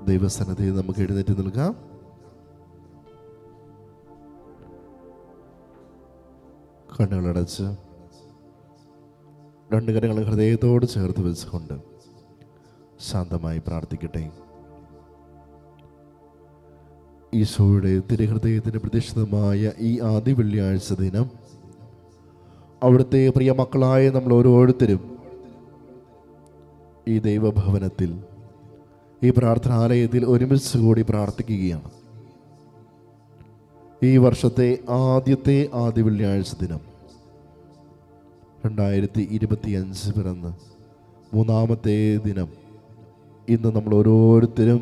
ദൈവസന്നിധിയിൽ നമുക്ക് എഴുന്നേറ്റ് നിൽക്കാം. കണ്ണുകളടച്ച് രണ്ട് കരങ്ങൾ ഹൃദയത്തോട് ചേർത്ത് വെച്ചുകൊണ്ട് ശാന്തമായി പ്രാർത്ഥിക്കട്ടെ. ഈശോയുടെ തിരുഹൃദയത്തിന് പ്രതിഷ്ഠിതമായ ഈ ആദ്യ വെള്ളിയാഴ്ച ദിനം അവിടുത്തെ പ്രിയ മക്കളായ നമ്മൾ ഓരോരുത്തരും ഈ ദൈവഭവനത്തിൽ, ഈ പ്രാർത്ഥനാലയത്തിൽ ഒരുമിച്ച് കൂടി പ്രാർത്ഥിക്കുകയാണ്. ഈ വർഷത്തെ ആദ്യത്തെ ആദ്യ വെള്ളിയാഴ്ച ദിനം 2025 പിറന്ന് മൂന്നാമത്തെ ദിനം ഇന്ന് നമ്മൾ ഓരോരുത്തരും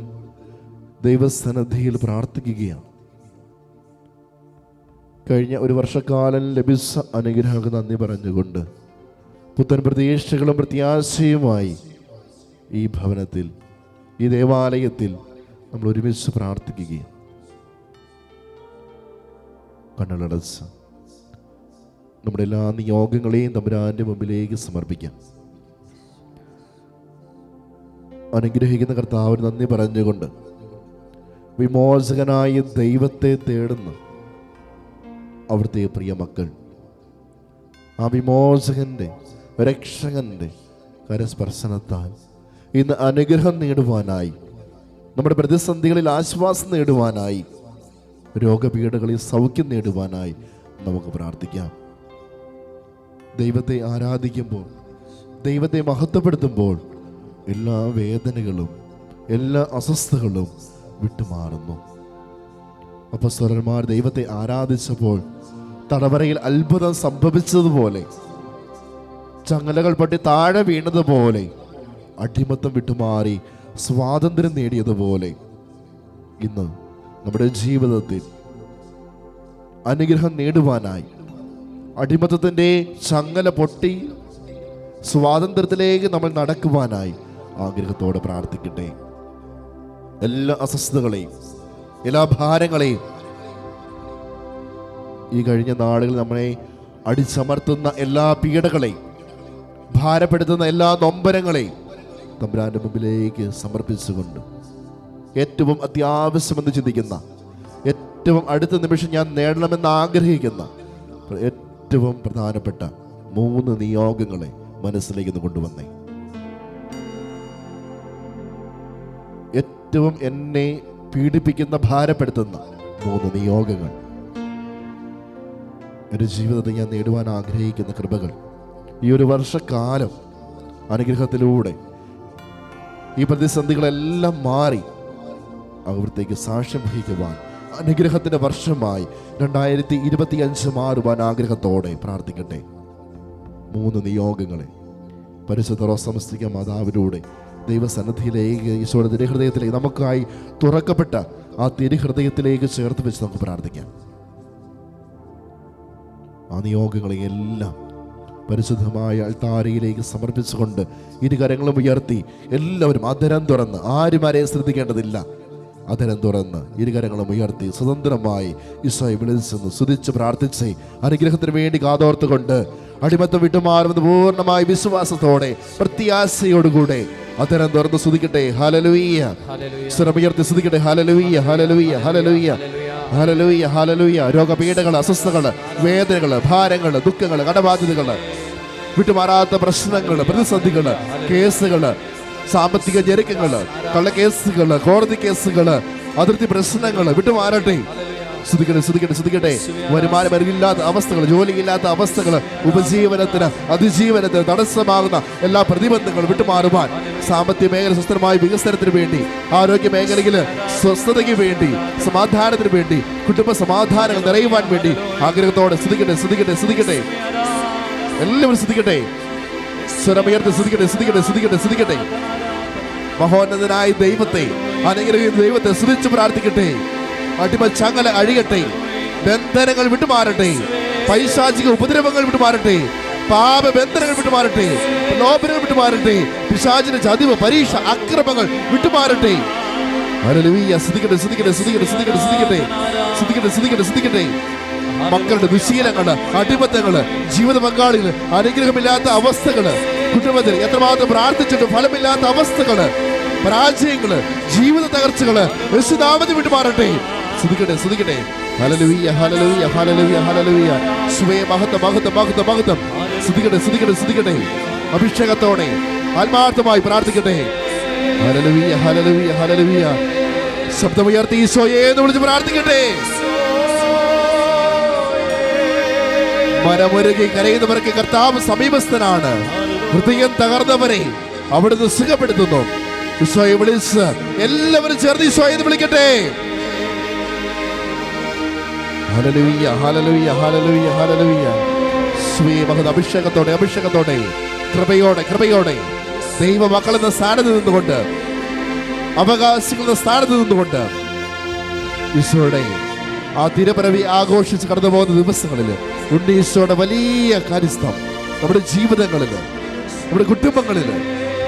ദൈവസന്നിധിയിൽ പ്രാർത്ഥിക്കുകയാണ്. കഴിഞ്ഞ ഒരു വർഷക്കാലം ലഭിച്ച അനുഗ്രഹങ്ങൾക്ക് നന്ദി പറഞ്ഞുകൊണ്ട് പുത്തൻ പ്രതീക്ഷകളും പ്രത്യാശയുമായി ഈ ഭവനത്തിൽ, ഈ ദേവാലയത്തിൽ നമ്മൾ ഒരുമിച്ച് പ്രാർത്ഥിക്കുകയാണ്. കണ്ണുകളടച്ച് നമ്മുടെ എല്ലാ നിയോഗങ്ങളെയും തമ്പുരാന്റെ മുമ്പിലേക്ക് സമർപ്പിക്കാം. അനുഗ്രഹിക്കുന്ന കർത്താവിന് നന്ദി പറഞ്ഞുകൊണ്ട് വിമോചകനായ ദൈവത്തെ തേടുന്ന അവിടുത്തെ പ്രിയ മക്കൾ ആ വിമോചകന്റെ, രക്ഷകന്റെ കരസ്പർശനത്താൽ ഇന്ന് അനുഗ്രഹം നേടുവാനായി, നമ്മുടെ പ്രതിസന്ധികളിൽ ആശ്വാസം നേടുവാനായി, രോഗപീഠകളിൽ സൗഖ്യം നേടുവാനായി നമുക്ക് പ്രാർത്ഥിക്കാം. ദൈവത്തെ ആരാധിക്കുമ്പോൾ, ദൈവത്തെ മഹത്വപ്പെടുത്തുമ്പോൾ എല്ലാ വേദനകളും, എല്ലാ അസ്വസ്ഥതകളും വിട്ടുമാറുന്നു. അപ്പോസ്തലന്മാർ ദൈവത്തെ ആരാധിച്ചപ്പോൾ തടവറയിൽ അത്ഭുതം സംഭവിച്ചതുപോലെ, ചങ്ങലകൾ പൊട്ടി താഴെ വീണതുപോലെ, അടിമത്തം വിട്ടുമാറി സ്വാതന്ത്ര്യം നേടിയതുപോലെ ഇന്ന് നമ്മുടെ ജീവിതത്തിൽ അനുഗ്രഹം നേടുവാനായി, അടിമത്തത്തിൻ്റെ ചങ്ങല പൊട്ടി സ്വാതന്ത്ര്യത്തിലേക്ക് നമ്മൾ നടക്കുവാനായി ആഗ്രഹത്തോടെ പ്രാർത്ഥിക്കട്ടെ. എല്ലാ അസ്വസ്ഥതകളെയും, എല്ലാ ഭാരങ്ങളെയും, ഈ കഴിഞ്ഞ നാളുകളിൽ നമ്മളെ അടിച്ചമർത്തുന്ന എല്ലാ പീഡകളെയും, ഭാരപ്പെടുത്തുന്ന എല്ലാ നൊമ്പരങ്ങളെയും തമ്പുരാന്റെ മുമ്പിലേക്ക് സമർപ്പിച്ചുകൊണ്ട് ഏറ്റവും അത്യാവശ്യമെന്ന് ചിന്തിക്കുന്ന, ഏറ്റവും അടുത്ത നിമിഷം ഞാൻ നേടണമെന്ന് ആഗ്രഹിക്കുന്ന ഏറ്റവും പ്രധാനപ്പെട്ട 3 നിയോഗങ്ങളെ മനസ്സിലേക്ക് കൊണ്ടുവന്നേ. ഏറ്റവും എന്നെ പീഡിപ്പിക്കുന്ന, ഭാരപ്പെടുത്തുന്ന 3 നിയോഗങ്ങൾ, എൻ്റെ ജീവിതത്തിൽ ഞാൻ നേടുവാൻ ആഗ്രഹിക്കുന്ന കൃപകൾ, ഈ ഒരു വർഷക്കാലം അനുഗ്രഹത്തിലൂടെ ഈ പ്രതിസന്ധികളെല്ലാം മാറി അവിടത്തേക്ക് സാക്ഷ്യം വഹിക്കുവാൻ, അനുഗ്രഹത്തിൻ്റെ വർഷമായി 2025 മാറുവാൻ ആഗ്രഹത്തോടെ പ്രാർത്ഥിക്കട്ടെ. 3 നിയോഗങ്ങളെ പരിശുദ്ധ റോസമസ്തിക മാതാവിലൂടെ ദൈവസന്നിധിയിലേക്ക്, ഈശോയുടെ തിരുഹൃദയത്തിലേക്ക്, നമുക്കായി തുറക്കപ്പെട്ട ആ തിരുഹൃദയത്തിലേക്ക് ചേർത്ത് വെച്ച് നമുക്ക് പ്രാർത്ഥിക്കാം. ആ നിയോഗങ്ങളെ എല്ലാം പരിശുദ്ധമായ അൾത്താരയിലേക്ക് സമർപ്പിച്ചുകൊണ്ട് ഇരുകരങ്ങളും ഉയർത്തി എല്ലാവരും അധരം തുറന്ന്, ആരും ആരെയും ശ്രദ്ധിക്കേണ്ടതില്ല, അധരം തുറന്ന് ഇരുകരങ്ങളും ഉയർത്തി സ്വതന്ത്രമായി ഈശോയെ വിളിച്ചെന്ന് സ്തുതിച്ച് പ്രാർത്ഥിച്ച് അനുഗ്രഹത്തിന് വേണ്ടി കാതോർത്തുകൊണ്ട് അടിമത്തം വിട്ടുമാറുന്നത് പൂർണ്ണമായ വിശ്വാസത്തോടെ, പ്രത്യാശയോടുകൂടെ അധരം തുറന്ന് സ്തുതിക്കട്ടെ. ഹല്ലേലൂയ. സ്വരമുയർത്തി സ്തുതിക്കട്ടെ. ഹല്ലേലൂയ, ഹല്ലേലൂയ, ഹല്ലേലൂയ, ഹല്ലേലൂയ, ഹല്ലേലൂയ. രോഗപീഠകൾ, അസ്വസ്ഥതകൾ, വേദനകൾ, ഭാരങ്ങൾ, ദുഃഖങ്ങൾ, കടബാധ്യതകൾ, വിട്ടുമാറാത്ത പ്രശ്നങ്ങൾ, പ്രതിസന്ധികൾ, കേസുകൾ, സാമ്പത്തിക ഞെരുക്കങ്ങൾ, കള്ളക്കേസുകൾ, കോടതി കേസുകൾ, അതിർത്തി പ്രശ്നങ്ങൾ വിട്ടുമാറട്ടെ. സ്തുതിക്കട്ടെ, സ്തുതിക്കട്ടെ, സ്തുതിക്കട്ടെ. വരുമാനമില്ലാത്ത അവസ്ഥകൾ, ജോലിയില്ലാത്ത അവസ്ഥകൾ, ഉപജീവനത്തിന്, അതിജീവനത്തിന് തടസ്സമാകുന്ന എല്ലാ പ്രതിബന്ധങ്ങളും വിട്ടുമാറുവാൻ, സാമ്പത്തിക മേഖല സുസ്ഥിരമായ വികസനത്തിന് വേണ്ടി, ആരോഗ്യ മേഖലയിൽ സ്വസ്ഥതയ്ക്ക് വേണ്ടി, സമാധാനത്തിന് വേണ്ടി, കുടുംബ സമാധാനങ്ങൾ നിറയുവാൻ വേണ്ടി ആഗ്രഹത്തോടെ സ്തുതിക്കട്ടെ, സ്തുതിക്കട്ടെ, സ്തുതിക്കട്ടെ. എല്ലാവരും സ്തുതിക്കട്ടെ. സ്വരമുയർത്തി സ്തുതിക്കട്ടെ, സ്തുതിക്കട്ടെ, സ്തുതിക്കട്ടെ, സ്തുതിക്കട്ടെ. മഹോന്നതനായ ദൈവത്തെ, അനുഗ്രഹിക്കുന്ന ദൈവത്തെ സ്തുതിച്ച് പ്രാർത്ഥിക്കട്ടെ. അടിമ ചങ്ങല അഴിയട്ടെ, ബന്ധനങ്ങൾ വിട്ടുമാറട്ടെ, പൈശാചിക ഉപദ്രവങ്ങൾ വിട്ടുമാറട്ടെ, പാപബന്ധനങ്ങൾ വിട്ടുമാറട്ടെ, ലോപനങ്ങൾ വിട്ടുമാറട്ടെ, പിശാചിന്റെ ചതിവ്, പരീക്ഷ, അക്രമങ്ങൾ വിട്ടുമാറട്ടെ. ഹല്ലേലൂയ. സ്തുതിക്കട്ടെ, സ്തുതിക്കട്ടെ, സ്തുതിക്കട്ടെ, സ്തുതിക്കട്ടെ, സ്തുതിക്കട്ടെ, സ്തുതിക്കട്ടെ, സ്തുതിക്കട്ടെ, സ്തുതിക്കട്ടെ. മക്കളുടെ ദുശീലങ്ങള്, അടിമത്തങ്ങള്, ജീവിത പങ്കാളികള്, അനുഗ്രഹമില്ലാത്ത അവസ്ഥകള്, കുടുംബത്തിൽ എത്രമാത്രം പ്രാർത്ഥിച്ചിട്ടും ഫലമില്ലാത്ത അവസ്ഥകള്, പരാജയങ്ങള്, ജീവിത തകർച്ചകള് യേശുനാമത്തിൽ വിട്ടുമാറട്ടെ. സ്തുതിക്കട്ടെ, സ്തുതിക്കട്ടെ. ഹല്ലേലൂയ, ഹല്ലേലൂയ, ഹല്ലേലൂയ, ഹല്ലേലൂയ. യേശുവേ, മഹത്വം, മഹത്വം, മഹത്വം, മഹത്വം. സ്തുതിക്കട്ടെ, സ്തുതിക്കട്ടെ, സ്തുതിക്കട്ടെ. അഭിഷേകത്തോടെ ആത്മാർത്ഥമായി പ്രാർത്ഥിക്കട്ടെ. ഹല്ലേലൂയ, ഹല്ലേലൂയ, ഹല്ലേലൂയ. ശബ്ദമുയർത്തി ഈശോയെ എന്ന് വിളിച്ച് പ്രാർത്ഥിക്കട്ടെ. മനമൊരുകി കരയുന്നവർക്ക് കർത്താവ് സമീപസ്ഥനാണ്. ഹൃദയം തകർന്നവരെ അവിടുന്ന് സുഖപ്പെടുത്തുന്നു. ഈശോയെ വിളിച്ച് എല്ലാവരും ചേർന്ന് ഈശോയെ എന്ന് വിളിക്കട്ടെ. ഹല്ലേലൂയ, ഹല്ലേലൂയ, ഹല്ലേലൂയ, ഹല്ലേലൂയ. അഭിഷേകത്തോടെ, അഭിഷേകത്തോടെ, കൃപയോടെ, കൃപയോടെ ദൈവമക്കളെന്ന സ്ഥാനത്ത് നിന്നുകൊണ്ട്, അവകാശികളുടെ സ്ഥാനത്ത് നിന്നുകൊണ്ട് ഈശോയുടെ ആ തിരുപ്പിറവി ആഘോഷിച്ച് കടന്നു പോകുന്ന ദിവസങ്ങളിൽ ഈശോയുടെ വലിയ കാര്യസ്ഥം നമ്മുടെ ജീവിതങ്ങളിൽ, നമ്മുടെ കുടുംബങ്ങളിൽ,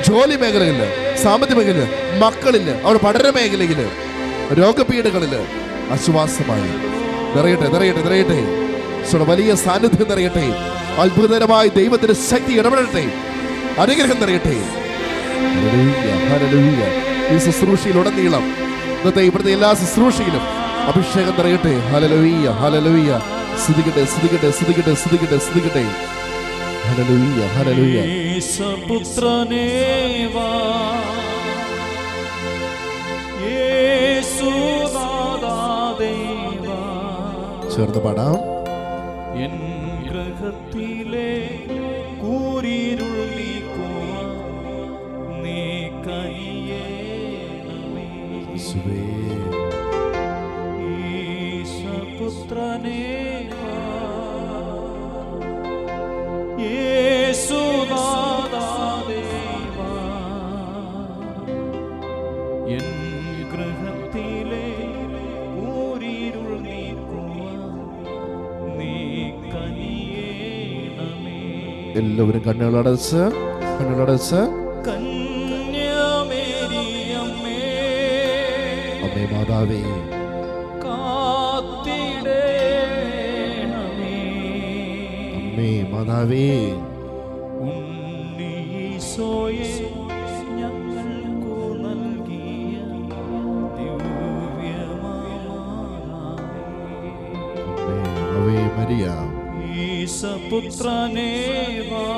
ജോലി മേഖലകളിൽ, സാമ്പത്തിക മേഖലയിൽ, മക്കളിൽ, അവരുടെ പഠന മേഖലയിൽ, രോഗപീഠകളിൽ ആശ്വാസമായി നിറയട്ടെ, നിറയട്ടെ, നിറയട്ടെ. ഈശോയുടെ വലിയ സാന്നിധ്യം നിറയട്ടെ. അത്ഭുതകരമായി ദൈവത്തിന്റെ ശക്തി ഇടപെടട്ടെ. അനുഗ്രഹം നിറയട്ടെ. ഈ ശുശ്രൂഷയിലുടനീളം ഇന്നത്തെ ഇവിടുത്തെ എല്ലാ ശുശ്രൂഷയിലും അഭിഷേകം നിറയട്ടെ. ഹല്ലേലൂയ, ഹല്ലേലൂയ. സ്തുതിക്കട്ടെ, സ്തുതിക്കട്ടെ, സ്തുതിക്കട്ടെ, സ്തുതിക്കട്ടെ, സ്തുതിക്കട്ടെ. ഹല്ലേലൂയ, ഹല്ലേലൂയ. യേശുപുത്രനേ വാ, യേശുനാഥാ ദേവാ. ചേർന്ന് പാടാം. എൻ ഗൃഹത്തിലെ കൂരിരുൾ നീക്കുവാൻ നീ കനിയേണമേ. യേശുപുത്രനേ വാ, യേശുനാഥാ ദേവാ. എൻ ഗൃഹത്തിലെ കൂരിരുൾ നീക്കുവാൻ നീ കനിയേണമേ. എല്ലാവരും കണ്ണുകളടച്ച്, കണ്ണുകളടച്ച്. കന്യാമേരിയമ്മേ, അമ്മേ മാതാവേ, കാത്തിടേണമേ. അമ്മേ മാതാവേ, ഉണ്ണീശോയെ ഞങ്ങൾക്കു നൽകിയ ദിവ്യമാതാവേ. Away Maria. ഈശപുത്രനേ വാ,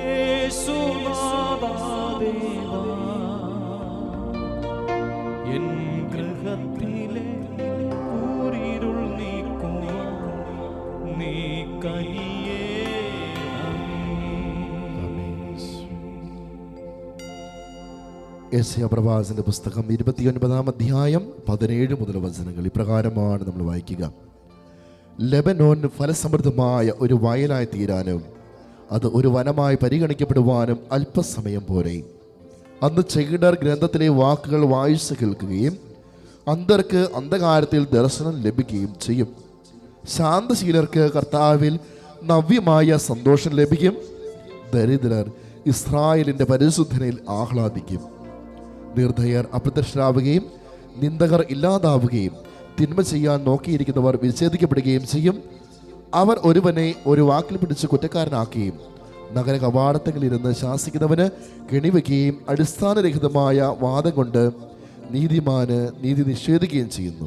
യേശുനാഥാ ദേവാ. എൻ ഗൃഹത്തിലെ കൂരിരുൾ നീക്കുവാൻ നീ കനിയേണമേ. യെശയ്യാ പ്രവാചകന്റെ പുസ്തകം 29-ാം അധ്യായം 17 മുതൽ വചനങ്ങൾ ഇപ്രകാരമാണ് നമ്മൾ വായിക്കുക. ലെബനോൻ ഫലസമൃദ്ധമായ ഒരു വയലായി തീരാനും അത് ഒരു വനമായി പരിഗണിക്കപ്പെടുവാനും അല്പസമയം പോരെ. അന്ന് ചെകിടർ ഗ്രന്ഥത്തിലെ വാക്കുകൾ വായിച്ച് കേൾക്കുകയും അന്ധർക്ക് അന്ധകാരത്തിൽ ദർശനം ലഭിക്കുകയും ചെയ്യും. ശാന്തശീലർക്ക് കർത്താവിൽ നവ്യമായ സന്തോഷം ലഭിക്കും. ദരിദ്രർ ഇസ്രായേലിൻ്റെ പരിശുദ്ധനിൽ ആഹ്ലാദിക്കും. നിർദ്ധയർ അപ്രത്യക്ഷരാവുകയും നിന്ദകർ ഇല്ലാതാവുകയും തിന്മ ചെയ്യാൻ നോക്കിയിരിക്കുന്നവർ വിച്ഛേദിക്കപ്പെടുകയും ചെയ്യും. അവർ ഒരുവനെ ഒരു വാക്കിൽ പിടിച്ച് കുറ്റക്കാരനാക്കുകയും നഗര കവാടത്തങ്ങളിലിരുന്ന് ശാസിക്കുന്നവന് കെണിവെക്കുകയും അടിസ്ഥാനരഹിതമായ വാദം കൊണ്ട് നീതിമാന് നീതി നിഷേധിക്കുകയും ചെയ്യുന്നു.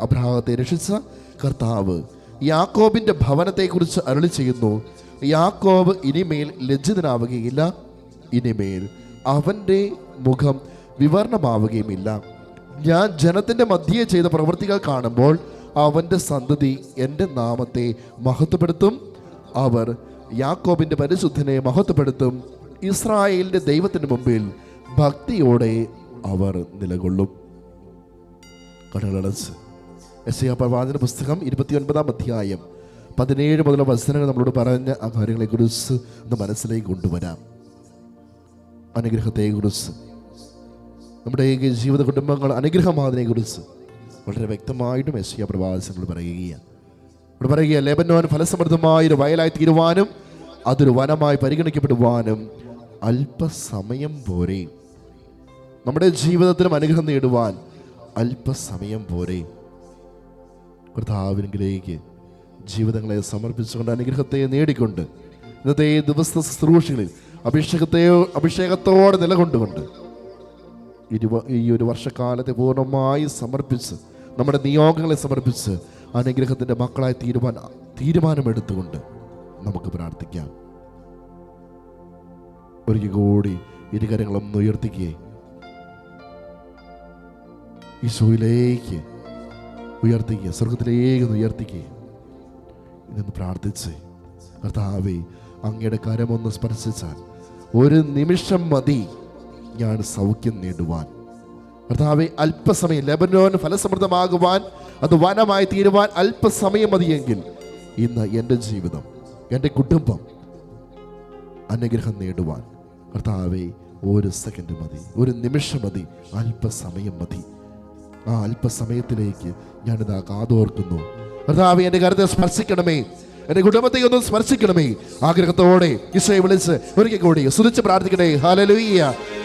അബ്രാഹത്തെ രക്ഷിച്ച കർത്താവ് യാക്കോബിൻ്റെ ഭവനത്തെക്കുറിച്ച് അരുളി ചെയ്യുന്നു. യാക്കോബ് ഇനിമേൽ ലജ്ജിതനാവുകയില്ല, ഇനിമേൽ അവൻ്റെ മുഖം വിവരണമാവുകയുമില്ല. ഞാൻ ജനത്തിൻ്റെ മധ്യേ ചെയ്ത പ്രവൃത്തികൾ കാണുമ്പോൾ അവൻ്റെ സന്തതി എൻ്റെ നാമത്തെ മഹത്വപ്പെടുത്തും. അവർ യാക്കോബിൻ്റെ പരിശുദ്ധനെ മഹത്വപ്പെടുത്തും. ഇസ്രായേലിൻ്റെ ദൈവത്തിന് മുമ്പിൽ ഭക്തിയോടെ അവർ നിലകൊള്ളും. കടകളടച്ച് യെശയ്യാ പ്രവാചകന്റെ പുസ്തകം 29-ാം അധ്യായം 17 മുതലുള്ള വചനങ്ങൾ നമ്മളോട് പറഞ്ഞ ആ കാര്യങ്ങളെക്കുറിച്ച് ഒന്ന് മനസ്സിലേക്ക് കൊണ്ടുവരാം. അനുഗ്രഹത്തെക്കുറിച്ച്, നമ്മുടെ ജീവിത കുടുംബങ്ങൾ അനുഗ്രഹമാതിനെക്കുറിച്ച് വളരെ വ്യക്തമായിട്ടും യെശയ്യാ പ്രവാചകൻ പറയുകയാണ്. ഇവിടെ പറയുക, ലെബനോൻ ഫലസമൃദ്ധമായൊരു വയലായി തീരുവാനും അതൊരു വനമായി പരിഗണിക്കപ്പെടുവാനും അല്പസമയം പോരെ. നമ്മുടെ ജീവിതത്തിലും അനുഗ്രഹം നേടുവാൻ അല്പസമയം പോരെ. കർത്താവിനെങ്കിലേക്ക് ജീവിതങ്ങളെ സമർപ്പിച്ചുകൊണ്ട് അനുഗ്രഹത്തെ നേടിക്കൊണ്ട് ഇന്നത്തെ ദിവസ ശുശ്രൂഷകളിൽ അഭിഷേകത്തോടെ നിലകൊണ്ടുകൊണ്ട് ഈ ഒരു വർഷക്കാലത്തെ പൂർണ്ണമായി സമർപ്പിച്ച്, നമ്മുടെ നിയോഗങ്ങളെ സമർപ്പിച്ച് അനുഗ്രഹത്തിൻ്റെ മക്കളായി തീരുമാനമെടുത്തുകൊണ്ട് നമുക്ക് പ്രാർത്ഥിക്കാം. ഒരിക്കൽ കൂടി ഇരുകരങ്ങളൊന്ന് ഉയർത്തിക്കേ, ഈശോയിലേക്ക് ഉയർത്തിക്കുക, സ്വർഗത്തിലേക്ക് ഉയർത്തിക്കേ. ഇതൊന്ന് പ്രാർത്ഥിച്ച്, കർത്താവേ, അങ്ങയുടെ കരമൊന്ന് സ്പർശിച്ചാൽ ഒരു നിമിഷം മതി ഞാൻ സൗഖ്യം നേടുവാൻ. കർത്താവേ, അല്പസമയം ലെബനോൻ ഫലസമൃദ്ധമാകുവാൻ, അത് വനമായി തീരുവാൻ അല്പസമയം മതിയെങ്കിൽ ഇന്ന് എൻ്റെ ജീവിതം, എൻ്റെ കുടുംബം അനുഗ്രഹം നേടുവാൻ കർത്താവേ ഒരു സെക്കൻഡ് മതി, ഒരു നിമിഷം മതി, അല്പസമയം മതി. ആ അല്പസമയത്തിലേക്ക് ഞാനിതാ കാതോർക്കുന്നു. കർത്താവേ, എൻ്റെ കരുത്തെ സ്പർശിക്കണമേ, എൻ്റെ കുടുംബത്തെ ഒന്ന് സ്പർശിക്കണമേ. ആഗ്രഹത്തോടെ ഈശോയെ വിളിച്ച് ഒരിക്കൽ കൂടി സ്തുതിച്ച് പ്രാർത്ഥിക്കട്ടെ. ഹല്ലേലൂയ,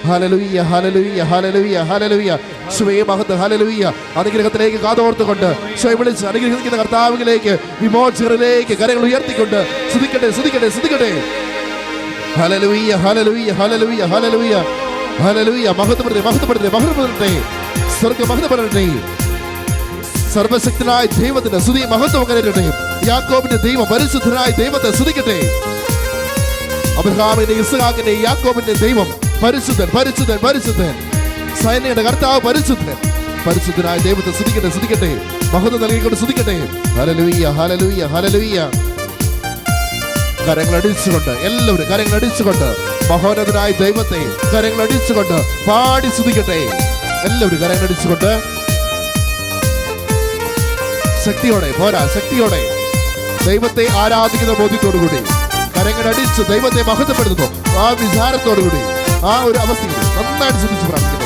ഹല്ലേലൂയ, ഹല്ലേലൂയ, ഹല്ലേലൂയ, ഹല്ലേലൂയ. യേശുവേ മഹത്വം, ഹല്ലേലൂയ. അനുഗ്രഹത്തിലേക്ക് കാതോർത്തുകൊണ്ട് ഈശോയെ വിളിച്ച് അനുഗ്രഹിക്കുന്ന കർത്താവിലേക്ക്, വിമോചകരിലേക്ക് കരങ്ങൾ ഉയർത്തിക്കൊണ്ട് സ്തുതിക്കട്ടെ, സ്തുതിക്കട്ടെ, സ്തുതിക്കട്ടെ. ഹല്ലേലൂയ, ഹല്ലേലൂയ, ഹല്ലേലൂയ, ഹല്ലേലൂയ, ഹല്ലേലൂയ. മഹത്വപ്പെടട്ടെ, മഹത്വപ്പെടട്ടെ, മഹത്വപ്പെടട്ടെ, സ്വർഗ്ഗം മഹത്വപ്പെടട്ടെ. സർവശക്തനായ ദൈവത്തിന്റെ സ്തുതി മഹത്വം കരയട്ടെ. യാക്കോബിന്റെ ദൈവം, പരിശുദ്ധനായ ദൈവത്തെ സ്തുതിക്കട്ടെ. അബ്രഹാമിന്റെ, ഇസ്ഹാക്കിന്റെ, യാക്കോബിന്റെ ദൈവം പരിശുദ്ധൻ, പരിശുദ്ധൻ, പരിശുദ്ധൻ. സൈന്യയുടെ കർത്താവ് പരിശുദ്ധൻ, പരിശുദ്ധനായ ദൈവത്തെ സ്തുതിക്കട്ടെ, സ്തുതിക്കട്ടെ. മഹത്വം നൽകിക്കൊണ്ട് സ്തുതിക്കട്ടെ. ഹല്ലേലൂയ, ഹല്ലേലൂയ, ഹല്ലേലൂയ. കരങ്ങളടിച്ചുകൊണ്ട് എല്ലാവരും കരങ്ങളടിച്ചുകൊണ്ട് മഹോന്നതനായ ദൈവത്തെ കരങ്ങളടിച്ചുകൊണ്ട് പാടി സ്തുതിക്കട്ടെ. എല്ലാവരും കരങ്ങളടിച്ചുകൊണ്ട് ശക്തിയോടെ, പോരാ, ശക്തിയോടെ ദൈവത്തെ ആരാധിക്കുന്ന ബോധ്യത്തോടുകൂടി കരങ്ങളടിച്ച് ദൈവത്തെ മഹത്വപ്പെടുത്തുന്നു. ആ വിചാരത്തോടുകൂടി, ആ ഒരു അവസ്ഥയിൽ നന്നായിട്ട് ശ്രദ്ധിച്ച് പ്രാർത്ഥിക്കട്ടെ.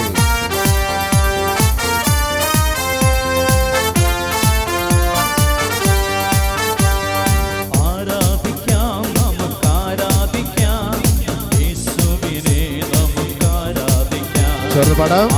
ചെറുപടം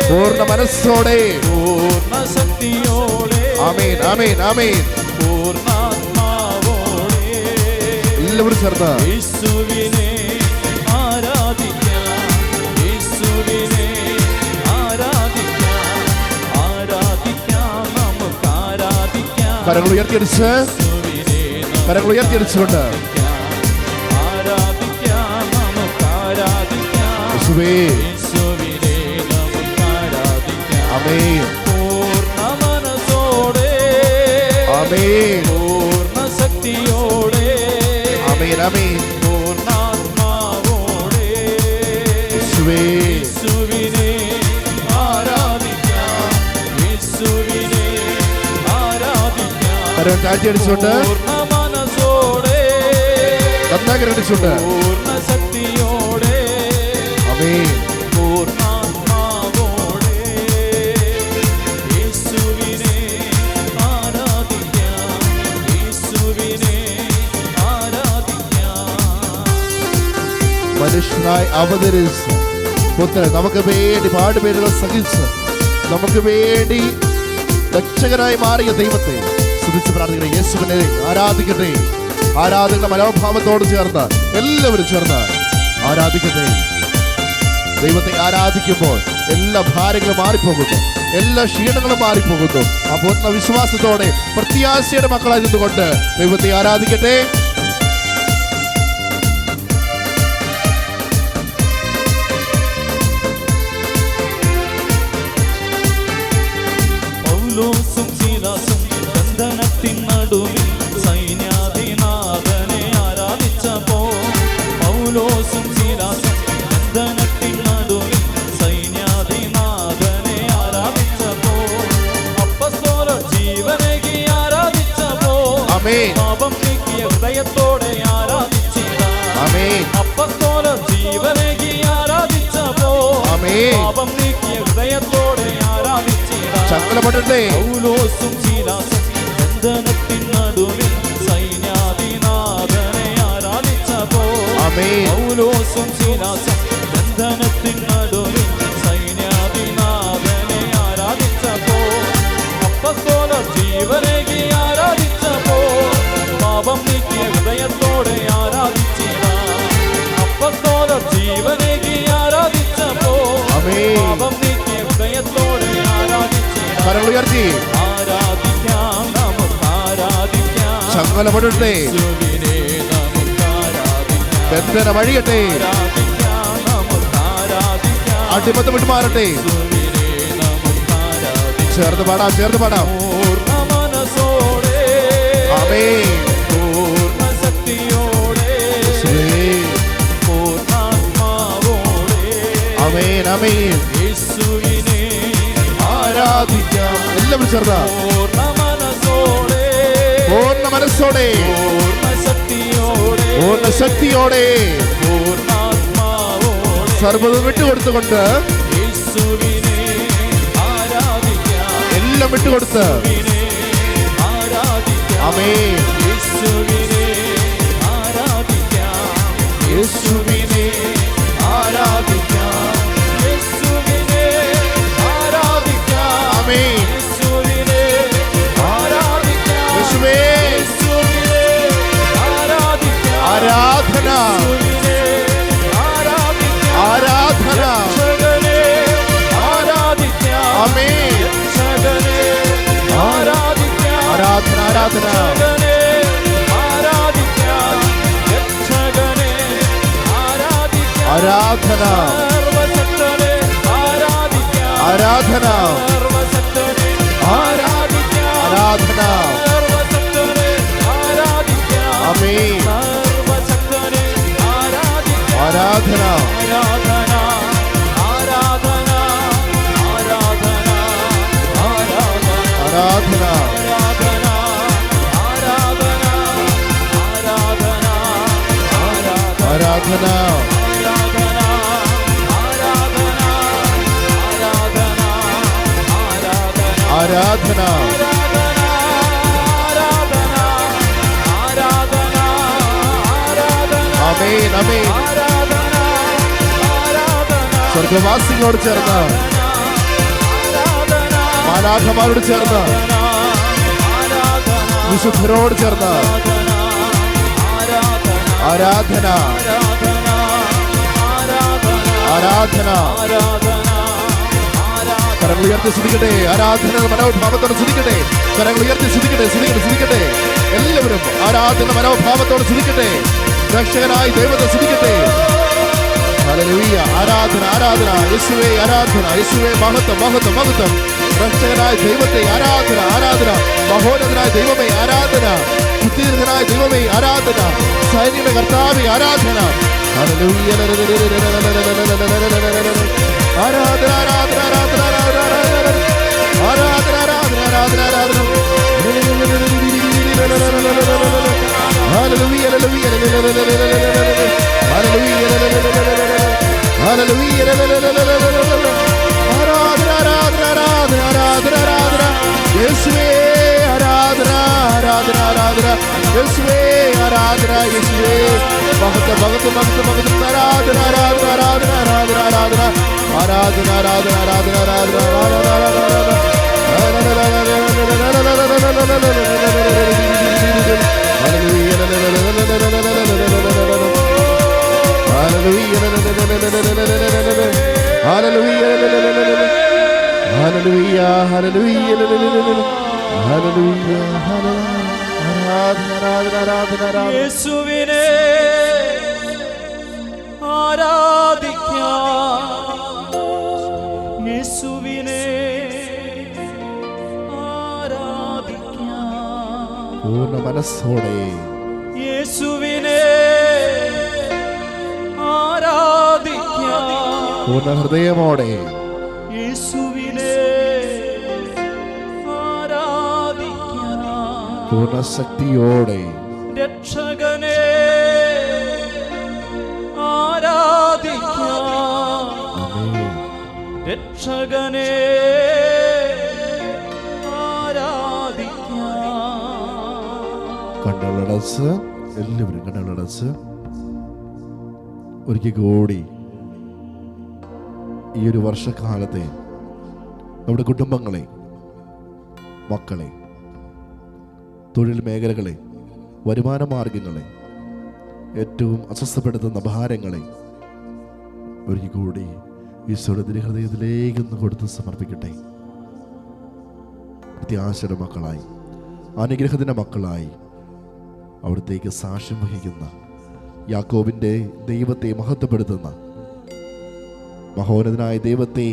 പൂർണ്ണ മനസ്സോടെ, പൂർണ്ണ ശക്തിയോടെ, ആമേൻ, ആമേൻ, ആമേൻ, പൂർണ്ണാത്മാവോടെ എല്ലാവരും ചേർന്ന് യേശുവിനെ ആരാധിക്കാം, യേശുവിനെ ആരാധിക്കാം, ആരാധിക്കാം, നമുക്ക് ആരാധിക്കാം. കരങ്ങൾ ഉയർത്തിയടിച്ച്, കരങ്ങൾ ഉയർത്തിയടിച്ചുകൊണ്ട് ആരാധിക്കാം, നമുക്ക് ആരാധിക്കാം. യേശുവേ, ആമേൻ, പൂർണ്ണ മനസ്സോടെ, ആമേൻ, പൂർണ്ണ ശക്തിയോടെ, ആമേൻ, ആമേൻ, പൂർണ്ണാത്മാവോടെ യേശുവേ, യേശുവിനെ ആരാധിക്കാം, യേശുവിനെ ആരാധിക്കാം. കരം താഴ്ത്തിയടിച്ചുകൊണ്ട് പൂർണ്ണ മനസ്സോടെ, നന്നായി അടിച്ചുകൊണ്ട് പൂർണ്ണ ശക്തിയോടെ, ആമേൻ, മനുഷ്യനായി അവതരിച്ച് പുത്രൻ നമുക്ക് വേണ്ടി പാടുപേരുകൾ സഹിച്ച് നമുക്ക് വേണ്ടി രക്ഷകനായി മാറിയ ദൈവത്തെ സ്തുതിച്ച് പ്രാർത്ഥിക്കട്ടെ. യേശുവിനെ ആരാധിക്കട്ടെ. ആരാധന മനോഭാവത്തോട് ചേർന്ന് എല്ലാവരും ചേർന്ന് ആരാധിക്കട്ടെ. ദൈവത്തെ ആരാധിക്കുമ്പോൾ എല്ലാ ഭാരങ്ങളും മാറിപ്പോകുന്നു, എല്ലാ ക്ഷീണങ്ങളും മാറിപ്പോകുന്നു. ആ പൂർണ്ണ വിശ്വാസത്തോടെ പ്രത്യാശയുടെ മക്കളായി നിന്നുകൊണ്ട് ദൈവത്തെ ആരാധിക്കട്ടെ. പൗലോസും ശീലാസും ബന്ധനത്തിൻ നടുവിൽ സൈന്യാധിനാഥനെ ആരാധിച്ചപ്പോ, പൗലോസും ശീലാസും ബന്ധനത്തിൻ നടുവിൽ സൈന്യാധിനാഥനെ ആരാധിച്ച ആമേൻ. പാപം നീക്കിയ ഹൃദയത്തോടെ ആരാധിച്ചിടാം. ആമേൻ. അപ്പസ്തോലർ ജീവനേകി ആരാധിച്ചപ്പോ ആമേൻ. പാപം നീക്കിയ ഹൃദയത്തോടെ ആരാധിച്ചിടാം. ചങ്ങലപ്പെടട്ടെ. പൗലോസും ശീലാസും ബന്ധനത്തിൻ നടുവിൽ സൈന്യാധിനാഥനെ ആരാധിച്ചപ്പോ ആമേൻ. പൗലോസും ശീലാസും ബന്ധനത്തിൻ നടുവിൽ സൈന്യാധിനാഥനെ ആരാധിച്ചപ്പോ അപ്പസ്തോലർ ജീവനേകി ആരാധിച്ചപ്പോ പാപം നീക്കിയ ഹൃദയത്തോടെ ആരാധിച്ചിടാം. അപ്പസ്തോലർ ജീവനേകി ആരാധിച്ചപ്പോ ആമേൻ. പാപം നീക്കിയ ഹൃദയത്തോടെ ആരാധിച്ചിടാം. കരങ്ങൾ ഉയർത്തി ആരാധിക്കാം, നമുക്ക് ആരാധിക്കാം. ചങ്ങലപ്പെടട്ടെ. യേശുവിനെ നമുക്ക് ആരാധിക്കാം. ബന്ധനം അഴിയട്ടെ. ആരാധിക്കാം, നമുക്ക് ആരാധിക്കാം. അടിമത്തം വിട്ടുമാറട്ടെ. യേശുവിനെ നമുക്ക് ആരാധിക്കാം. ചേർന്ന് പാടാം, ചേർന്ന് പാടാം. പൂർണ്ണ മനസ്സോടെ, ആമേൻ. പൂർണ്ണ ശക്തിയോടെ, പൂർണ്ണാത്മാവോടെ ആമേൻ. ആമേൻ. യേശുവിനെ ആരാധിക്കാം. എല്ലാവരും ചേർന്ന് പൂർണ്ണ മനസ്സോടെ, പൂർണ്ണ മനസ്സോടെ, പൂർണ്ണ ശക്തിയോടെ, പൂർണ്ണ ശക്തിയോടെ, പൂർണ്ണാത്മാവോടെ സർവ്വതും വിട്ടുകൊടുത്തുകൊണ്ട് യേശുവിനെ ആരാധിക്കാം. എല്ലാം വിട്ടുകൊടുത്ത് യേശുവിനെ ആരാധിക്കാം. ആമേൻ. യേശുവിനെ ആരാധിക്കാം. യേശുവിനെ ആരാധിക്കാം. യേശുവിനെ ആരാധിക്കാം. ആമേൻ. യേശുവിനെ ആരാധിക്കാം. യേശുവേ യേശുവിനെ ആരാധിക്കാം. ആരാധന, യേശുവിനെ ആരാധിക്കാം. ആരാധന. രക്ഷകനെ ആരാധിക്കാം. ആമേൻ. രക്ഷകനെ ആരാധിക്കാം. ആരാധന, ആരാധന. രക്ഷകനെ ആരാധിക്കാം. രക്ഷകനെ ആരാധിക്കാം. ആരാധന, സർവശക്തനെ ആരാധിക്കാം. ആരാധന, സർവശക്തനെ ആരാധിക്കാം. ആരാധന. സർവശക്തനെ ആരാധിക്കാം. ആമേൻ. സർവശക്തനെ ആരാധിക്കാം. ആരാധന, ആരാധന, ആരാധന, ആരാധന, ആരാധന, ആരാധന. ആരാധന, ആരാധന, ആരാധന, ആരാധന, ആരാധന, ആരാധന. ആമേൻ. ആമേൻ. സ്വർഗവാസികളോട് ചേർന്ന് മാലാഖമാരോട് ചേർന്ന് വിശുദ്ധരോട് ചേർന്ന് ആരാധന, ആരാധന. കരങ്ങൾ ഉയർത്തി സ്തുതിക്കട്ടെ. ആരാധന മനോഭാവത്തോടെ സ്തുതിക്കട്ടെ. കരങ്ങൾ ഉയർത്തി സ്തുതിക്കട്ടെ, സ്തുതിക്കട്ടെ, സ്തുതിക്കട്ടെ. എല്ലാവരും ആരാധന മനോഭാവത്തോടെ സ്തുതിക്കട്ടെ. രക്ഷകനായി ദൈവത്തെ സ്തുതിക്കട്ടെ. ഹല്ലേലൂയ. ആരാധന, ആരാധന. യേശുവേ ആരാധന. യേശുവേ മഹത്വം, മഹത്വം, മഹത്വം. രക്ഷകനായ ദൈവത്തെ ആരാധന, ആരാധന. മഹോന്നതനായ ദൈവമേ ആരാധന. സുദീർഘനായ ദൈവമേ ആരാധന. സൈന്യയുടെ കർത്താവേ ആരാധന. ഹല്ലേലൂയ. ആരാധന, ആരാധന, ആരാധന, ആരാധന, ആരാധന, ആരാധന, ആരാധന, ആരാധന. ഹല്ലേലൂയ, ഹല്ലേലൂയ, ഹല്ലേലൂയ, ആരാധന, ആരാധന, ആരാധന, ആരാധന, ആരാധന. യേശുവേ ആരാധന, ആരാധന, ആരാധന. യേശുവേ ആരാധന, യേശുവേ മഹത്വം, മഹത്വം, മഹത്വം, മഹത്വം. ആരാധന, ആരാധന, ആരാധന, ആരാധന, ആരാധന, ആരാധന, ആരാധന, ആരാധന, ആരാധന, യേശുവിനെ ആരാധിക്കാം. യേശുവിനെ ആരാധിക്കാം. പൂർണ്ണ മനസ്സോടെ യേശുവിനെ ആരാധിക്കാം. പൂർണ്ണ ഹൃദയമോടെ യേശുവിനെ ആരാധിക്കാം. പൂർണ്ണശക്തിയോടെ രക്ഷകനെ ആരാധിക്കാം. ആമേൻ. രക്ഷകനെ ആരാധിക്കാം. കണ്ണുകളടച്ച് എല്ലാവരും കണ്ണുകളടച്ച് ഒരിക്കൽ കൂടി ഈ ഒരു വർഷക്കാലത്തെ നമ്മുടെ കുടുംബങ്ങളെ, മക്കളെ, തൊഴിൽ മേഖലകളെ, വരുമാന മാർഗങ്ങളെ, ഏറ്റവും അസ്വസ്ഥപ്പെടുത്തുന്ന ഭാരങ്ങളെ ഒരിക്കൽ കൂടി ഈശോയുടെ തിരുഹൃദയത്തിലേക്കൊന്ന് കൊടുത്ത് സമർപ്പിക്കട്ടെ. പ്രത്യാശയുടെ മക്കളായി, അനുഗ്രഹത്തിൻ്റെ മക്കളായി അവിടത്തേക്ക് സാക്ഷ്യം വഹിക്കുന്ന, യാക്കോബിൻ്റെ ദൈവത്തെ മഹത്വപ്പെടുത്തുന്ന, മഹോന്നതനായ ദൈവത്തെ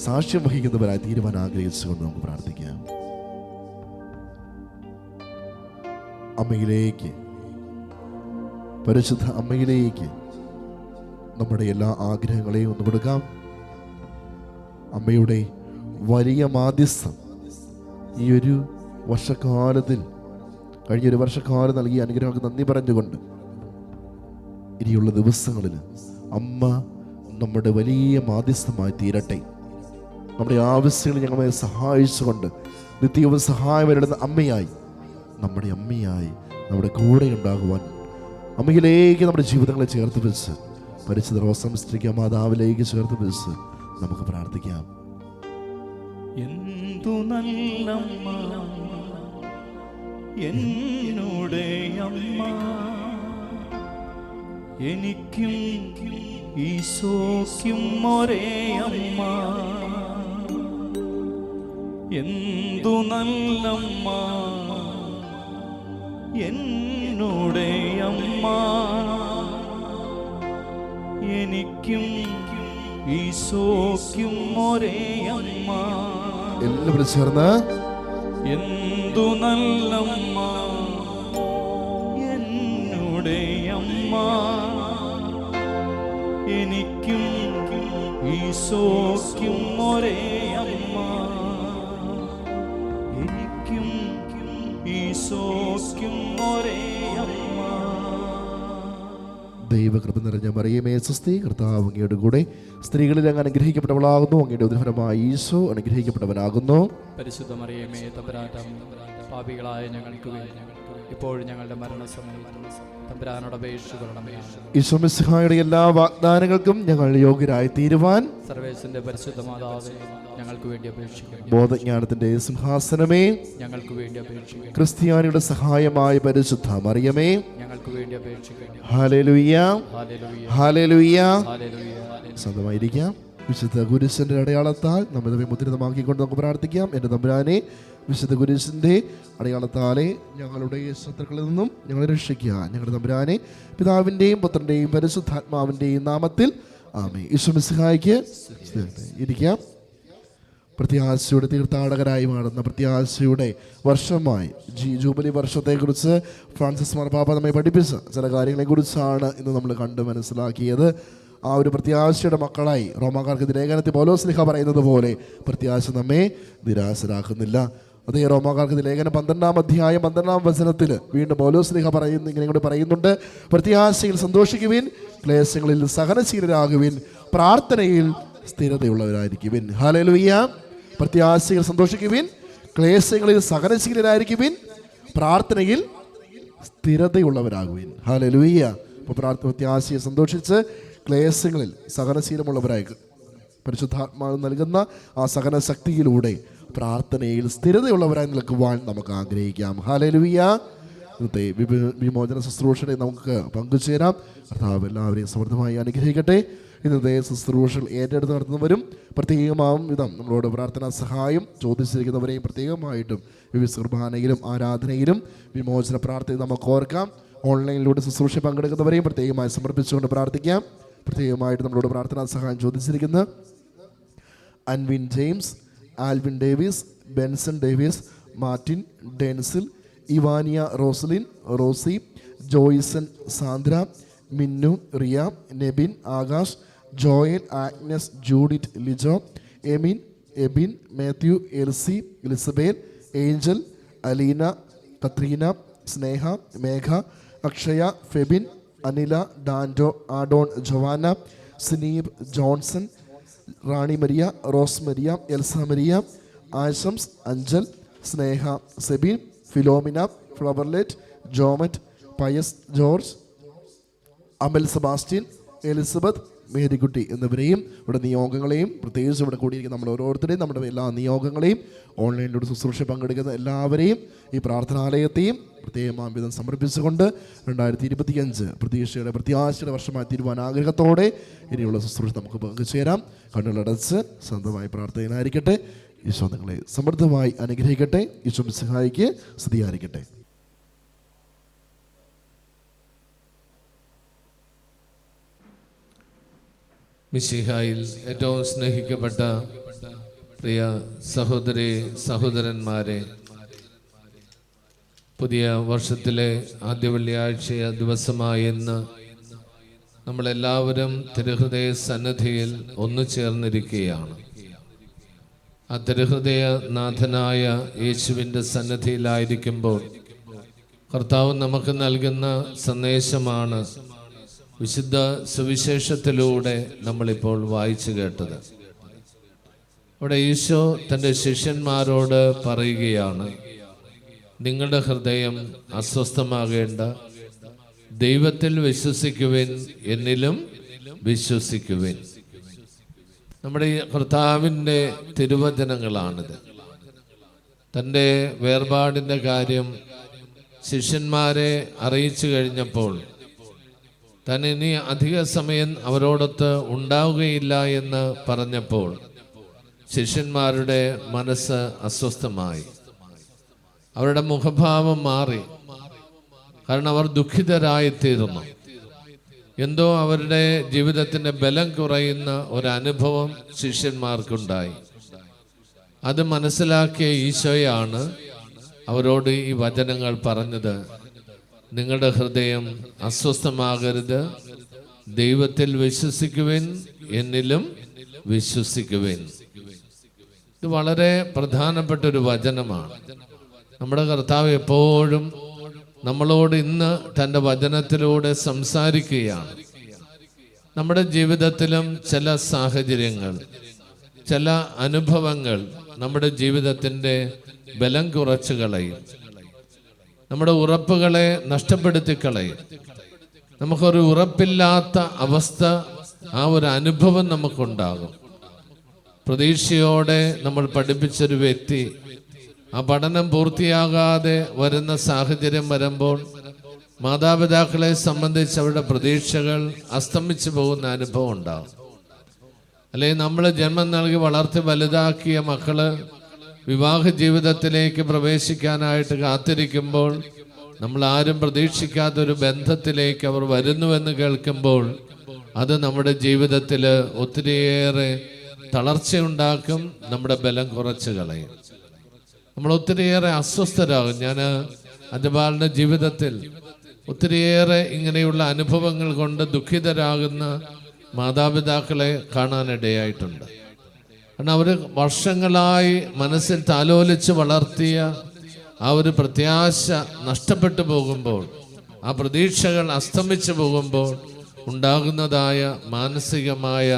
സാക്ഷ്യം വഹിക്കുന്നവരായി തീരുമാനം ആഗ്രഹിച്ചുകൊണ്ട് നമുക്ക് പ്രാർത്ഥിക്കാം. അമ്മയിലേക്ക്, പരിശുദ്ധ അമ്മയിലേക്ക് നമ്മുടെ എല്ലാ ആഗ്രഹങ്ങളെയും ഒന്ന് കൊടുക്കാം. അമ്മയുടെ വലിയ മാധ്യസ്ഥം ഈ ഒരു വർഷക്കാലത്തിൽ, കഴിഞ്ഞൊരു വർഷക്കാലം നൽകിയ അനുഗ്രഹങ്ങൾക്ക് നന്ദി പറഞ്ഞുകൊണ്ട് ഇനിയുള്ള ദിവസങ്ങളിൽ അമ്മ നമ്മുടെ വലിയ മാധ്യസ്ഥമായി തീരട്ടെ. നമ്മുടെ ആവശ്യങ്ങൾ ഞങ്ങളെ സഹായിച്ചുകൊണ്ട് നിത്യവും സഹായം വരുന്ന അമ്മയായി, നമ്മുടെ അമ്മയായി നമ്മുടെ കൂടെ ഉണ്ടാകുവാൻ അമ്മയിലേക്ക് നമ്മുടെ ജീവിതങ്ങളെ ചേർത്ത് വെച്ച്, പരിശുദ്ധ റോസംസ്ത്രീക്ക് മാതാവിലേക്ക് ചേർത്ത് വെച്ച് നമുക്ക് പ്രാർത്ഥിക്കാം. എന്തു നല്ലമ്മ എന്നോടെ അമ്മ, എനിക്കും ഈശോയ്ക്കും ഒരേ അമ്മ. എന്തു നല്ലമ്മ എന്നോടെ അമ്മ, എനിക്കും ഈശോയ്ക്കും ഒരേ അമ്മ. എല്ലാവരും ചേർന്ന് എന്തു നല്ലമ്മ എന്നോടെ അമ്മ, എനിക്കും ഈശോയ്ക്കും ഒരേ അമ്മ. എനിക്കും ഈശോയ്ക്കും ഒരേ അമ്മ. ദൈവകൃപ നിറഞ്ഞ മറിയമേ സ്വസ്തി, കർത്താവ് അങ്ങയുടെ കൂടെ സ്ത്രീകളിൽ അങ്ങ് അനുഗ്രഹിക്കപ്പെട്ടവളാകുന്നു. അങ്ങയുടെ ഉദരഫലമായ ഈശോ അനുഗ്രഹിക്കപ്പെട്ടവനാകുന്നു. പരിശുദ്ധ മറിയമേ തമ്പുരാന്റെ അമ്മ, പാപികളായ ഞങ്ങൾക്ക് വേണ്ടി ഇപ്പോഴും ഞങ്ങളുടെ മരണസമയത്ത് തമ്പുരാനോട് അപേക്ഷിക്കണമേ. ഈശോ മിശിഹായുടെ എല്ലാ വാഗ്ദാനങ്ങൾക്കും ഞങ്ങൾ യോഗ്യരായി തീരുവാൻ സർവേശ്വരന്റെ പരിശുദ്ധ മാതാവേ, ഞങ്ങൾക്ക് വേണ്ടി അപേക്ഷിക്കണം. ബോധജ്ഞാനത്തിന്റെ സിംഹാസനമേ, ഞങ്ങൾക്ക് വേണ്ടി അപേക്ഷിക്കണം. ക്രിസ്ത്യാനിയുടെ സഹായമായ പരിശുദ്ധ മറിയമേ, ഞങ്ങൾക്ക് വേണ്ടി അപേക്ഷിക്കണം. ഹല്ലേലൂയ, ഹല്ലേലൂയ, ഹല്ലേലൂയ. ഹല്ലേലൂയ. സ്വന്തമായിരിക്കാം. വിശുദ്ധ കുരിശിന്റെ അടയാളത്താൽ നമ്മെ നമ്മെ മുദ്രിതമാക്കിക്കൊണ്ട് നമുക്ക് പ്രാർത്ഥിക്കാം. എൻ്റെ തമ്പുരാനെ, വിശുദ്ധ കുരിശിന്റെ അടയാളത്താലെ ഞങ്ങളുടെ ശത്രുക്കളിൽ നിന്നും ഞങ്ങളെ രക്ഷിക്കുക. ഞങ്ങളുടെ തമ്പുരാനെ, പിതാവിൻ്റെയും പുത്രൻ്റെയും പരിശുദ്ധാത്മാവിൻ്റെയും നാമത്തിൽ ആമേൻ. ഈശോ മിശിഹായ്ക്ക് ഇരിക്കാം. പ്രത്യാശയുടെ തീർത്ഥാടകരായി മാറുന്ന പ്രത്യാശയുടെ വർഷമായി ജൂബിലി വർഷത്തെക്കുറിച്ച് ഫ്രാൻസിസ് മാർപ്പാപ്പ നമ്മെ പഠിപ്പിച്ച ചില കാര്യങ്ങളെക്കുറിച്ചാണ് ഇന്ന് നമ്മൾ കണ്ട് മനസ്സിലാക്കിയത്. ആ ഒരു പ്രത്യാശയുടെ മക്കളായി റോമാക്കാർക്ക് ലേഖനത്തിൽ പൗലോസ് പറയുന്നത് പോലെ പ്രത്യാശ നമ്മെ നിരാശരാക്കുന്നില്ല. അതേ റോമാക്കാർക്ക് ലേഖനം 12-ാം അധ്യായം 12-ാം വചനത്തിൽ വീണ്ടും പൗലോസ് ഇങ്ങനെ കൂടി പറയുന്നുണ്ട്, പ്രത്യാശയിൽ സന്തോഷിക്കുവിൻ, ക്ലേശങ്ങളിൽ സഹനശീലരാകുവിൻ, പ്രാർത്ഥനയിൽ സ്ഥിരതയുള്ളവരായിരിക്കുവിൻ. ഹല്ലേലൂയ. പ്രത്യാശയിൽ സന്തോഷിക്കുവിൻ, ക്ലേശങ്ങളിൽ സഹനശീലരായിരിക്കുവിൻ, പ്രാർത്ഥനയിൽ സ്ഥിരതയുള്ളവരാകുവിൻ. ഹല്ലേലൂയ. അപ്പോൾ പ്രത്യാശയെ സന്തോഷിച്ച് ക്ലേശങ്ങളിൽ സഹനശീലമുള്ളവരായി പരിശുദ്ധാത്മാവ് നൽകുന്ന ആ സഹന ശക്തിയിലൂടെ പ്രാർത്ഥനയിൽ സ്ഥിരതയുള്ളവരായി നിൽക്കുവാൻ നമുക്ക് ആഗ്രഹിക്കാം. ഹല്ലേലൂയ. ഇന്നത്തെ വിമോചന ശുശ്രൂഷയെ നമുക്ക് പങ്കുചേരാം. കർത്താവ് എല്ലാവരെയും സമൃദ്ധമായി അനുഗ്രഹിക്കട്ടെ. ഇന്നത്തെ ശുശ്രൂഷകൾ ഏറ്റെടുത്ത് നടത്തുന്നവരും പ്രത്യേകമാവും വിധം നമ്മളോട് പ്രാർത്ഥനാ സഹായം ചോദിച്ചിരിക്കുന്നവരെയും പ്രത്യേകമായിട്ടും വിവിധ കുർബാനയിലും ആരാധനയിലും വിമോചന പ്രാർത്ഥന നമുക്ക് ഓർക്കാം. ഓൺലൈനിലൂടെ ശുശ്രൂഷ പങ്കെടുക്കുന്നവരെയും പ്രത്യേകമായി സമർപ്പിച്ചുകൊണ്ട് പ്രാർത്ഥിക്കാം. പ്രത്യേകമായിട്ട് നമ്മളോട് പ്രാർത്ഥനാ സഹായം ചോദിച്ചിരിക്കുന്ന Anvin James, Alvin Davis, Benson Davis, Martin Densil, Ivania Roselin, Rosy, Joyson, Sandra, Minnu, Riya, Nebin, Akash, Joel, Agnes, Judith, Lijo, Emin, Ebin, Mathew, Elsy, Elizabel, Angel, Aleena, Katrina, Sneha, Megha, Akshaya, Febin, Anila, Dando, Adon, Joanna, Sineeb, Johnson, Rani Maria, Rose Maria, Elsa Maria, Ashams, Anchal, Sneha, Sebin, Philomina, Flowerlet, Jomet, Pius George, Amal Sebastian, Elizabeth, Marykutty എന്നിവരെയും ഇവിടെ നിയോഗങ്ങളെയും പ്രത്യേകിച്ച് ഇവിടെ കൂടിയിരിക്കുന്ന നമ്മൾ ഓരോരുത്തരെയും നമ്മുടെ എല്ലാ നിയോഗങ്ങളെയും ഓൺലൈനിലൂടെ ശുശ്രൂഷ പങ്കെടുക്കുന്ന എല്ലാവരെയും ഈ പ്രാർത്ഥനാലയത്തെയും പ്രത്യേകമാംവിധം സമർപ്പിച്ചുകൊണ്ട് 2025 പ്രതീക്ഷയുടെ പ്രത്യാശയുടെ വർഷമായി തീരുവാൻ ആഗ്രഹത്തോടെ ഇനിയുള്ള ശുശ്രൂഷ നമുക്ക് പങ്കുചേരാം. കണ്ണുകളടച്ച് സ്വന്തമായി പ്രാർത്ഥനയിലായിരിക്കട്ടെ. ഈശോ നിങ്ങളെ സമൃദ്ധമായി അനുഗ്രഹിക്കട്ടെ. ഈശോ മിശിഹായിക്ക് സ്തുതിയായിരിക്കട്ടെ. മിശിഹായിൽ ഏറ്റവും സ്നേഹിക്കപ്പെട്ട പ്രിയ സഹോദരി സഹോദരന്മാരെ, പുതിയ വർഷത്തിലെ ആദ്യ വെള്ളിയാഴ്ച ദിവസമായ ഇന്ന് നമ്മളെല്ലാവരും തിരുഹൃദയ സന്നിധിയിൽ ഒന്നു ചേർന്നിരിക്കുകയാണ്. ആ തിരുഹൃദയനാഥനായ യേശുവിൻ്റെ സന്നിധിയിലായിരിക്കുമ്പോൾ കർത്താവ് നമുക്ക് നൽകുന്ന സന്ദേശമാണ് വിശുദ്ധ സുവിശേഷത്തിലൂടെ നമ്മളിപ്പോൾ വായിച്ചു കേട്ടത്. അവിടെ ഈശോ തൻ്റെ ശിഷ്യന്മാരോട് പറയുകയാണ്, നിങ്ങളുടെ ഹൃദയം അസ്വസ്ഥമാകേണ്ട, ദൈവത്തിൽ വിശ്വസിക്കുവിൻ, എന്നിലും വിശ്വസിക്കുവിൻ. നമ്മുടെ ഈ കർത്താവിൻ്റെ തിരുവചനങ്ങളാണിത്. തൻ്റെ വേർപാടിൻ്റെ കാര്യം ശിഷ്യന്മാരെ അറിയിച്ചു കഴിഞ്ഞപ്പോൾ താൻ ഇനി അധിക സമയം അവരോടൊത്ത് ഉണ്ടാവുകയില്ല എന്ന് പറഞ്ഞപ്പോൾ ശിഷ്യന്മാരുടെ മനസ്സ് അസ്വസ്ഥമായി. അവരുടെ മുഖഭാവം മാറി. കാരണം അവർ ദുഃഖിതരായിത്തീർന്നു. എന്തോ അവരുടെ ജീവിതത്തിൻ്റെ ബലം കുറയുന്ന ഒരനുഭവം ശിഷ്യന്മാർക്കുണ്ടായി. അത് മനസ്സിലാക്കിയ ഈശോയാണ് അവരോട് ഈ വചനങ്ങൾ പറഞ്ഞത്. നിങ്ങളുടെ ഹൃദയം അസ്വസ്ഥമാകരുത്, ദൈവത്തിൽ വിശ്വസിക്കുവിൻ, എന്നിലും വിശ്വസിക്കുവിൻ. ഇത് വളരെ പ്രധാനപ്പെട്ട ഒരു വചനമാണ്. നമ്മുടെ കർത്താവ് എപ്പോഴും നമ്മളോട് ഇന്ന് തൻ്റെ വചനത്തിലൂടെ സംസാരിക്കുകയാണ്. നമ്മുടെ ജീവിതത്തിലും ചില സാഹചര്യങ്ങൾ, ചില അനുഭവങ്ങൾ നമ്മുടെ ജീവിതത്തിൻ്റെ ബലം കുറച്ച് കളയും, നമ്മുടെ ഉറപ്പുകളെ നഷ്ടപ്പെടുത്തി കളയും. നമുക്കൊരു ഉറപ്പില്ലാത്ത അവസ്ഥ, ആ ഒരു അനുഭവം നമുക്കുണ്ടാകും. പ്രതീക്ഷയോടെ നമ്മൾ പഠിപ്പിച്ചൊരു വ്യക്തി ആ പഠനം പൂർത്തിയാകാതെ വരുന്ന സാഹചര്യം വരുമ്പോൾ മാതാപിതാക്കളെ സംബന്ധിച്ച് അവരുടെ പ്രതീക്ഷകൾ അസ്തമിച്ചു പോകുന്ന അനുഭവം ഉണ്ടാകും. അല്ലെങ്കിൽ നമ്മൾ ജന്മം നൽകി വളർത്തി വലുതാക്കിയ മക്കള് വിവാഹ ജീവിതത്തിലേക്ക് പ്രവേശിക്കാനായിട്ട് കാത്തിരിക്കുമ്പോൾ നമ്മൾ ആരും പ്രതീക്ഷിക്കാത്തൊരു ബന്ധത്തിലേക്ക് അവർ വരുന്നുവെന്ന് കേൾക്കുമ്പോൾ അത് നമ്മുടെ ജീവിതത്തിൽ ഒത്തിരിയേറെ തളർച്ചയുണ്ടാക്കും, നമ്മുടെ ബലം കുറച്ച് കളയും, നമ്മൾ ഒത്തിരിയേറെ അസ്വസ്ഥരാകും. ഞാൻ അജപാലിൻ്റെ ജീവിതത്തിൽ ഒത്തിരിയേറെ ഇങ്ങനെയുള്ള അനുഭവങ്ങൾ കൊണ്ട് ദുഃഖിതരാകുന്ന മാതാപിതാക്കളെ കാണാനിടയായിട്ടുണ്ട്. കാരണം അവർ വർഷങ്ങളായി മനസ്സിൽ താലോലിച്ച് വളർത്തിയ ആ ഒരു പ്രത്യാശ നഷ്ടപ്പെട്ടു പോകുമ്പോൾ, ആ പ്രതീക്ഷകൾ അസ്തമിച്ചു പോകുമ്പോൾ ഉണ്ടാകുന്നതായ മാനസികമായ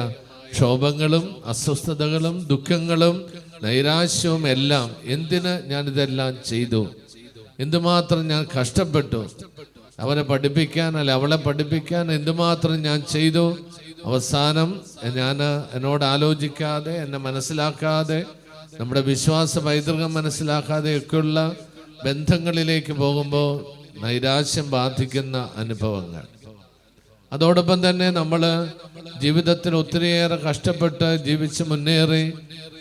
ക്ഷോഭങ്ങളും അസ്വസ്ഥതകളും ദുഃഖങ്ങളും നൈരാശ്യവും എല്ലാം, എന്തിന് ഞാനിതെല്ലാം ചെയ്തു, എന്തുമാത്രം ഞാൻ കഷ്ടപ്പെട്ടു, അവരെ പഠിപ്പിക്കാൻ അല്ല അവളെ പഠിപ്പിക്കാൻ എന്തുമാത്രം ഞാൻ ചെയ്തു, അവസാനം ഞാൻ എന്നോട് ആലോചിക്കാതെ, എന്നെ മനസ്സിലാക്കാതെ, നമ്മുടെ വിശ്വാസ പൈതൃകം മനസ്സിലാക്കാതെ ഒക്കെയുള്ള ബന്ധങ്ങളിലേക്ക് പോകുമ്പോൾ നൈരാശ്യം ബാധിക്കുന്ന അനുഭവങ്ങൾ. അതോടൊപ്പം തന്നെ നമ്മൾ ജീവിതത്തിൽ ഒത്തിരിയേറെ കഷ്ടപ്പെട്ട് ജീവിച്ച് മുന്നേറി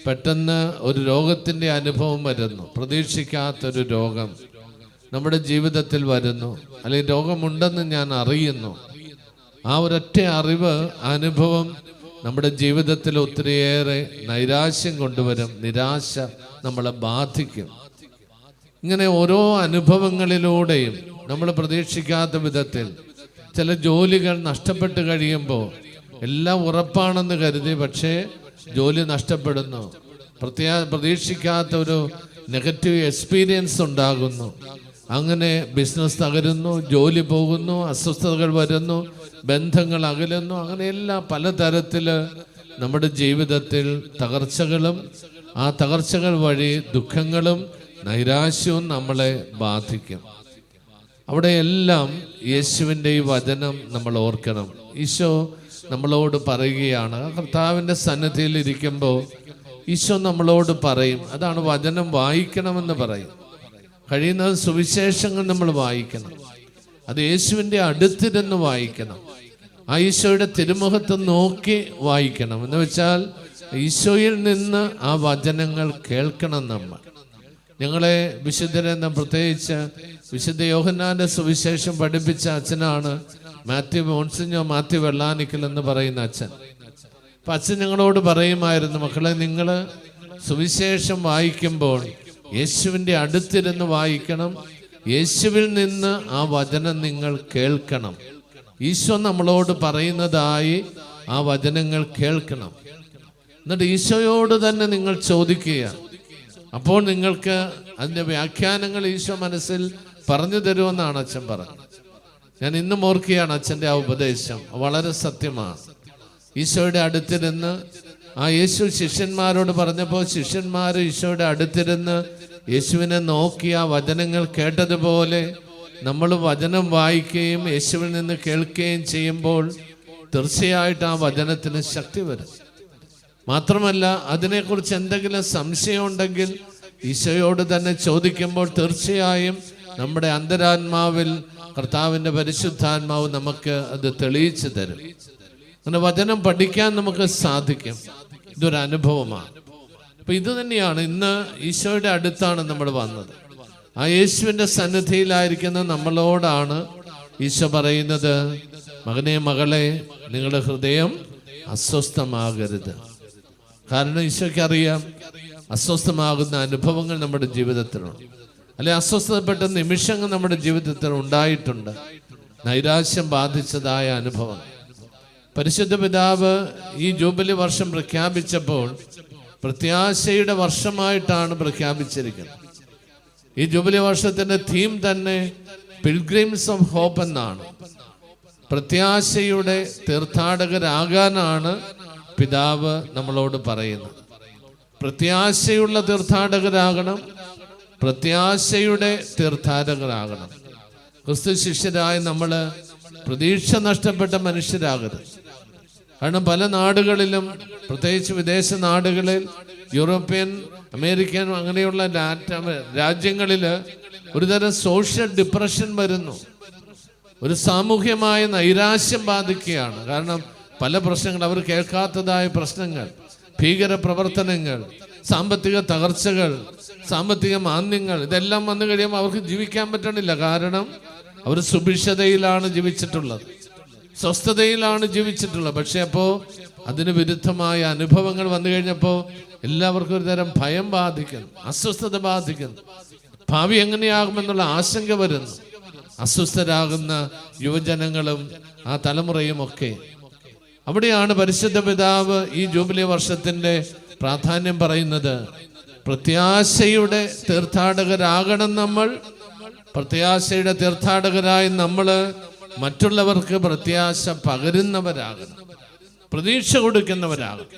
പെട്ടെന്ന് ഒരു രോഗത്തിൻ്റെ അനുഭവം വരുന്നു. പ്രതീക്ഷിക്കാത്തൊരു രോഗം നമ്മുടെ ജീവിതത്തിൽ വരുന്നു, അല്ലെങ്കിൽ രോഗമുണ്ടെന്ന് ഞാൻ അറിയുന്നു. ആ ഒരൊറ്റ അറിവ്, അനുഭവം നമ്മുടെ ജീവിതത്തിൽ ഒത്തിരിയേറെ നൈരാശ്യം കൊണ്ടുവരും, നിരാശ നമ്മളെ ബാധിക്കും. ഇങ്ങനെ ഓരോ അനുഭവങ്ങളിലൂടെയും നമ്മൾ പ്രതീക്ഷിക്കാത്ത വിധത്തിൽ ചില ജോലികൾ നഷ്ടപ്പെട്ട് കഴിയുമ്പോൾ എല്ലാം ഉറപ്പാണെന്ന് കരുതി, പക്ഷേ ജോലി നഷ്ടപ്പെടുന്നു. പ്രതീക്ഷിക്കാത്ത ഒരു നെഗറ്റീവ് എക്സ്പീരിയൻസ് ഉണ്ടാകുന്നു. അങ്ങനെ ബിസിനസ് തകരുന്നു, ജോലി പോകുന്നു, അസ്വസ്ഥതകൾ വരുന്നു, ബന്ധങ്ങൾ അകലുന്നു. അങ്ങനെയെല്ലാം പലതരത്തിൽ നമ്മുടെ ജീവിതത്തിൽ തകർച്ചകളും ആ തകർച്ചകൾ വഴി ദുഃഖങ്ങളും നൈരാശ്യവും നമ്മളെ ബാധിക്കും. അവിടെയെല്ലാം യേശുവിൻ്റെ ഈ വചനം നമ്മൾ ഓർക്കണം. ഈശോ നമ്മളോട് പറയുകയാണ്. കർത്താവിൻ്റെ സന്നിധിയിൽ ഇരിക്കുമ്പോൾ ഈശോ നമ്മളോട് പറയും. അതാണ് വചനം വായിക്കണമെന്ന് പറയും. കഴിയുന്നത് സുവിശേഷങ്ങൾ നമ്മൾ വായിക്കണം. അത് യേശുവിൻ്റെ അടുത്തിരുന്ന് വായിക്കണം. ആ ഈശോയുടെ തിരുമുഖത്ത് നോക്കി വായിക്കണം. എന്ന് വെച്ചാൽ ഈശോയിൽ നിന്ന് ആ വചനങ്ങൾ കേൾക്കണം. ഞങ്ങളെ വിശുദ്ധരെന്ന പ്രത്യേകിച്ച് വിശുദ്ധ യോഹന്നാന്റെ സുവിശേഷം പഠിപ്പിച്ച അച്ഛനാണ് മോൺസിഞ്ഞോ മാത്യു വെള്ളാനിക്കൽ എന്ന് പറയുന്ന അച്ഛൻ. അപ്പം അച്ഛൻ ഞങ്ങളോട് പറയുമായിരുന്നു, മക്കളെ, നിങ്ങൾ സുവിശേഷം വായിക്കുമ്പോൾ യേശുവിൻ്റെ അടുത്തിരുന്ന് വായിക്കണം. യേശുവിൽ നിന്ന് ആ വചനം നിങ്ങൾ കേൾക്കണം. ഈശോ നമ്മളോട് പറയുന്നതായി ആ വചനങ്ങൾ കേൾക്കണം. എന്നിട്ട് ഈശോയോട് തന്നെ നിങ്ങൾ ചോദിക്കുക. അപ്പോൾ നിങ്ങൾക്ക് അതിൻ്റെ വ്യാഖ്യാനങ്ങൾ ഈശോ മനസ്സിൽ പറഞ്ഞു തരുമെന്നാണ് അച്ഛൻ പറഞ്ഞത്. ഞാൻ ഇന്നും ഓർക്കുകയാണ് അച്ഛൻ്റെ ആ ഉപദേശം. വളരെ സത്യമാണ്. ഈശോയുടെ അടുത്തിരുന്ന് ആ യേശു ശിഷ്യന്മാരോട് പറഞ്ഞപ്പോൾ ശിഷ്യന്മാർ ഈശോയുടെ അടുത്തിരുന്ന് യേശുവിനെ നോക്കി ആ വചനങ്ങൾ കേട്ടതുപോലെ നമ്മൾ വചനം വായിക്കുകയും യേശുവിൽ നിന്ന് കേൾക്കുകയും ചെയ്യുമ്പോൾ തീർച്ചയായിട്ടും ആ വചനത്തിന് ശക്തി വരും. മാത്രമല്ല, അതിനെക്കുറിച്ച് എന്തെങ്കിലും സംശയമുണ്ടെങ്കിൽ ഈശോയോട് തന്നെ ചോദിക്കുമ്പോൾ തീർച്ചയായും നമ്മുടെ അന്തരാത്മാവിൽ കർത്താവിൻ്റെ പരിശുദ്ധാത്മാവ് നമുക്ക് അത് തെളിയിച്ചു തരും. അങ്ങനെ വചനം പഠിക്കാൻ നമുക്ക് സാധിക്കും. ഇതൊരു അനുഭവമാണ്. അപ്പം ഇത് തന്നെയാണ് ഇന്ന് ഈശോയുടെ അടുത്താണ് നമ്മൾ വന്നത്. ആ യേശുവിൻ്റെ സന്നിധിയിലായിരിക്കുന്ന നമ്മളോടാണ് ഈശോ പറയുന്നത്, മകനെ, മകളെ, നിങ്ങളുടെ ഹൃദയം അസ്വസ്ഥമാകരുത്. കാരണം ഈശോയ്ക്ക് അറിയാം അസ്വസ്ഥമാകുന്ന അനുഭവങ്ങൾ നമ്മുടെ ജീവിതത്തിലുണ്ട്, അല്ലെ അസ്വസ്ഥപ്പെട്ട നിമിഷങ്ങൾ നമ്മുടെ ജീവിതത്തിൽ ഉണ്ടായിട്ടുണ്ട്. നൈരാശ്യം ബാധിച്ചതായ അനുഭവം. പരിശുദ്ധ പിതാവ് ഈ ജൂബിലി വർഷം പ്രഖ്യാപിച്ചപ്പോൾ പ്രത്യാശയുടെ വർഷമായിട്ടാണ് പ്രഖ്യാപിച്ചിരിക്കുന്നത്. ഈ ജൂബിലി വർഷത്തിന്റെ തീം തന്നെ പിൽഗ്രിംസ് ഓഫ് ഹോപ്പ് എന്നാണ്. പ്രത്യാശയുടെ തീർത്ഥാടകരാകാനാണ് പിതാവ് നമ്മളോട് പറയുന്നത്. പ്രത്യാശയുള്ള തീർത്ഥാടകരാകണം, പ്രത്യാശയുടെ തീർത്ഥാടകരാകണം. ക്രിസ്തു ശിഷ്യരായി നമ്മൾ പ്രതീക്ഷ നഷ്ടപ്പെട്ട മനുഷ്യരാകരുത്. കാരണം പല നാടുകളിലും, പ്രത്യേകിച്ച് വിദേശ നാടുകളിൽ, യൂറോപ്യൻ, അമേരിക്കൻ, അങ്ങനെയുള്ള രാജ്യങ്ങളിൽ ഒരുതരം സോഷ്യൽ ഡിപ്രഷൻ വരുന്നു. ഒരു സാമൂഹ്യമായ നൈരാശ്യം ബാധിക്കുകയാണ്. കാരണം പല പ്രശ്നങ്ങൾ, അവർ കേൾക്കാത്തതായ പ്രശ്നങ്ങൾ, ഭീകര പ്രവർത്തനങ്ങൾ, സാമ്പത്തിക തകർച്ചകൾ, സാമ്പത്തിക മാന്ദ്യങ്ങൾ, ഇതെല്ലാം വന്നു കഴിയുമ്പോൾ അവർക്ക് ജീവിക്കാൻ പറ്റണില്ല. കാരണം അവർ സുഭിക്ഷതയിലാണ് ജീവിച്ചിട്ടുള്ളത്, സ്വസ്ഥതയിലാണ് ജീവിച്ചിട്ടുള്ളത്. പക്ഷെ അപ്പോൾ അതിന് വിരുദ്ധമായ അനുഭവങ്ങൾ വന്നു കഴിഞ്ഞപ്പോൾ എല്ലാവർക്കും ഒരു തരം ഭയം ബാധിക്കുന്നു, അസ്വസ്ഥത ബാധിക്കുന്നു. ഭാവി എങ്ങനെയാകുമെന്നുള്ള ആശങ്ക വരുന്നു. അസ്വസ്ഥരാകുന്ന യുവജനങ്ങളും ആ തലമുറയും ഒക്കെ. അവിടെയാണ് പരിശുദ്ധ പിതാവ് ഈ ജൂബിലി വർഷത്തിന്റെ പ്രാധാന്യം പറയുന്നത്. പ്രത്യാശയുടെ തീർത്ഥാടകരാകണം നമ്മൾ. പ്രത്യാശയുടെ തീർത്ഥാടകരായി നമ്മൾ മറ്റുള്ളവർക്ക് പ്രത്യാശ പകരുന്നവരാകണം, പ്രതീക്ഷ കൊടുക്കുന്നവരാകണം.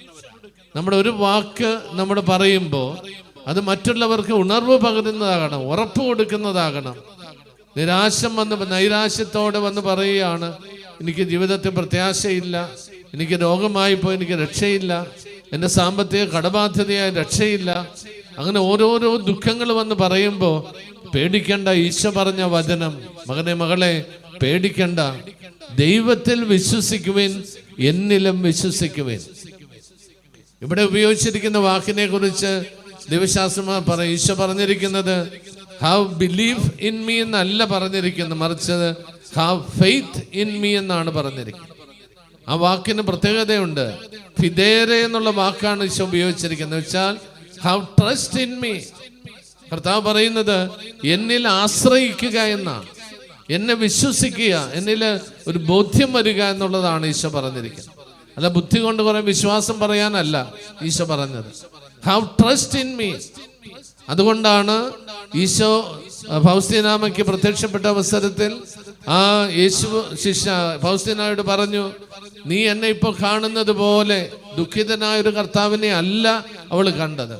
നമ്മുടെ ഒരു വാക്ക് നമ്മൾ പറയുമ്പോൾ അത് മറ്റുള്ളവർക്ക് ഉണർവ് പകരുന്നതാകണം, ഉറപ്പ് കൊടുക്കുന്നതാകണം. നൈരാശ്യത്തോടെ വന്ന് പറയുകയാണ്, എനിക്ക് ജീവിതത്തിൽ പ്രത്യാശയില്ല, എനിക്ക് രോഗമായിപ്പോൾ എനിക്ക് രക്ഷയില്ല, എൻ്റെ സാമ്പത്തിക കടബാധ്യതയായി രക്ഷയില്ല. അങ്ങനെ ഓരോരോ ദുഃഖങ്ങൾ വന്ന് പറയുമ്പോൾ പേടിക്കണ്ട. ഈശോ പറഞ്ഞ വചനം, മകനെ, മകളെ, പേടിക്കണ്ട, ദൈവത്തിൽ വിശ്വസിക്കുവിൻ, എന്നിലും വിശ്വസിക്കുവിൻ. ഇവിടെ ഉപയോഗിച്ചിരിക്കുന്ന വാക്കിനെ കുറിച്ച് ദൈവശാസ്ത്രമാർ പറയും. ഈശോ പറഞ്ഞിരിക്കുന്നത് ഹാവ് ബിലീവ് ഇൻ മീ എന്നല്ല പറഞ്ഞിരിക്കുന്നത്, മറിച്ച് ഹാവ് ഫെയ്ത്ത് ഇൻ മീ എന്നാണ് പറഞ്ഞിരിക്കുന്നത്. ആ വാക്കിന് പ്രത്യേകതയുണ്ട്. ഫിദേരെ എന്നുള്ള വാക്കാണ് ഈശോ ഉപയോഗിച്ചിരിക്കുന്നത്. വെച്ചാൽ ഹാവ് ട്രസ്റ്റ് ഇൻ മീ. കർത്താവ് പറയുന്നത് എന്നിൽ ആശ്രയിക്കുക എന്നാണ്, എന്നെ വിശ്വസിക്കുക, എന്നിൽ ഒരു ബോധ്യം വരിക എന്നുള്ളതാണ് ഈശോ പറഞ്ഞിരിക്കുന്നത്. അല്ല ബുദ്ധി കൊണ്ട് കുറെ വിശ്വാസം പറയാനല്ല ഈശോ പറഞ്ഞത്. Have trust in me. അതുകൊണ്ടാണ് ഈശോ ഫൗസ്തീനാമയ്ക്ക് പ്രത്യക്ഷപ്പെട്ട അവസരത്തിൽ ആ യേശു ശിഷ്യ ഫൗസ്തീനായോട് പറഞ്ഞു, നീ എന്നെ ഇപ്പോൾ കാണുന്നത് പോലെ ദുഃഖിതനായ ഒരു കർത്താവിനെ അല്ല അവൾ കണ്ടത്,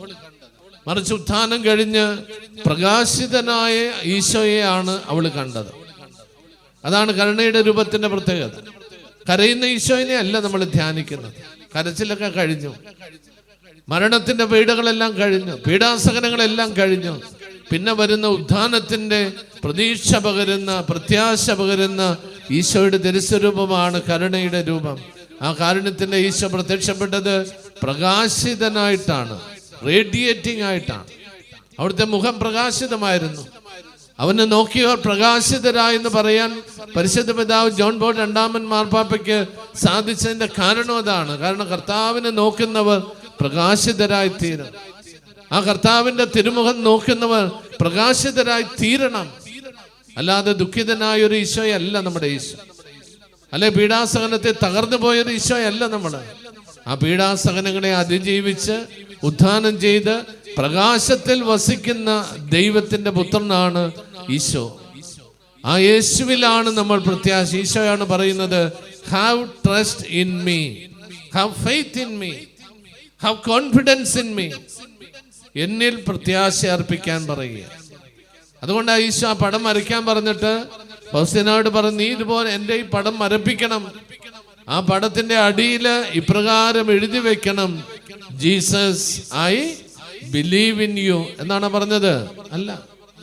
മറിച്ച് ഉത്ഥാനം കഴിഞ്ഞ് പ്രകാശിതനായ ഈശോയെയാണ് അവൾ കണ്ടത്. അതാണ് കരുണയുടെ രൂപത്തിന്റെ പ്രത്യേകത. കരയുന്ന ഈശോയെ അല്ല നമ്മൾ ധ്യാനിക്കുന്നത്. കരച്ചിലൊക്കെ കഴിഞ്ഞു, മരണത്തിന്റെ പീഡകളെല്ലാം കഴിഞ്ഞു, പീഡാസഹനങ്ങളെല്ലാം കഴിഞ്ഞു. പിന്നെ വരുന്ന ഉത്ഥാനത്തിന്റെ പ്രതീക്ഷ പകരുന്ന, പ്രത്യാശ പകരുന്ന ഈശോയുടെ തിരുസ്വരൂപമാണ് കരുണയുടെ രൂപം. ആ കാരുണ്യത്തിന്റെ ഈശോ പ്രത്യക്ഷപ്പെട്ടത് പ്രകാശിതനായിട്ടാണ്, റേഡിയേറ്റിംഗ് ആയിട്ടാണ്. അവിടുത്തെ മുഖം പ്രകാശിതമായിരുന്നു. അവനെ നോക്കിയവർ പ്രകാശിതരായെന്ന് പറയാൻ പരിശുദ്ധ പിതാവ് ജോൺ പോൾ രണ്ടാമൻ മാർപ്പാപ്പയ്ക്ക് സാധിച്ചതിന്റെ കാരണം അതാണ്. കാരണം കർത്താവിനെ നോക്കുന്നവർ പ്രകാശിതരായി തീരും. ആ കർത്താവിന്റെ തിരുമുഖം നോക്കുന്നവർ പ്രകാശിതരായി തീരണം. അല്ലാതെ ദുഃഖിതനായ ഒരു ഈശോയല്ല നമ്മുടെ ഈശോ, അല്ലെ പീഡാസഹനത്തെ തകർന്നു പോയൊരു ഈശോയല്ല നമ്മള്. ആ പീഡാസഹനങ്ങളെ അതിജീവിച്ച് ഉത്ഥാനം ചെയ്ത് പ്രകാശത്തിൽ വസിക്കുന്ന ദൈവത്തിന്റെ പുത്രനാണ് ഈശോ. ആ യേശുവിലാണ് നമ്മൾ പ്രത്യാശ. ഈശോയാണ് പറയുന്നത്, have trust in me, have faith in me, have confidence in me. എന്നിൽ പ്രത്യാശ അർപ്പിക്കാൻ പറയുക. അതുകൊണ്ടാണ് ഈശോ ആ പടം വരയ്ക്കാൻ പറഞ്ഞിട്ട് ഫൗസ്തീനായോട് പറഞ്ഞു, നീ ഇതുപോലെ എൻ്റെ ഈ പടം വരപ്പിക്കണം. ആ പടത്തിന്റെ അടിയിൽ ഇപ്രകാരം എഴുതി വെക്കണം, Jesus I believe in you എന്നാണ് പറഞ്ഞത്. അല്ല,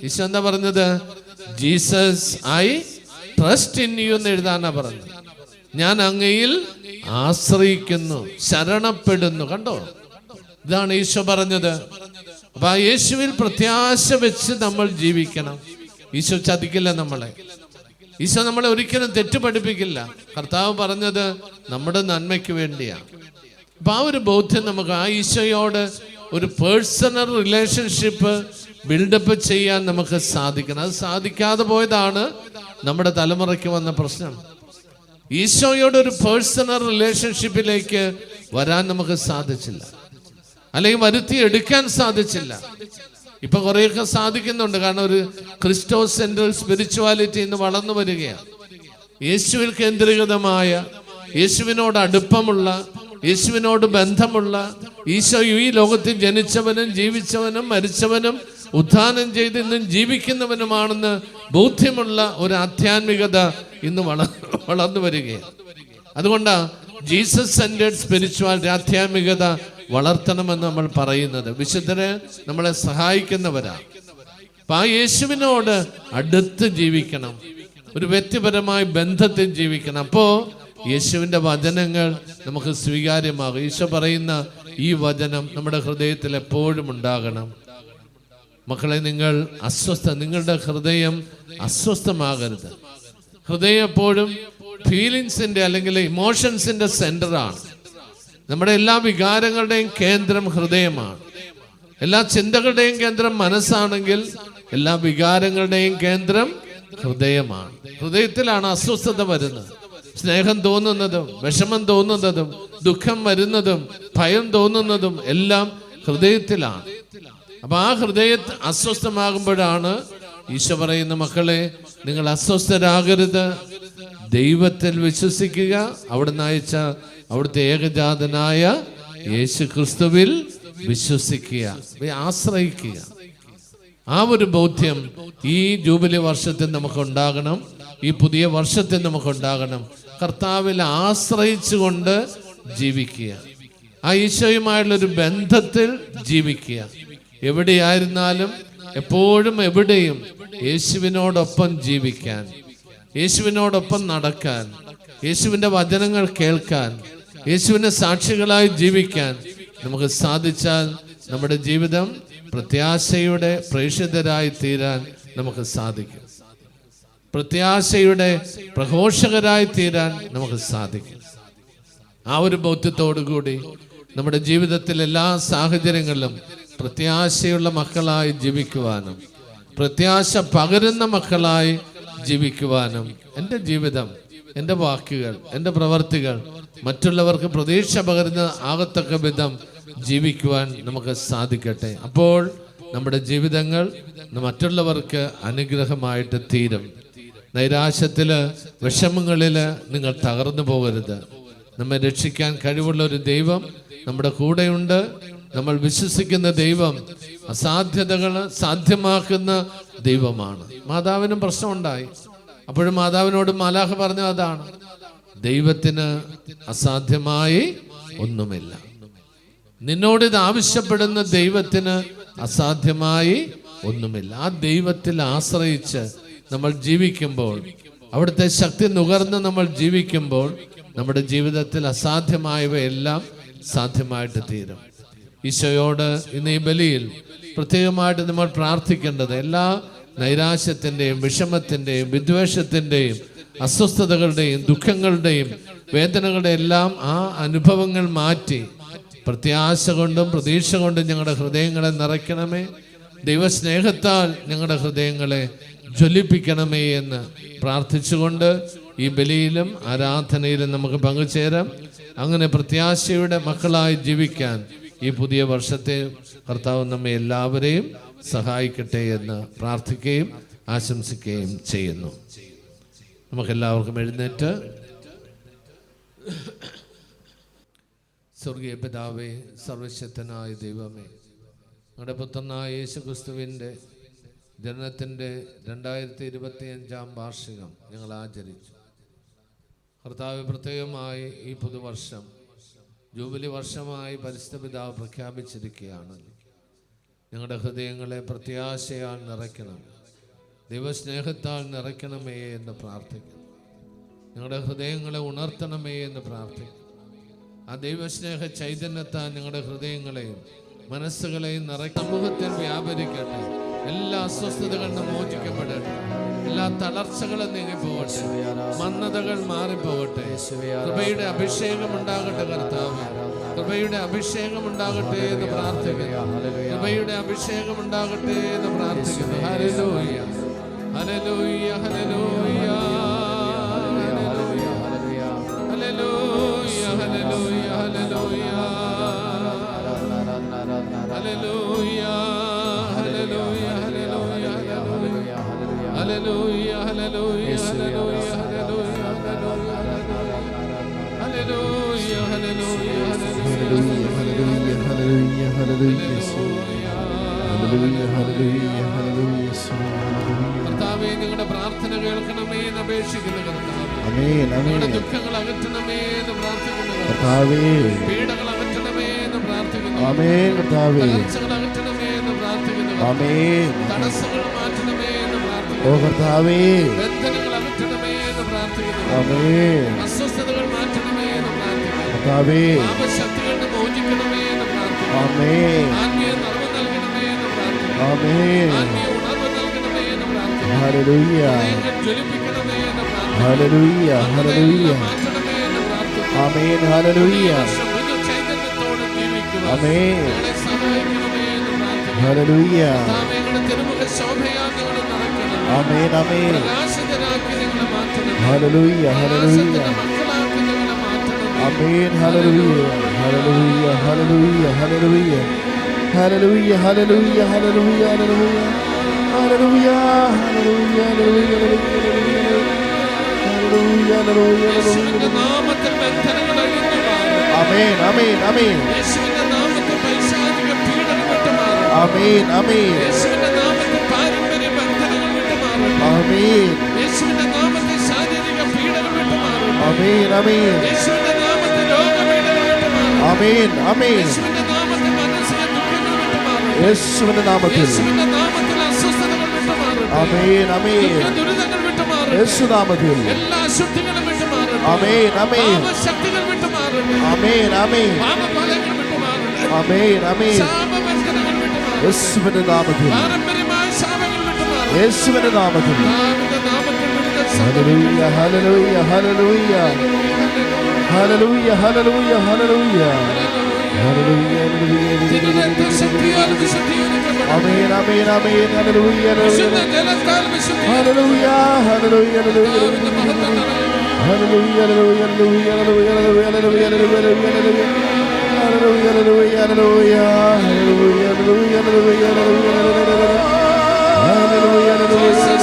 ഈശോ എന്താ പറഞ്ഞത്? Jesus I trust in you എന്ന് എഴുതാനാ പറഞ്ഞത്. ഞാൻ അങ്ങയിൽ ആശ്രയിക്കുന്നു, ശരണപ്പെടുന്നു. കണ്ടോ, ഇതാണ് ഈശോ പറഞ്ഞത്. അപ്പൊ ആ യേശുവിൽ പ്രത്യാശ വെച്ച് നമ്മൾ ജീവിക്കണം. ഈശോ ചതിക്കില്ല നമ്മളെ. ഈശോ നമ്മളെ ഒരിക്കലും തെറ്റ് പഠിപ്പിക്കില്ല. കർത്താവ് പറഞ്ഞത് നമ്മുടെ നന്മയ്ക്ക് വേണ്ടിയാണ്. അപ്പൊ ആ ഒരു ബോധ്യം നമുക്ക്, ആ ഈശോയോട് ഒരു പേഴ്സണൽ റിലേഷൻഷിപ്പ് ബിൽഡപ്പ് ചെയ്യാൻ നമുക്ക് സാധിക്കണം. അത് സാധിക്കാതെ പോയതാണ് നമ്മുടെ തലമുറയ്ക്ക് വന്ന പ്രശ്നം. ഈശോയോട് ഒരു പേഴ്സണൽ റിലേഷൻഷിപ്പിലേക്ക് വരാൻ നമുക്ക് സാധിച്ചില്ല, അല്ലെങ്കിൽ വരുത്തി എടുക്കാൻ സാധിച്ചില്ല. ഇപ്പൊ കുറെയൊക്കെ സാധിക്കുന്നുണ്ട്. കാരണം ഒരു ക്രിസ്റ്റോസ് സെൻട്രൽ സ്പിരിച്വാലിറ്റി ഇന്ന് വളർന്നു വരികയാണ്. യേശുവിൽ കേന്ദ്രീകൃതമായ, യേശുവിനോട് അടുപ്പമുള്ള, യേശുവിനോട് ബന്ധമുള്ള, ഈശോ ഈ ലോകത്തിൽ ജനിച്ചവനും ജീവിച്ചവനും മരിച്ചവനും ഉത്ഥാനം ചെയ്ത് ഇന്നും ജീവിക്കുന്നവനുമാണെന്ന് ബോധ്യമുള്ള ഒരു ആധ്യാത്മികത ഇന്ന് വളർന്നു വരികയാണ്. അതുകൊണ്ടാണ് ജീസസ് സെന്റേഡ് സ്പിരിച്വാലിറ്റി, ആധ്യാത്മികത വളർത്തണമെന്ന് നമ്മൾ പറയുന്നത്. വിശുദ്ധരെ നമ്മളെ സഹായിക്കുന്നവരാണ്. അപ്പൊ ആ യേശുവിനോട് അടുത്ത് ജീവിക്കണം, ഒരു വ്യക്തിപരമായ ബന്ധത്തിൽ ജീവിക്കണം. അപ്പോ യേശുവിന്റെ വചനങ്ങൾ നമുക്ക് സ്വീകാര്യമാകും. ഈശോ പറയുന്ന ഈ വചനം നമ്മുടെ ഹൃദയത്തിൽ എപ്പോഴും ഉണ്ടാകണം. മക്കളെ, നിങ്ങളുടെ ഹൃദയം അസ്വസ്ഥമാകരുത്. ഹൃദയം എപ്പോഴും ഫീലിങ്സിന്റെ അല്ലെങ്കിൽ ഇമോഷൻസിന്റെ സെന്ററാണ്. നമ്മുടെ എല്ലാ വികാരങ്ങളുടെയും കേന്ദ്രം ഹൃദയമാണ്. എല്ലാ ചിന്തകളുടെയും കേന്ദ്രം മനസ്സാണെങ്കിൽ എല്ലാ വികാരങ്ങളുടെയും കേന്ദ്രം ഹൃദയമാണ്. ഹൃദയത്തിലാണ് അസ്വസ്ഥത വരുന്നത്. സ്നേഹം തോന്നുന്നതും വിഷമം തോന്നുന്നതും ദുഃഖം വരുന്നതും ഭയം തോന്നുന്നതും എല്ലാം ഹൃദയത്തിലാണ്. അപ്പൊ ആ ഹൃദയത്തെ അസ്വസ്ഥമാകുമ്പോഴാണ് ഈശോ പറയുന്ന, മക്കളെ നിങ്ങൾ അസ്വസ്ഥരാകരുത്, ദൈവത്തിൽ വിശ്വസിക്കുക, അവിടുന്ന് അയച്ച അവിടുത്തെ ഏകജാതനായ യേശു ക്രിസ്തുവിൽ വിശ്വസിക്കുക, ആശ്രയിക്കുക. ആ ഒരു ബോധ്യം ഈ ജൂബിലി വർഷത്തിൽ നമുക്കുണ്ടാകണം, ഈ പുതിയ വർഷത്തിൽ നമുക്കുണ്ടാകണം. കർത്താവിൽ ആശ്രയിച്ചുകൊണ്ട് ജീവിക്കുക, ആ ഈശോയുമായുള്ളൊരു ബന്ധത്തിൽ ജീവിക്കുക. എവിടെയായിരുന്നാലും എപ്പോഴും എവിടെയും യേശുവിനോടൊപ്പം ജീവിക്കാൻ, യേശുവിനോടൊപ്പം നടക്കാൻ, യേശുവിൻ്റെ വചനങ്ങൾ കേൾക്കാൻ, യേശുവിൻ്റെ സാക്ഷികളായി ജീവിക്കാൻ നമുക്ക് സാധിച്ചാൽ നമ്മുടെ ജീവിതം പ്രത്യാശയുടെ പ്രേക്ഷിതരായി തീരാൻ നമുക്ക് സാധിക്കും. പ്രത്യാശയുടെ പ്രഘോഷകരായി തീരാൻ നമുക്ക് സാധിക്കും. ആ ഒരു ബോധ്യത്തോടു കൂടി നമ്മുടെ ജീവിതത്തിൽ എല്ലാ സാഹചര്യങ്ങളിലും പ്രത്യാശയുള്ള മക്കളായി ജീവിക്കുവാനും പ്രത്യാശ പകരുന്ന മക്കളായി ജീവിക്കുവാനും എൻ്റെ ജീവിതം, എൻ്റെ വാക്കുകൾ, എൻ്റെ പ്രവർത്തികൾ മറ്റുള്ളവർക്ക് പ്രതീക്ഷ പകരുന്ന ആകത്തക്ക വിധം ജീവിക്കുവാൻ നമുക്ക് സാധിക്കട്ടെ. അപ്പോൾ നമ്മുടെ ജീവിതങ്ങൾ മറ്റുള്ളവർക്ക് അനുഗ്രഹമായിട്ട് തീരും. നൈരാശ്യത്തില്, വിഷമങ്ങളില് നിങ്ങൾ തകർന്നു പോകരുത്. നമ്മെ രക്ഷിക്കാൻ കഴിവുള്ള ഒരു ദൈവം നമ്മുടെ കൂടെയുണ്ട്. നമ്മൾ വിശ്വസിക്കുന്ന ദൈവം അസാധ്യതകൾ സാധ്യമാക്കുന്ന ദൈവമാണ്. മാതാവിനും പ്രശ്നമുണ്ടായി. അപ്പോഴും മാതാവിനോട് മാലാഖ പറഞ്ഞത് അതാണ്, ദൈവത്തിന് അസാധ്യമായി ഒന്നുമില്ല. നിന്നോട് ഇത് ആവശ്യപ്പെടുന്ന ദൈവത്തിന് അസാധ്യമായി ഒന്നുമില്ല. ആ ദൈവത്തിൽ ആശ്രയിച്ച് നമ്മൾ ജീവിക്കുമ്പോൾ, അവിടുത്തെ ശക്തി നുകർന്ന് നമ്മൾ ജീവിക്കുമ്പോൾ, നമ്മുടെ ജീവിതത്തിൽ അസാധ്യമായവയെല്ലാം സാധ്യമായിട്ട് തീരും. ഈശോയോട് ഇന്ന് ഈ ബലിയിൽ പ്രത്യേകമായിട്ട് നമ്മൾ പ്രാർത്ഥിക്കേണ്ടത് എല്ലാ നൈരാശ്യത്തിൻ്റെയും വിഷമത്തിൻ്റെയും വിദ്വേഷത്തിൻ്റെയും അസ്വസ്ഥതകളുടെയും ദുഃഖങ്ങളുടെയും വേദനകളുടെ എല്ലാം ആ അനുഭവങ്ങൾ മാറ്റി പ്രത്യാശ കൊണ്ടും പ്രതീക്ഷ കൊണ്ടും ഞങ്ങളുടെ ഹൃദയങ്ങളെ നിറയ്ക്കണമേ. ദൈവസ്നേഹത്താൽ ഞങ്ങളുടെ ഹൃദയങ്ങളെ ജ്വലിപ്പിക്കണമേ എന്ന് പ്രാർത്ഥിച്ചുകൊണ്ട് ഈ ബലിയിലും ആരാധനയിലും നമുക്ക് പങ്കുചേരാം. അങ്ങനെ പ്രത്യാശയുടെ മക്കളായി ജീവിക്കാൻ ഈ പുതിയ വർഷത്തെ കർത്താവ് നമ്മെ എല്ലാവരെയും സഹായിക്കട്ടെ എന്ന് പ്രാർത്ഥിക്കുകയും ആശംസിക്കുകയും ചെയ്യുന്നു. നമുക്കെല്ലാവർക്കും എഴുന്നേറ്റ് സ്വർഗീയ പിതാവേ, സർവശക്തനായ ദൈവമേ, ഞങ്ങളുടെ പുത്രനായ യേശുക്രിസ്തുവിൻ്റെ ജനനത്തിൻ്റെ 2025 വാർഷികം ഞങ്ങൾ ആചരിച്ചു. കർത്താവ്, പ്രത്യേകമായി ഈ പുതുവർഷം ജൂബിലി വർഷമായി പരിശുദ്ധ പിതാവ് പ്രഖ്യാപിച്ചിരിക്കുകയാണ്. ഞങ്ങളുടെ ഹൃദയങ്ങളെ പ്രത്യാശയാൽ നിറയ്ക്കണം, ദൈവസ്നേഹത്താൽ നിറയ്ക്കണമേ എന്ന് പ്രാർത്ഥിക്കുന്നു. ഞങ്ങളുടെ ഹൃദയങ്ങളെ ഉണർത്തണമേ എന്ന് പ്രാർത്ഥിക്കുന്നു. ആ ദൈവസ്നേഹ ചൈതന്യത്താൽ ഞങ്ങളുടെ ഹൃദയങ്ങളെയും മനസ്സുകളെയും സമൂഹത്തിൽ വ്യാപരിക്കട്ടെ. എല്ലാ അസ്വസ്ഥതകളും മോചിക്കപ്പെടട്ടെ. എല്ലാ തളർച്ചകളും നീങ്ങിപ്പോകട്ടെ. മന്ദതകൾ മാറിപ്പോകട്ടെ. കൃപയുടെ അഭിഷേകം ഉണ്ടാകട്ടെ. കർത്താവ്, കൃപയുടെ അഭിഷേകം ഉണ്ടാകട്ടെ എന്ന് പ്രാർത്ഥിക്കുന്നു. കൃപയുടെ അഭിഷേകം ഉണ്ടാകട്ടെ എന്ന് പ്രാർത്ഥിക്കുന്നു. ഹല്ലേലൂയ, ഹല്ലേലൂയ, ഹല്ലേലൂയ, ഹല്ലേലൂയ, ഹല്ലേലൂയ, ഹല്ലേലൂയ, ഹല്ലേലൂയ, ഹല്ലേലൂയ, ഹല്ലേലൂയ, ഹല്ലേലൂയ, ഹല്ലേലൂയ, കർത്താവേ, നിങ്ങളുടെ പ്രാർത്ഥന കേൾക്കണമേ എന്ന് അപേക്ഷിക്കുന്ന കർത്താവേ, നിങ്ങളുടെ ദുഃഖങ്ങൾ അകറ്റണമേ എന്ന് പ്രാർത്ഥിക്കുന്നു കർത്താവേ, പീഡകൾ അകറ്റണമേ എന്ന് പ്രാർത്ഥിക്കുന്നു കർത്താവേ, തളർച്ചകൾ അകറ്റണമേ എന്ന് പ്രാർത്ഥിക്കുന്നു തടസ്സങ്ങൾ മാറ്റണമേ എന്ന് പ്രാർത്ഥിക്കുന്നു കർത്താവേ, ബന്ധനങ്ങൾ അകറ്റണമേ എന്ന് പ്രാർത്ഥിക്കുന്നു അസ്വസ്ഥതകൾ മാറ്റണമേ എന്ന് പ്രാർത്ഥിക്കുന്നു കർത്താവേ, പാപശക്തികളുടെ മോചിക്കണമേ എന്ന് പ്രാർത്ഥിക്കുന്നു ആത്മീയ നിറവ് നൽകണമേ എന്ന് പ്രാർത്ഥിക്കുന്നു ആത്മീയ ഉണർവ് നൽകണമേ എന്ന് പ്രാർത്ഥിക്കുന്നു ജ്വലിപ്പിക്കണമേ എന്ന് പ്രാർത്ഥിക്കുന്നു മാറ്റണമേ എന്ന് പ്രാർത്ഥിക്കുന്നു ചൈതന്യത്തോടെ ജീവിക്കുവാൻ ഞങ്ങളെ സഹായിക്കണമേ എന്ന് പ്രാർത്ഥിക്കുന്നു. തിരുമുഖ ശോഭയാൽ ഞങ്ങളെ നിറയ്ക്കണം. പ്രകാശിതരാക്കി ഞങ്ങളെ മാറ്റണം. പ്രകാശത്തിന്റെ മക്കളാക്കി ഞങ്ങളെ യേശുവിന്റെ നാമത്തിൽ ബന്ധനങ്ങൾ അഴിഞ്ഞു മാറും. യേശുവിന്റെ നാമത്തിൽ പൈശാചിക പീഡനം വിട്ടുമാറും. യേശുവിന്റെ നാമത്തിൽ പാരമ്പര്യ ബന്ധനങ്ങൾ വിട്ടുമാറും. യേശുവിന്റെ നാമത്തിൽ ശാരീരിക പീഡനം വിട്ടുമാറും. യേശുവിന്റെ നാമത്തിൽ രോഗപീഡനം വിട്ടുമാറും. യേശുവിന്റെ നാമത്തിൽ മാനസിക ദുഃഖങ്ങൾ വിട്ടുമാറും. യേശുവിന്റെ നാമത്തിൽ അസ്വസ്ഥതകൾ വിട്ടുമാറും. ദുരിതങ്ങൾ വിട്ടുമാറും. എല്ലാ അശുദ്ധികളും വിട്ടുമാറും. പാപശക്തികൾ വിട്ടുമാറും. പാപഫലങ്ങൾ വിട്ടുമാറും. ശാപബന്ധനങ്ങൾ വിട്ടുമാറും. പാരമ്പര്യമായ ശാപങ്ങൾ വിട്ടുമാറും. യേശുവിന്റെ നാമത്തിൽ Hallelujah, hallelujah, hallelujah, hallelujah, hallelujah, hallelujah. Hallelujah, hallelujah.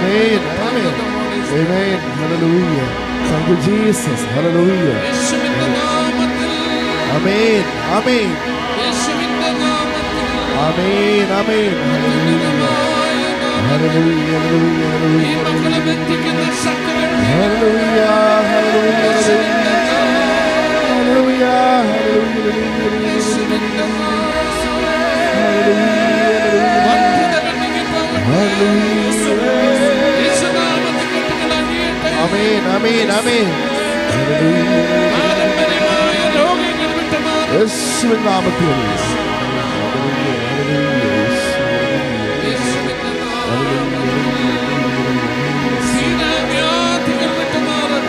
Amen, amen. Amen, hallelujah. Thank you, Jesus. Hallelujah. Amen, amen. Amen, amen. Hallelujah. Hallelujah, hallelujah, hallelujah. Hallelujah, hallelujah. Hallelujah, Amen, amen, amen. യേശുവിൻ നാമത്തിൽ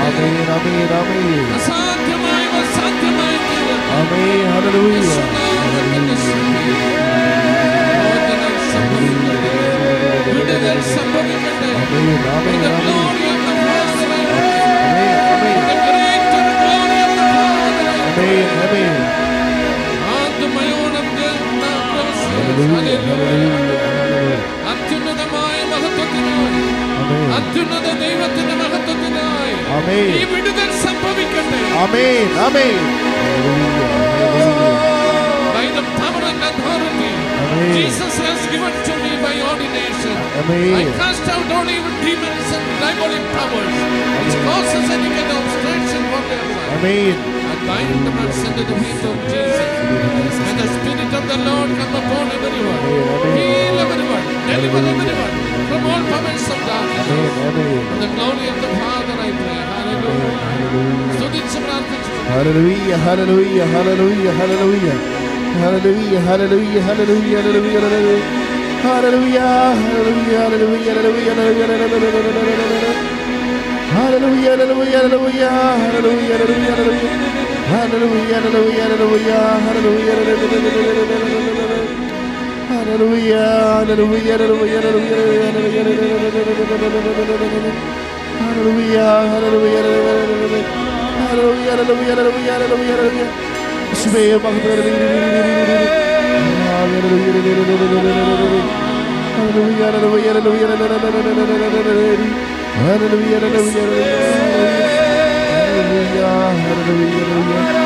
Amen, amen, amen. Amen, hallelujah. Amen, amen, amen. അത്യുന്നത ദൈവത്തിന്റെ മഹത്വത്തിനായി ഈ വിടുതൽ സംഭവിക്കട്ടെ. Amen, amen. By the power and authority Jesus has given to me by ordination, I cast out all evil demons and diabolic powers which causes any kind of obstruction for their life. Amen. I bind them and send to the feet of Jesus. And the Spirit of the Lord come upon everyone. Heal everyone. Deliver everyone from all powers of darkness. For the glory of the Father I pray. Hallelujah. സ്തുതിച്ച് പ്രാർത്ഥിച്ചു. Hallelujah, hallelujah, hallelujah, hallelujah. Hallelujah, hallelujah, hallelujah, hallelujah, hallelujah. Hallelujah, hallelujah, hallelujah, hallelujah, hallelujah. Hallelujah, hallelujah, hallelujah, hallelujah, hallelujah. Hallelujah, hallelujah, hallelujah, hallelujah, hallelujah. Hallelujah, hallelujah, hallelujah, hallelujah. Hallelujah, hallelujah, hallelujah. Hallelujah, hallelujah, hallelujah, hallelujah. Shubhe Mahadar. Hallelujah, hallelujah, hallelujah, hallelujah. Hallelujah, hallelujah, hallelujah, hallelujah.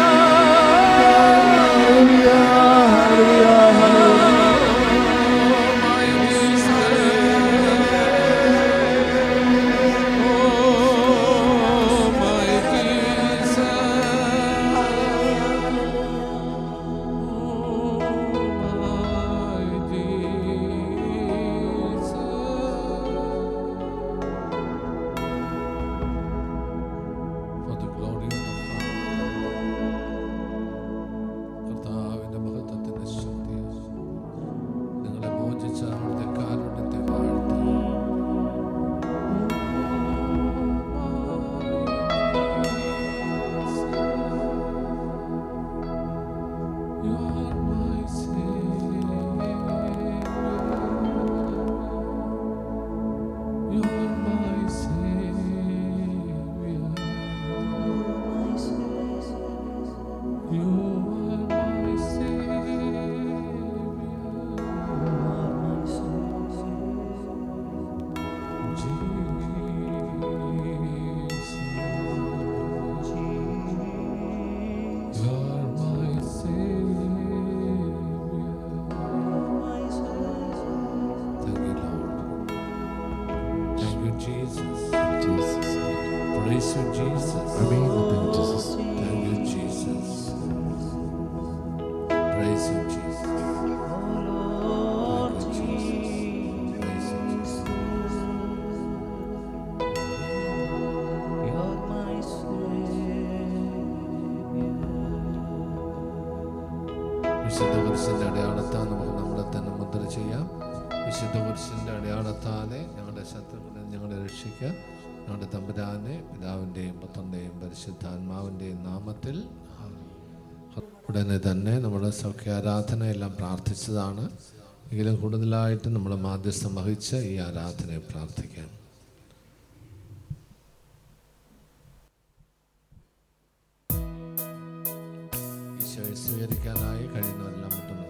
Praise you, Jesus. Amen. Thank you, Jesus. Thank you, Jesus. Praise you, Jesus. Thank you, Jesus. Praise you, Jesus. You're my വിശുദ്ധ കുരിശിന്റെ അടയാളത്താൽ നമുക്ക് നമ്മളെ തന്നെ മുദ്ര ചെയ്യാം. വിശുദ്ധ കുരിശിന്റെ അടയാളത്താലെ ഞങ്ങളുടെ ശത്രുക്കളെ ഞങ്ങളെ രക്ഷിക്കുക. ഞങ്ങളുടെ തമ്പുരാനെ പിതാവിൻ്റെയും പുത്രൻ്റെയും പരിശുദ്ധാത്മാവിൻ്റെയും നാമത്തിൽ. ഉടനെ തന്നെ നമ്മുടെ സൗഖ്യാരാധനയെല്ലാം പ്രാർത്ഥിച്ചതാണ്. എങ്കിലും കൂടുതലായിട്ട് നമ്മൾ മാധ്യസ്ഥം വഹിച്ച് ഈ ആരാധനയെ പ്രാർത്ഥിക്കാം. ഈശോയെ സ്വീകരിക്കാനായി കഴിയുന്നവരെല്ലാം മുട്ടുന്നത്.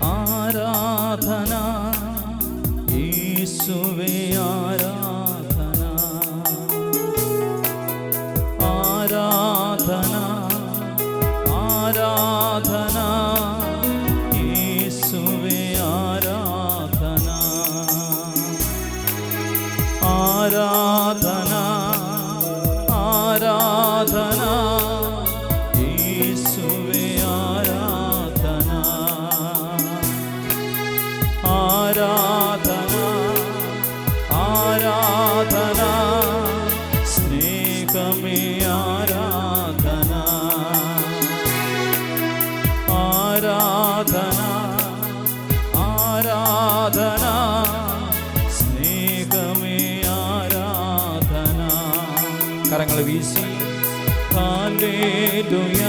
ആരാധന യേശുവേ ആരാധന ആരാധന ആരാധന യേശുവേ ആരാധന ആരാധന ആരാധന യേശുവേ ആരാധന ആരാധന ആരാധന സ്നേഹമേ ആരാധന ആരാധന ആരാധന സ്നേഹമേ ആരാധന. കരങ്ങൾ വീശി ഹല്ലേലൂയ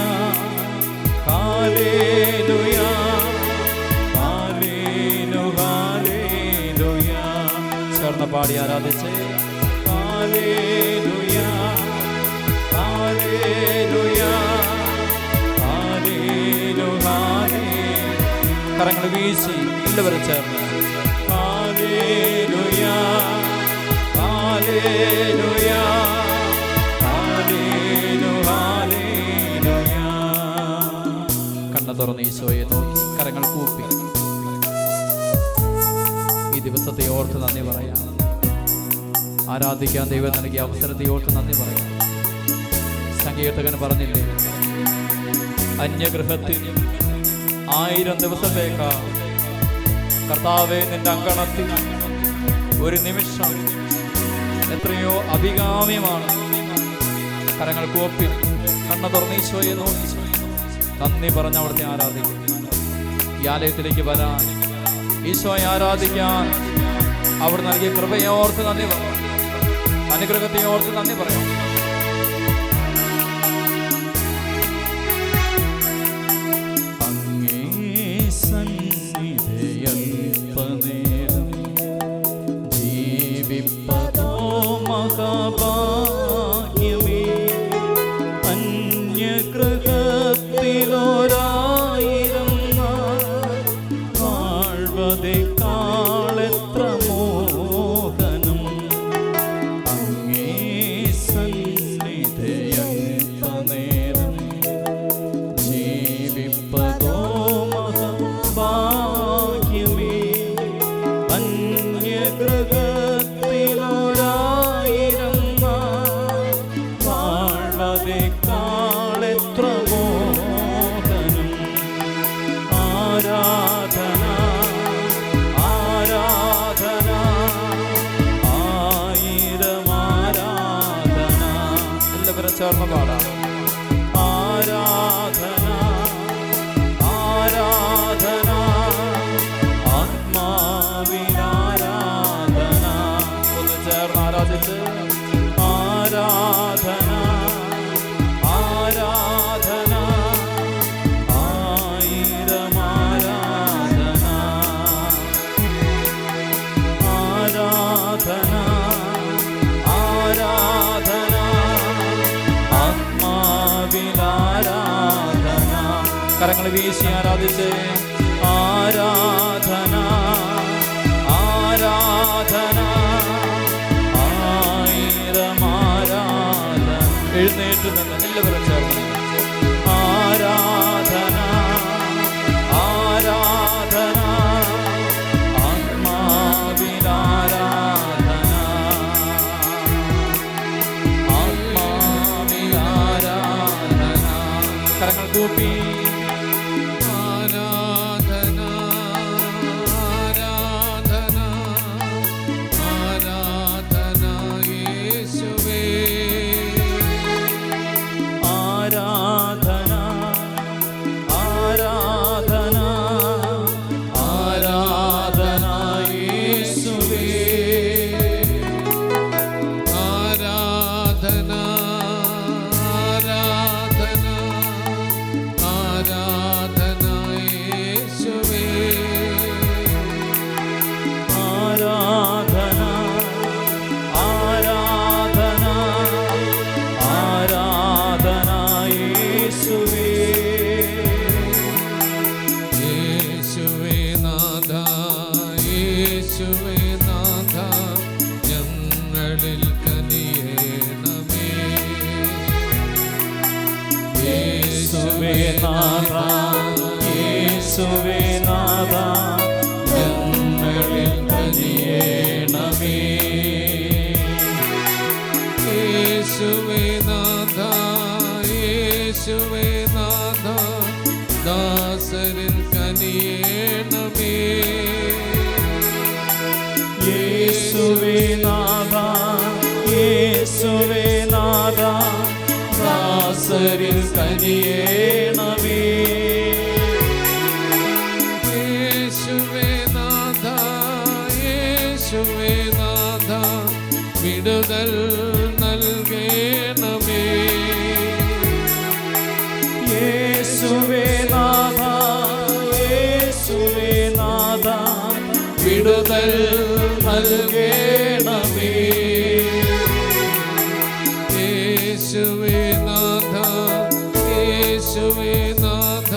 ഹല്ലേലൂയ ചേർന്ന് പാടി ആരാധിച്ച് ഹല്ലേലൂയ ഹല്ലേലൂയ ഹല്ലേലൂയ. കരങ്ങൾ വീശി എല്ലാവരും ചേർന്ന് ഹല്ലേലൂയ ഹല്ലേലൂയ ഹല്ലേലൂയ. കണ്ണു തുറന്ന് ഈശോയെ നോക്കി കരങ്ങൾ കൂപ്പി ഈ ദിവസത്തെ ഓർത്ത് നന്ദി പറയാം. ആരാധിക്കാൻ ദൈവം നൽകിയ അവസരത്തെ ഓർത്ത് നന്ദി പറയാം. സങ്കീർത്തകൻ പറഞ്ഞില്ലേ, അന്യഗൃഹത്തിൽ 1000 ദിവസത്തേക്കാൾ കർത്താവേ നിന്റെ അങ്കണത്തിൽ ഒരു നിമിഷം എത്രയോ അഭികാമ്യമാണ്. കരങ്ങൾ കൂപ്പി കണ്ണു തുറന്ന് ഈശോയെ നോക്കി നന്ദി പറഞ്ഞ് അവിടുത്തെ ആരാധിക്കും. ഈ ആലയത്തിലേക്ക് വരാൻ, ഈശോയെ ആരാധിക്കാൻ അവർ നൽകിയ കൃപയെ ഓർത്ത് നന്ദി പറയാം. അനുഗ്രഹത്തെ ഓർത്ത് നന്ദി പറയാം. അങ്ങേ സന്നിധിയൽപനേരം ജീവിപ്പതോ മഹാഭാഗ്യമേ. അന്യഗൃഹത്തിലൊരായിരം വാഴ്വതേക്കാളെത്ര മോഹനം. അങ്ങേ സന്നിധിയൽപനേരം ജീവിപ്പതോ മഹാഭാഗ്യമേ. അന്യഗൃഹത്തിലൊരായിരം വാഴ്വതേക്കാളെത്ര മോഹനം. ആരാധന ആരാധന ആയിരം ആരാധന. എല്ലാവരും ചേർന്ന് പാടാം. ആരാധന ആരാധന ആത്മാവിനാരാധന. ഒന്ന് ചേർന്ന് ആരാധിച്ച് ആരാധന ആരാധന ആയിരം ആരാധന ആരാധന ആരാധന ആത്മാവിനാരാധന. കരങ്ങൾ വീശി ആരാധിച്ച് ആരാധന ആരാധന ആയിരം ആരാധന. എഴുന്നേറ്റ് നിന്ന് എല്ലാവരും ചേർന്ന് ആരാധന ആരാധന ആത്മാവിനാരാധന ആത്മാവിനാരാധന. കരങ്ങൾ കൂപ്പി ആരാധന ആരാധന ആരാധന നാഥ യേശുവേ നാഥ ഞങ്ങളിൽ കനിയേണമേ. യേശുവേ നാഥ യേശുവേ നാഥ ദാസരിൽ കനിയേണമേ. യേശുവേ നാഥ യേശുവേ നാഥ ദാസരിൽ കനിയേണമേ. യേശുവേ നാഥ യേശുവേ നാഥ വിടുതൽ നൽകേണമേ. യേശുവേ നാഥ യേശുവേ നാഥ വിടുതൽ നൽകേണമേ. യേശുവേ നാഥ യേശുവേ നാഥ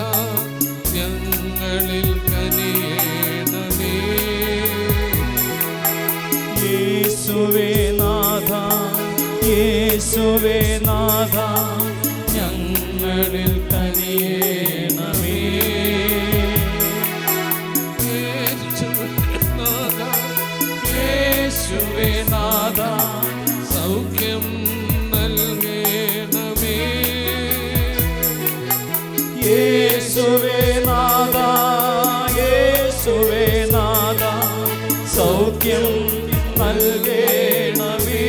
ഞങ്ങളിൽ കനിയേണമേ. യേശുവേ നാഥ യേശുവേ നാഥ ഞങ്ങളിൽ കനിയേണമേ. യേശുവേ നാഥ സൗഖ്യം നൽകേണമേ. യേശുവേ നാഥ യേശുവേ നാഥ സൗഖ്യം നൽകേണമേ.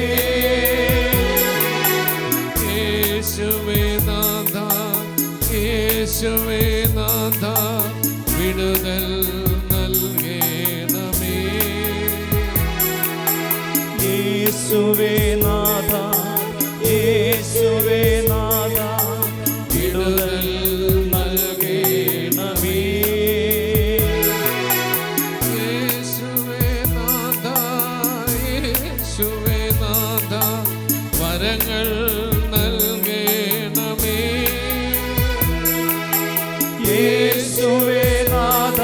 യേശുവേ നാഥ യേശുവേ നാഥ വിടുതൽ നൽകേണമേ. യേശുവേ നാഥ യേശുവേ നാഥ വിടുതൽ നൽകേണമേ. യേശുവേ നാഥ യേശുവേ നാഥ വരങ്ങൾ നൽകേണമേ. യേശുവേ നാഥ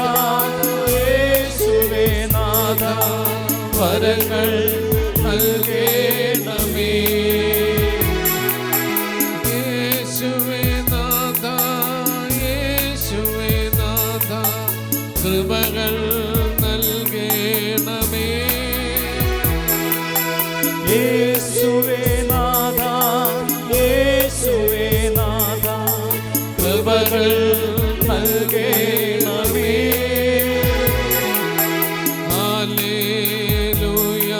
യേശുവേ നാഥ വരങ്ങൾ നൽകേണമേ. യേശുവേ നാഥ യേശുവേ നാഥ കൃപകൾ നൽകേണമേ. യേശുവേ നാഥ യേശുവേ നാഥ കൃപകൾ നൽകേണമേ. ഹല്ലേലൂയ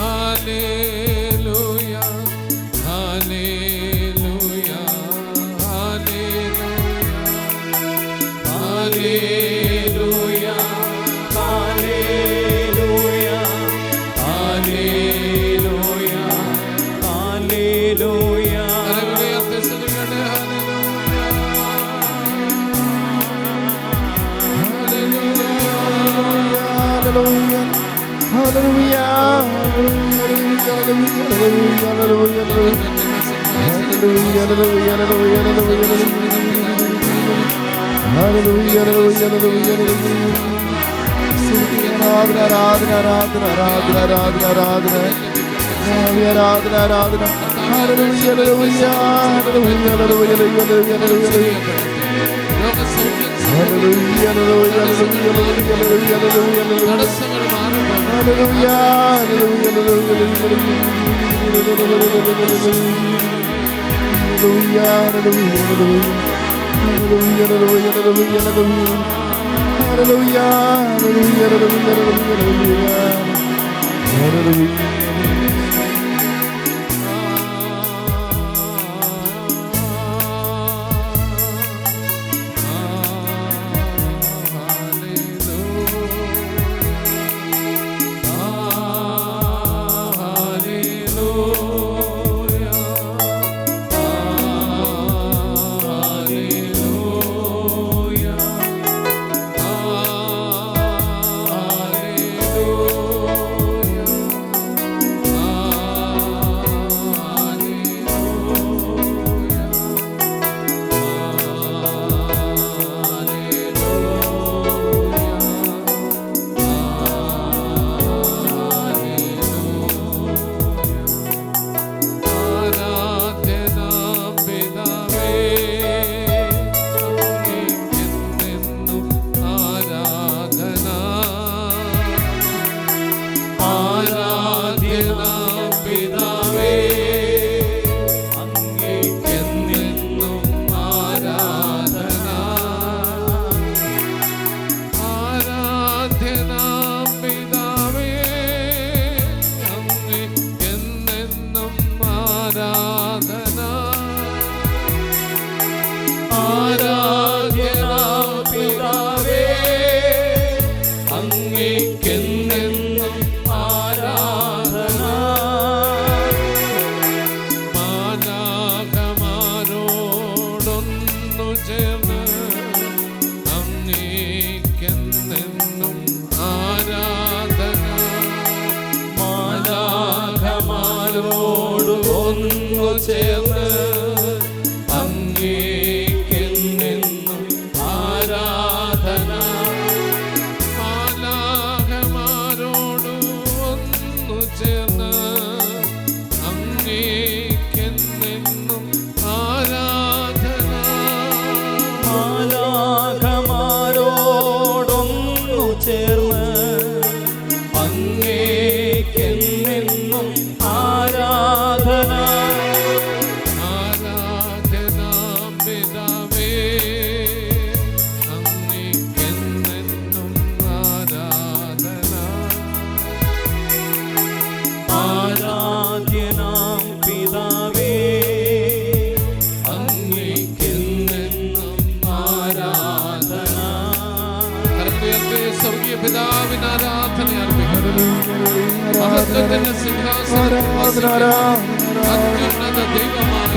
ഹല്ലേലൂയ ഹല്ലേലൂയ ഹല്ലേലൂയ ഹല്ലേലൂയ ഹല്ലേലൂയ ഹല്ലേലൂയ തടസ്സങ്ങൾ മാറുന്നു. ആരാധ്യനാം പിതാവേ, അങ്ങേക്കെന്നെന്നും ആരാധന. മാലാഖമാരോടൊന്നു ചേർന്ന് അങ്ങേക്കെന്നെന്നും ആരാധന. മാലാഖമാരോട് ഒന്നു ചേർന്ന് അങ്ങേക്കെന്നെന്നും ആരാധന. മാലാഖമാരോട് ഒന്നു ചേർന്ന് അങ്ങേക്കെന്നെന്നും ആരാധന. മാലാഖമാരോടൊന്നു ചേർന്ന് അങ്ങേക്കെന്നെന്നും ആരാധന. ആരാധനാം പിതാവേ, അങ്ങേക്കെന്നെന്നും ആരാധന. ആരാധ്യനാം പിതാവേ, അങ്ങേക്കെന്നെന്നും ആരാധന. കരങ്ങളുയർത്തി സ്വർഗീയ പിതാവിന് ആരാധന അർപ്പിക്കുന്നു. മഹത്വത്തിന്റെ സിംഹാസനത്തിൽ വസിക്കുന്ന അത്യുന്നത ദൈവമായ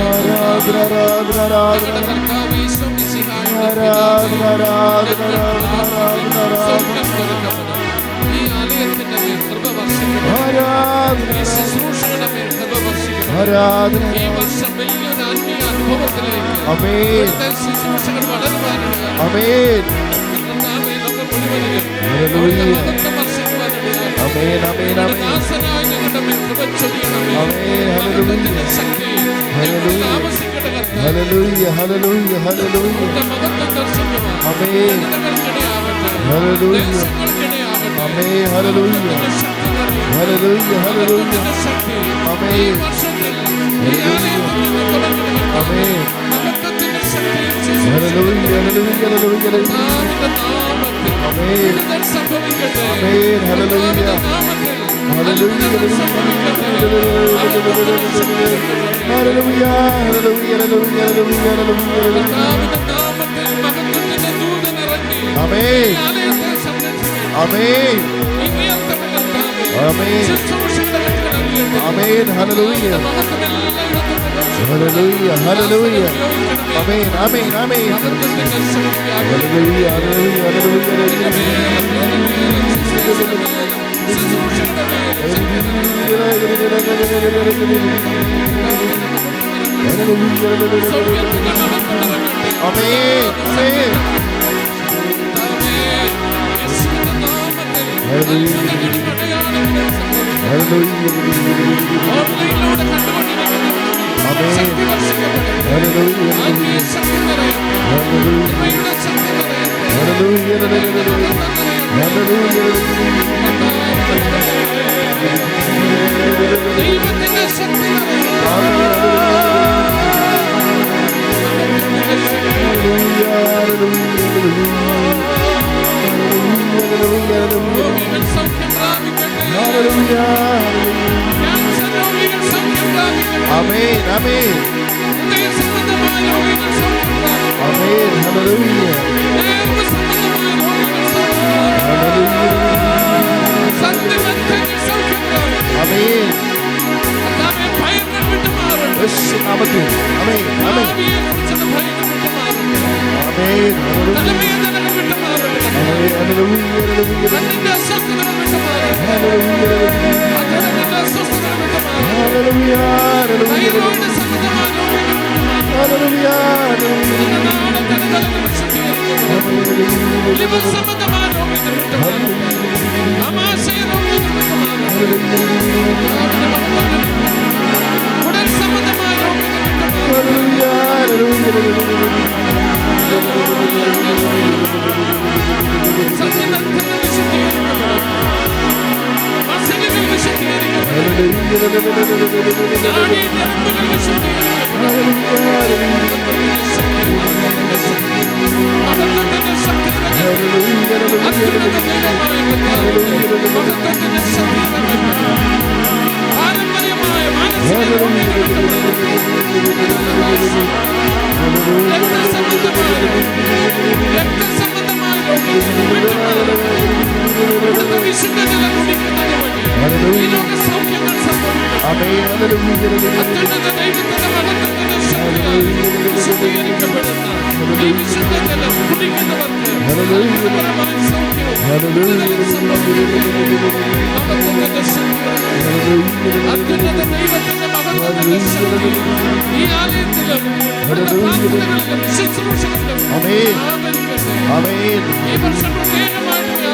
ഞങ്ങളുടെ കർത്താവ് ഈശോ മിശിഹായുടെ പിതാവേ, സ്വർഗ്ഗം തുറക്കപ്പെടും. ഈ ആലയത്തിന്റെ മേൽ കൃപ വർഷിക്കപ്പെടും. ഈ ശുശ്രൂഷകളുടെ മേൽ കൃപ വർഷിക്കപ്പെടും. ഈ വർഷം വലിയൊരു ആത്മീയ അനുഭവത്തിലേക്ക് ഇവിടുത്തെ ശുശ്രൂഷകൾ വളരുവാനിടയാകട്ടെ. കർത്താവേ, ലോകം മുഴുവനിലും അവിടുത്തെ മഹത്വം വർഷിക്കുവാനിടയാകട്ടെ. ഞങ്ങളുടെ ദാസനായ ഞങ്ങളുടെ മേൽ കൃപ ചൊരിയണമേ. മഹത്വത്തിന്റെ ശക്തി ഞങ്ങളിൽ താമസിക്കട്ടെ കർത്താവേ. അവിടുത്തെ മഹത്വം ദർശിക്കുവാൻ ജനതകൾക്കിടയാകട്ടെ. ദേശങ്ങൾക്കിടയാകട്ടെ. മഹത്വത്തിന്റെ ശക്തി നിറയട്ടെ. മഹത്വത്തിന്റെ ശക്തി ഈ വർഷത്തിൽ ഈ ആലയത്തിൽ നിന്ന് തുടങ്ങി മഹത്വത്തിന്റെ ശക്തിയിൽ ശുശ്രൂഷിക്കട്ടെ. കർത്താവിന്റെ നാമത്തിൽ വിടുതൽ സംഭവിക്കട്ടെ. കർത്താവിന്റെ നാമത്തിൽ അത്ഭുതങ്ങൾ സംഭവിക്കട്ടെ. അത്ഭുതങ്ങൾ കർത്താവിന്റെ നാമത്തിൽ മഹത്വത്തിന്റെ ദൂതൻ ഇറങ്ങി ഈ ആലയത്തെ സംരക്ഷിക്കട്ടെ. ഇനിയത്തെ കർത്താവേ, ശുശ്രൂഷയുടെ കൈകളിൽ അവിടുത്തെ മഹത്വം എല്ലായിടത്തും മഹത്വത്തിന്റെ പാരമ്പര്യമായ അത്യുന്നത ദൈവത്തിന്റെ മഹത്വത്തിന്റെ ശക്തിയാൽ വിശുദ്ധീകരിക്കപ്പെടുന്ന ഈ വിശുദ്ധ ജലം കുടിക്കുന്നവർക്ക് അത്ഭുതകരമായ സൗഖ്യവും മഹത്വത്തിന്റെ ശക്തിയാൽ അത്യുന്നത ദൈവത്തിന്റെ മഹത്വത്തിന്റെ ശക്തി ഈ ആലയത്തിലും പ്രാർത്ഥനകളിലും ശുശ്രൂഷകളിലും ഈ വർഷം പ്രത്യേകമായിട്ട്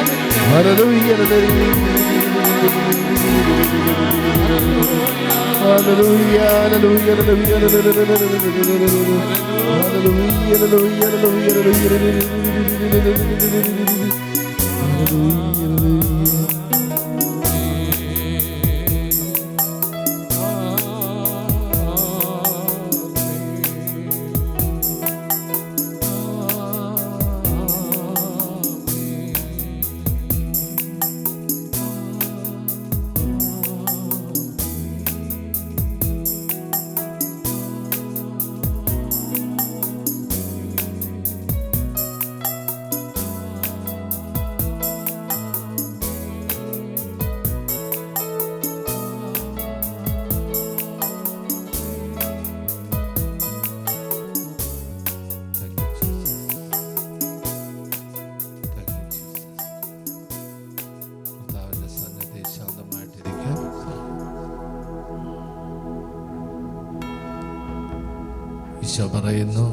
ഈശോ പറയുന്നു,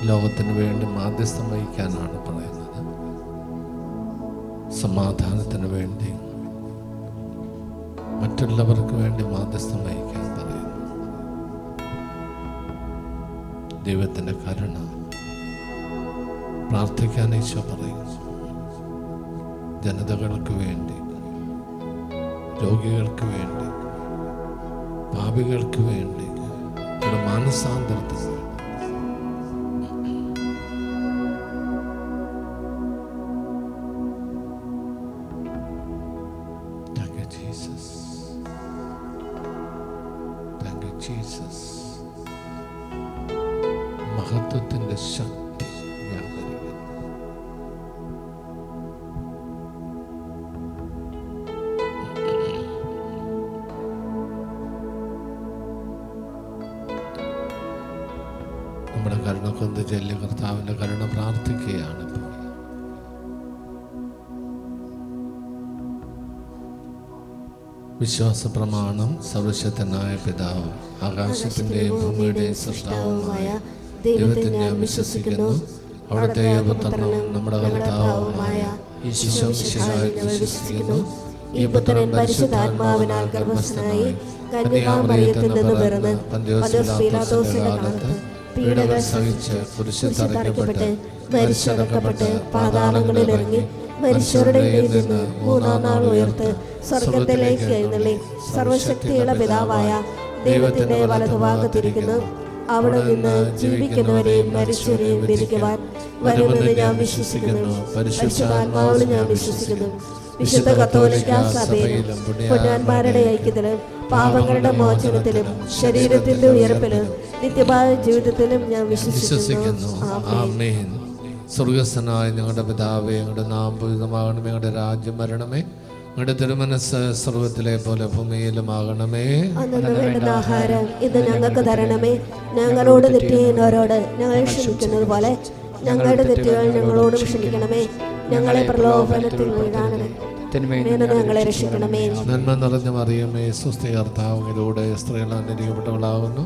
ലോകത്തിന് വേണ്ടി മാധ്യസ്ഥം വഹിക്കാനാണ് പറയുന്നത്. സമാധാനത്തിന് വേണ്ടി, മറ്റുള്ളവർക്ക് വേണ്ടി മാധ്യസ്ഥം വഹിക്കാൻ പറയുന്നു. ദൈവത്തിൻ്റെ കരുണ പ്രാർത്ഥിക്കാൻ ഈശോ പറയുന്നു. ജനതകൾക്ക് വേണ്ടി, രോഗികൾക്ക് വേണ്ടി, പാപികൾക്ക് വേണ്ടി, മാനസാന്തരത്തിന് വേണ്ടി. മഹത്വത്തിന്റെ ശക്തി വ്യാപരിക്കുന്നു. നമ്മുടെ കരുണക്കൊന്ത് ചൊല്ലി കർത്താവിന്റെ കരുണ പ്രാർത്ഥിക്കുകയാണ്. വിശ്വാസ പ്രമാണം. സർവശക്തനായ പിതാവ്, ആകാശത്തിന്റെയും ഭൂമിയുടെയും സൃഷ്ടാവുമായ ദൈവത്തെ ഞാൻ വിശ്വസിക്കുന്നു. അവിടുത്തെ പുത്രനും നമ്മുടെ കർത്താവുമായ ഈശോ മിശിഹായിൽ വിശ്വസിക്കുന്നു. ഈ പുത്രൻ പരിശുദ്ധാത്മാവിനാൽ ഗർഭസ്ഥനായി കന്യകാമറിയത്തിൽ നിന്ന് പിറന്ന് പന്തിയോസ് പീലാത്തോസിന്റെ കാലത്ത് പീഡകൾ സഹിച്ച് കുരിശിൽ തറയ്ക്കപ്പെട്ട് മരിച്ചടക്കപ്പെട്ട് പാതാളങ്ങളിൽ ഇറങ്ങി മരിച്ചവരുടെ ഇടയിൽ നിന്ന് മൂന്നാം നാൾ ഉയർത്ത് സ്വർഗത്തിലേക്ക് എഴുന്നള്ളി സർവശക്തിയുള്ള പിതാവായ ദൈവത്തിന്റെ വലതുഭാഗത്തിരിക്കുന്നു. അവിടെ നിന്ന് ജീവിക്കുന്നവരെയും മരിച്ചവരെയും വിധിക്കുവാൻ വരുമെന്ന് ഞാൻ വിശ്വസിക്കുന്നു. പരിശുദ്ധാത്മാവിൽ ഞാൻ വിശ്വസിക്കുന്നു. വിശുദ്ധ കത്തോലിക്കാ സഭയിലും പുണ്യവാന്മാരുടെ ഐക്യത്തിലും പാപങ്ങളുടെ മോചനത്തിലും ശരീരത്തിന്റെ ഉയർപ്പിലും നിത്യമായ ജീവിതത്തിലും ഞാൻ വിശ്വസിക്കുന്നു. ആമേൻ. സ്വർഗസ്ഥനായ ഞങ്ങളുടെ പിതാവേ, ഞങ്ങളുടെ നാമം പൂജിതമാകണമേ, ഞങ്ങളുടെ രാജ്യം വരണമേ, ഞങ്ങളുടെ തിരുമനസ്സ് സ്വർഗത്തിലെ പോലെ ഭൂമിയിലുമാകണമേ. അന്നു വേണ്ടുന്ന ആഹാരം ഇന്ന് ഞങ്ങൾക്ക് തരണമേ. ഞങ്ങളോട് തെറ്റ് ചെയ്യുന്നവരോട് ഞങ്ങൾ ക്ഷമിക്കുന്നത് പോലെ ഞങ്ങളുടെ തെറ്റുകൾ ഞങ്ങളോട് ക്ഷമിക്കണമേ. ഞങ്ങളെ പ്രലോഭനത്തിൽ വീഴാണമേ, ഞങ്ങളെ രക്ഷിക്കണമേ. നന്മ നിറഞ്ഞ മറിയമേ, സ്വസ്തി, കർത്താവിലൂടെ സ്ത്രീകൾ അനുഗ്രഹിക്കപ്പെട്ടവളാകുന്നു.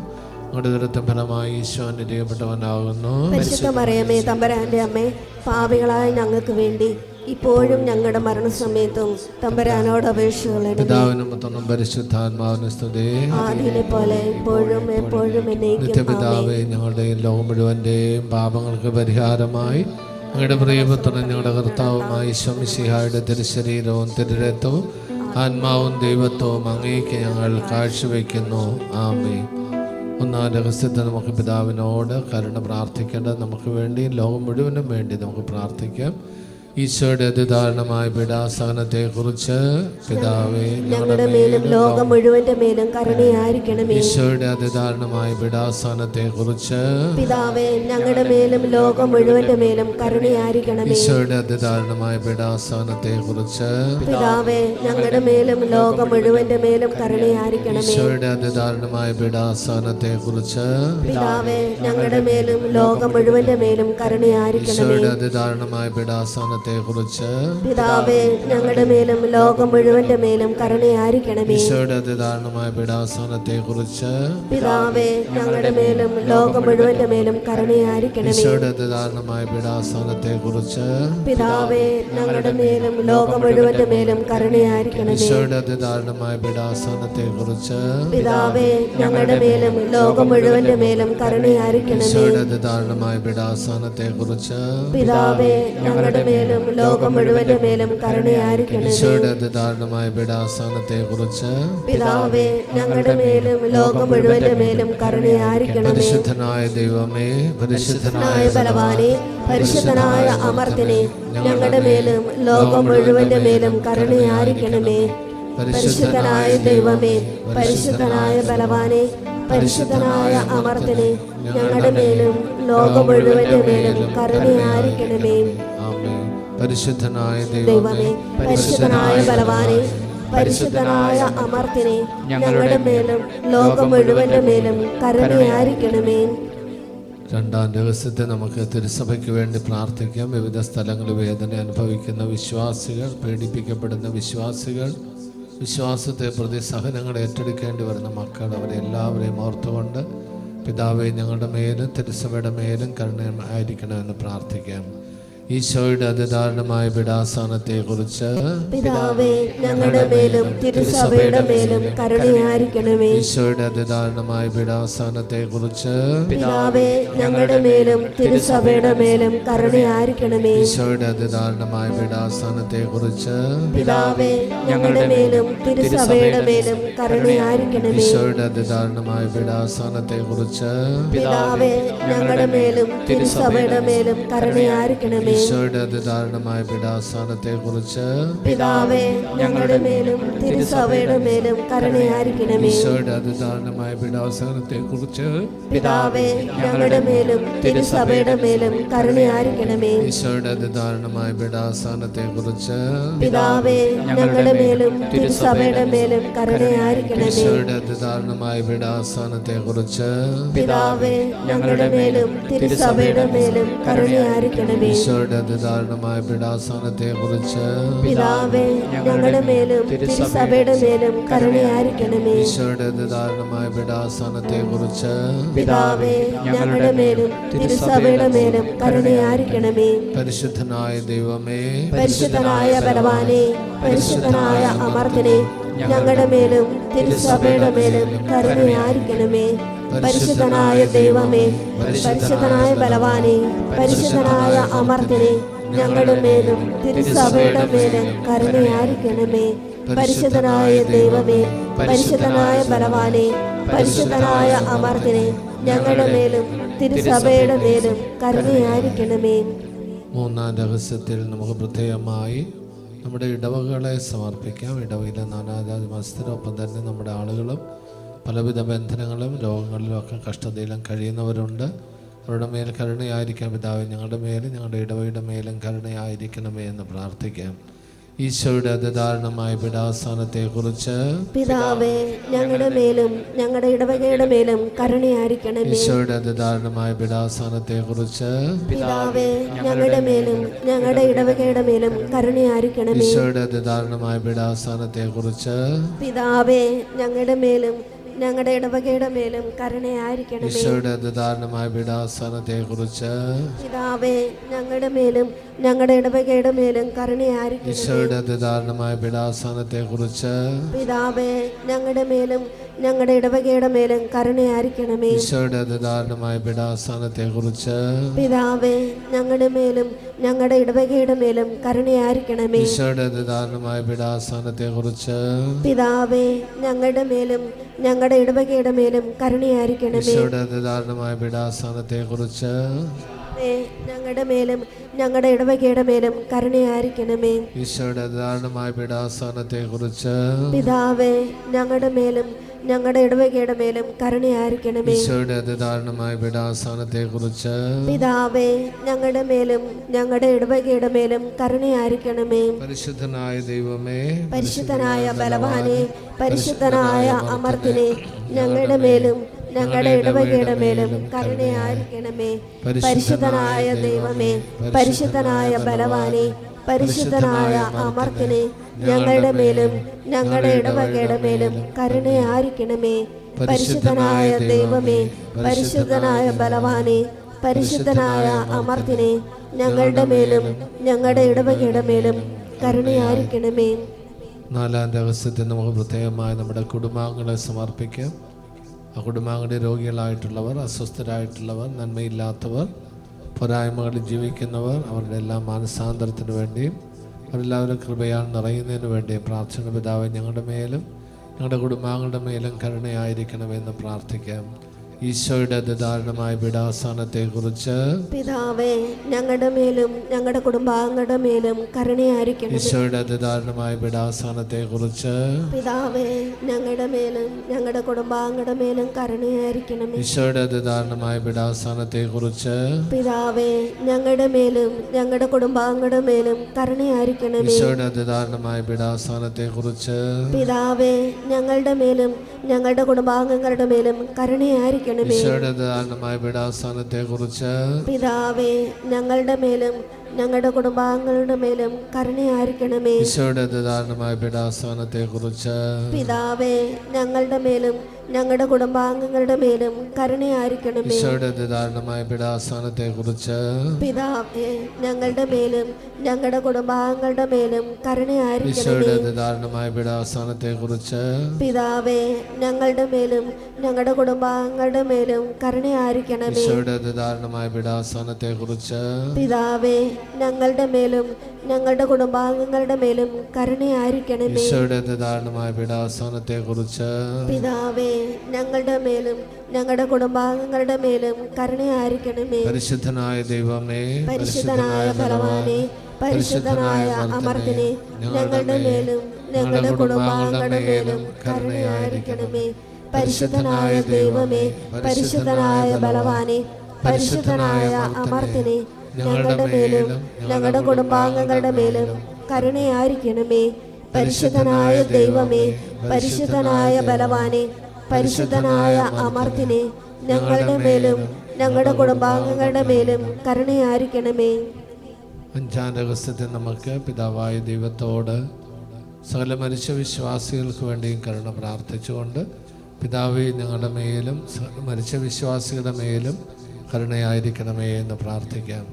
ഞങ്ങളുടെ ദുരിതം ഫലമായി ഈശോ അനുഗ്രഹിക്കപ്പെട്ടവനാകുന്നു. പരിശുദ്ധ മറിയമേ, തമ്പുരാന്റെ അമ്മേ, പാപികളായ ഞങ്ങൾക്ക് വേണ്ടി ഇപ്പോഴും ഞങ്ങളുടെ മരണസമയത്തും തമ്പുരാനോട് അപേക്ഷകളെ. പിതാവിനും പുത്രനും പരിശുദ്ധാത്മാവിനും സ്തുതി. ആദിയിലെ പോലെ ഇപ്പോഴും എപ്പോഴും എന്നേക്കും. നിത്യപിതാവേ, ഞങ്ങളുടെയും ലോകം മുഴുവന്റെയും പാപങ്ങൾക്ക് പരിഹാരമായി ഞങ്ങളുടെ പ്രിയപുത്രനും ഞങ്ങളുടെ കർത്താവുമായ ഈശോ മിശിഹായുടെ തിരുശരീരവും തിരുരക്തവും ആത്മാവും ദൈവത്വവും അങ്ങേക്ക് ഞങ്ങൾ കാഴ്ചവെക്കുന്നു. ആമേൻ. ഒന്നാം രഹസ്യത്തെ നമുക്ക് പിതാവിനോട് കരുണ പ്രാർത്ഥിക്കേണ്ടത് നമുക്ക് വേണ്ടി, ലോകം മുഴുവനും വേണ്ടി നമുക്ക് പ്രാർത്ഥിക്കാം. ഈശോയുടെ അതിദാരുണമായ പീഡാസഹനത്തെ കുറിച്ച് പിതാവേ ഞങ്ങളുടെ മേലും ലോകം മുഴുവന്റെ മേലും കരുണയായിരിക്കണമേ. ഈശോയുടെ അതിദാരുണമായ പീഡാസഹനത്തെ കുറിച്ച് പിതാവേ ഞങ്ങളുടെ മേലും ലോകം മുഴുവന്റെ മേലും കരുണയായിരിക്കണമേ. ഈശോയുടെ അതിദാരുണമായ പീഡാസഹനത്തെ കുറിച്ച് പിതാവേ ഞങ്ങളുടെ മേലും ലോകം മുഴുവന്റെ മേലും കരുണയായിരിക്കണമേ. ഈശോയുടെ അതിദാരുണമായ പീഡാസഹനത്തെ കുറിച്ച് പിതാവേ ഞങ്ങളുടെ മേലും ലോകം മുഴുവന്റെ മേലും കരുണയായിരിക്കണമേ. ഈശോയുടെ അതിദാരുണമായ പീഡാസഹനത്തെ കുറിച്ച് പിതാവേ ഞങ്ങളുടെ മേലും ലോകം മുഴുവന്റെ മേലും കരുണയായിരിക്കണമേ. ഈശോയുടെ അതിദാരുണമായ പീഡാസഹനത്തെ കുറിച്ച് പിതാവേ ഞങ്ങളുടെ മേലും ലോകം മുഴുവന്റെ മേലും കരുണയായിരിക്കണമേ. ഈശോയുടെ അതിദാരുണമായ പീഡാസഹനത്തെ കുറിച്ച് പിതാവേ ഞങ്ങളുടെ മേലും ലോകം മുഴുവന്റെ മേലും കരുണയായിരിക്കണമേ. ഈശോയുടെ അതിദാരുണമായ പീഡാസഹനത്തെ കുറിച്ച് പിതാവേ ഞങ്ങളുടെ മേലും ലോകം മുഴുവന്റെ മേലും കരുണയായിരിക്കണമേ. ഈശോയുടെ അതിദാരുണമായ പീഡാസഹനത്തെ കുറിച്ച് പിതാവേ ഞങ്ങളുടെ മേലും ലോകം മുഴുവന്റെ മേലും കരുണയായിരിക്കണമേ. ഈശോയുടെ അതിദാരുണമായ പീഡാസഹനത്തെ കുറിച്ച് പിതാവേ ഞങ്ങളുടെ മേലും ലോകം മുഴുവന്റെ മേലും കരുണയായിരിക്കണമേ. പരിശുദ്ധനായ ദൈവമേ, പരിശുദ്ധനായ ബലവാനെ, പരിശുദ്ധനായ അമർത്തിനെ, ഞങ്ങളുടെ മേലും ലോകം മുഴുവന്റെ മേലും കരുണയായിരിക്കണമേ. പരിശുദ്ധനായ ദൈവമേ, പരിശുദ്ധനായ ബലവാനെ, പരിശുദ്ധനായ അമർത്തിനെ, ഞങ്ങളുടെ മേലും ലോകം മുഴുവന്റെ മേലും കരുണയായിരിക്കണമേ. ആമേൻ. പരിശുദ്ധനായ ദൈവമേ, പരിശുദ്ധനായ ബലവാനെ, പരിശുദ്ധനായ അമർത്തിനെ, ഞങ്ങളുടെ മേലും ലോകം മുഴുവന്റെ മേലും കരുണയായിരിക്കണമേ. രണ്ടാം രഹസ്യത്തെ നമുക്ക് തിരുസഭയ്ക്ക് വേണ്ടി പ്രാർത്ഥിക്കാം. വിവിധ സ്ഥലങ്ങളിൽ വേദന അനുഭവിക്കുന്ന വിശ്വാസികൾ, പീഡിപ്പിക്കപ്പെടുന്ന വിശ്വാസികൾ, വിശ്വാസത്തെ പ്രതി സഹനങ്ങൾ ഏറ്റെടുക്കേണ്ടി വരുന്ന മക്കൾ, അവരെല്ലാവരെയും ഓർത്തുകൊണ്ട് പിതാവേ ഞങ്ങളുടെ മേലും തിരുസഭയുടെ മേലും കരുണയായിരിക്കണമെന്ന് പ്രാർത്ഥിക്കാം. ഈശോയുടെ അതിദാരുണമായ പീഡാസഹനത്തെ കുറിച്ച് പിതാവേ ഞങ്ങളുടെ മേലും തിരുസഭയുടെ മേലും കരുണയായിരിക്കണമേ. ഈശോയുടെ അതിദാരുണമായ പീഡാസഹനത്തെ കുറിച്ച് പിതാവേ ഞങ്ങളുടെ മേലും തിരുസഭയുടെ മേലും കരുണയായിരിക്കണമേ. ഈശോയുടെ അതിദാരുണമായ പീഡാസഹനത്തെ കുറിച്ച് പിതാവേ ഞങ്ങളുടെ മേലും തിരുസഭയുടെ മേലും കരുണയായിരിക്കണമേ. ഈശോയുടെ അതിദാരുണമായ പീഡാസഹനത്തെ കുറിച്ച് പിതാവേ ഞങ്ങളുടെ മേലും തിരുസഭയുടെ മേലും കരുണയായിരിക്കണമേ. ഈശോയുടെ അതിദാരുണമായ പീഡാസഹനത്തെ കുറിച്ച് പിതാവേ ഞങ്ങളുടെ മേലും തിരുസഭയുടെ മേലും കരുണയായിരിക്കണമേ. ഈശോയുടെ അതിദാരുണമായ പീഡാസഹനത്തെ കുറിച്ച് പിതാവേ ഞങ്ങളുടെ മേലും തിരുസഭയുടെ മേലും കരുണയായിരിക്കണമേ. ഈശോയുടെ അതിദാരുണമായ പീഡാസഹനത്തെ കുറിച്ച് പിതാവേ ഞങ്ങളുടെ മേലും തിരുസഭയുടെ മേലും കരുണയായിരിക്കണമേ. ഈശോയുടെ അതിദാരുണമായ പീഡാസഹനത്തെ കുറിച്ച് പിതാവേ ഞങ്ങളുടെ മേലും തിരുസഭയുടെ മേലും കരുണയായിരിക്കണമേ. ഈശോയുടെ അതിദാരുണമായ പീഡാസഹനത്തെ കുറിച്ച് പിതാവേ ഞങ്ങളുടെ മേലും തിരുസഭയുടെ മേലും കരുണയായിരിക്കണമേ. ഈശോയുടെ അതിദാരുണമായ പീഡാസഹനത്തെ കുറിച്ച് പിതാവേ ഞങ്ങളുടെ മേലും തിരുസഭയുടെ മേലും കരുണയായിരിക്കണമേ. പരിശുദ്ധനായ ദൈവമേ, പരിശുദ്ധനായ ബലവാനെ, പരിശുദ്ധനായ അമർത്തിനെ, ഞങ്ങളുടെ മേലും തിരുസഭയുടെ മേലും കരുണയായിരിക്കണമേ. പരിശുദ്ധനായ ദൈവമേ, പരിശുദ്ധനായ ബലവാനെ, പരിശുദ്ധനായ അമർത്തിനെ, ഞങ്ങളുടെ മേലും തിരുസഭയുടെ മേലും കരുണയായിരിക്കണമേ. പരിശുദ്ധനായ ദൈവമേ, പരിശുദ്ധനായ ബലവാനെ, പരിശുദ്ധനായ അമർത്തിനെ, ഞങ്ങളുടെ മേലും തിരുസഭയുടെ മേലും കരുണയായിരിക്കണമേ. മൂന്നാം രഹസ്യത്തിൽ നമുക്ക് പ്രത്യേകമായി നമ്മുടെ ഇടവകളെ സമർപ്പിക്കാം. ഇടവയിലെ നാനാജാതി മത്സരമൊപ്പം തന്നെ നമ്മുടെ ആളുകളും പലവിധ ബന്ധനങ്ങളും രോഗങ്ങളിലും ഒക്കെ കഷ്ടതയിലും കഴിയുന്നവരുണ്ട്. അവരുടെ മേൽ കരുണയായിരിക്കാം. പിതാവേ ഞങ്ങളുടെ മേലും ഞങ്ങളുടെ ഇടവയുടെ മേലും കരുണയായിരിക്കണമേ എന്ന് പ്രാർത്ഥിക്കാം. ഈശോയുടെ അതിദാരുണമായ പീഡാസഹനത്തെ കുറിച്ച് പിതാവേ ഞങ്ങളുടെ മേലും ഞങ്ങളുടെ ഇടവകയുടെ മേലും കരുണയായിരിക്കണമേ. ഈശോയുടെ അതിദാരുണമായ പീഡാസഹനത്തെ കുറിച്ച് പിതാവേ ഞങ്ങളുടെ മേലും ഞങ്ങളുടെ ഇടവകയുടെ മേലും കരുണയായിരിക്കണമേ. ഈശോയുടെ അതിദാരുണമായ പീഡാസഹനത്തെ കുറിച്ച് പിതാവേ ഞങ്ങളുടെ മേലും ഞങ്ങളുടെ ഇടവകയുടെ മേലും കരുണയായിരിക്കണമേ. ഈശോയുടെ അതിദാരുണമായ പീഡാസഹനത്തെ കുറിച്ച് പിതാവേ ഞങ്ങളുടെ മേലും ഞങ്ങളുടെ ഇടവകയുടെ മേലും കരുണയായിരിക്കണമേ. ഈശോയുടെ അതിദാരുണമായ പീഡാസഹനത്തെ കുറിച്ച് പിതാവേ ഞങ്ങളുടെ മേലും ഞങ്ങളുടെ ഇടവകയുടെ മേലും കരുണയായിരിക്കണമേ. ഈശോയുടെ അതിദാരുണമായ പീഡാസഹനത്തെ കുറിച്ച് പിതാവേ ഞങ്ങളുടെ മേലും ഞങ്ങളുടെ ഇടവകയുടെ മേലും കരുണയായിരിക്കണമേ. ഈശോയുടെ അതിദാരുണമായ പീഡാസഹനത്തെ കുറിച്ച് പിതാവേ ഞങ്ങളുടെ മേലും ഞങ്ങളുടെ ഇടവകയുടെ മേലും കരുണയായിരിക്കണമേ. ഈശോയുടെ അതിദാരുണമായ പീഡാസഹനത്തെ കുറിച്ച് ഞങ്ങളുടെ മേലും ഞങ്ങളുടെ ഇടവകയുടെ മേലും കരുണയായിരിക്കണമേ. ഈശോയുടെ അതിദാരുണമായ പീഡാസഹനത്തെ കുറിച്ച് പിതാവേ, ഞങ്ങളുടെ മേലും ഞങ്ങളുടെ ഇടവകയുടെ മേലും കരുണയായിരിക്കണമേ. ഈശോയുടെ അതിദാരുണമായ പീഡാസഹനത്തെ കുറിച്ച് പിതാവേ, ഞങ്ങളുടെ മേലും ഞങ്ങളുടെ ഇടവകയുടെ മേലും കരുണയായിരിക്കണമേ. പരിശുദ്ധനായ ദൈവമേ, പരിശുദ്ധനായ ബലവാനെ, പരിശുദ്ധനായ അമർത്തിനെ, ഞങ്ങളുടെ മേലും ഞങ്ങളുടെ ഇടവകയുടെ മേലും കരുണയായിരിക്കണമേ. പരിശുദ്ധനായ ദൈവമേ, പരിശുദ്ധനായ ബലവാനെ, പരിശുദ്ധനായ അമർത്തിനെ, ഞങ്ങളുടെ മേലും ഞങ്ങളുടെ ഇടവകയുടെ മേലും കരുണയായിരിക്കണമേ. പരിശുദ്ധനായ ദൈവമേ, പരിശുദ്ധനായ ബലവാനെ, പരിശുദ്ധനായ അമർത്തിനെ, ഞങ്ങളുടെ മേലും ഞങ്ങളുടെ ഇടവകയുടെ മേലും കരുണയായിരിക്കണമേ. നാലാം രഹസ്യത്തിൽ നമുക്ക് പ്രത്യേകമായി നമ്മുടെ കുടുംബാംഗങ്ങളെ സമർപ്പിക്കാം. ആ കുടുംബാംഗങ്ങളുടെ രോഗികളായിട്ടുള്ളവർ, അസ്വസ്ഥരായിട്ടുള്ളവർ, നന്മയില്ലാത്തവർ, പോരായ്മകളിൽ ജീവിക്കുന്നവർ, അവരുടെ എല്ലാ മാനസാന്തരത്തിന് വേണ്ടിയും അവരെല്ലാവരും കൃപയാൽ നിറയുന്നതിന് വേണ്ടിയും പ്രാർത്ഥന പിതാവേ, ഞങ്ങളുടെ മേലും ഞങ്ങളുടെ കുടുംബാംഗങ്ങളുടെ മേലും കരുണയായിരിക്കണമെന്ന് പ്രാർത്ഥിക്കാം. ഈശോയുടെ അതിദാരുണമായ പീഡാസഹനത്തെ കുറിച്ച് പിതാവേ, ഞങ്ങളുടെ മേലും ഞങ്ങളുടെ കുടുംബാംഗങ്ങളുടെ മേലും കരുണയായിരിക്കണമേ. ഈശോയുടെ അതിദാരുണമായ പീഡാസഹനത്തെ കുറിച്ച് പിതാവേ, ഞങ്ങളുടെ മേലും ഞങ്ങളുടെ കുടുംബാംഗങ്ങളുടെ മേലും കരുണയായിരിക്കണമേ. ഈശോയുടെ അതിദാരുണമായ പീഡാസഹനത്തെ കുറിച്ച് പിതാവേ, ഞങ്ങളുടെ മേലും ഞങ്ങളുടെ കുടുംബാംഗങ്ങളുടെ മേലും കരുണയായിരിക്കണമേ. ഈശോയുടെ അതിദാരുണമായ പീഡാസഹനത്തെ കുറിച്ച് പിതാവേ, ഞങ്ങളുടെ മേലും ഞങ്ങളുടെ കുടുംബാംഗങ്ങളുടെ മേലും കരുണയായിരിക്കണമേ. ഈശോയുടെ അതിദാരുണമായ പീഡാസഹനത്തെ കുറിച്ച് പിതാവേ, ഞങ്ങളുടെ മേലും ഞങ്ങളുടെ കുടുംബാംഗങ്ങളുടെ മേലും കരുണയായിരിക്കണമേ. ഈശോയുടെ അതിദാരുണമായ പീഡാസഹനത്തെ കുറിച്ച് പിതാവേ, ഞങ്ങളുടെ മേലും ഞങ്ങളുടെ കുടുംബാംഗങ്ങളുടെ മേലും കരുണയായിരിക്കണമേ. ഈശോയുടെ അതിദാരുണമായ പീഡാസഹനത്തെ കുറിച്ച് പിതാവേ, ഞങ്ങളുടെ മേലും ഞങ്ങളുടെ കുടുംബാംഗങ്ങളുടെ മേലും കരുണയായിരിക്കണമേ. ഈശോയുടെ അതിദാരുണമായ പീഡാസഹനത്തെ കുറിച്ച് പിതാവേ, ഞങ്ങളുടെ മേലും ഞങ്ങളുടെ കുടുംബാംഗങ്ങളുടെ മേലും കരുണയായിരിക്കണമേ. ഈശോയുടെ അതിദാരുണമായ പീഡാസഹനത്തെ കുറിച്ച് പിതാവേ, ഞങ്ങളുടെ മേലും ഞങ്ങളുടെ കുടുംബാംഗങ്ങളുടെ മേലും കരുണയായിരിക്കണമേ. ഈശോയുടെ അതിദാരുണമായ പീഡാസഹനത്തെ കുറിച്ച് പിതാവേ, ഞങ്ങളുടെ മേലും ഞങ്ങളുടെ കുടുംബാംഗങ്ങളുടെ മേലും കരുണയായിരിക്കണമേ. പരിശുദ്ധനായ ദൈവമേ, പരിശുദ്ധനായ ബലവാനെ, പരിശുദ്ധനായ അമർത്തിനെ, ഞങ്ങളുടെ മേലും ഞങ്ങളുടെ കുടുംബാംഗങ്ങളുടെ മേലും കരുണയായിരിക്കണമേ. പരിശുദ്ധനായ ദൈവമേ, പരിശുദ്ധനായ ബലവാനെ, പരിശുദ്ധനായ അമർത്തിനെ, ഞങ്ങളുടെ മേലും ഞങ്ങളുടെ കുടുംബാംഗങ്ങളുടെ മേലും കരുണയായിരിക്കണമേ. പരിശുദ്ധനായ ദൈവമേ, പരിശുദ്ധനായ ബലവാനെ, പരിശുദ്ധനായ അമർത്തിനെ, ഞങ്ങളുടെ മേലും ഞങ്ങളുടെ കുടുംബാംഗങ്ങളുടെ മേലും കരുണയായിരിക്കണമേ. അഞ്ചാം രഹസ്യത്തിൽ നമുക്ക് പിതാവായ ദൈവത്തോട് സകല മനുഷ്യ വിശ്വാസികൾക്ക് വേണ്ടിയും കരുണ പ്രാർത്ഥിച്ചുകൊണ്ട് പിതാവേ, ഞങ്ങളുടെ മേലും മരിച്ച വിശ്വാസികളുടെ മേലും കരുണയായിരിക്കണമേ എന്ന് പ്രാർത്ഥിക്കാം.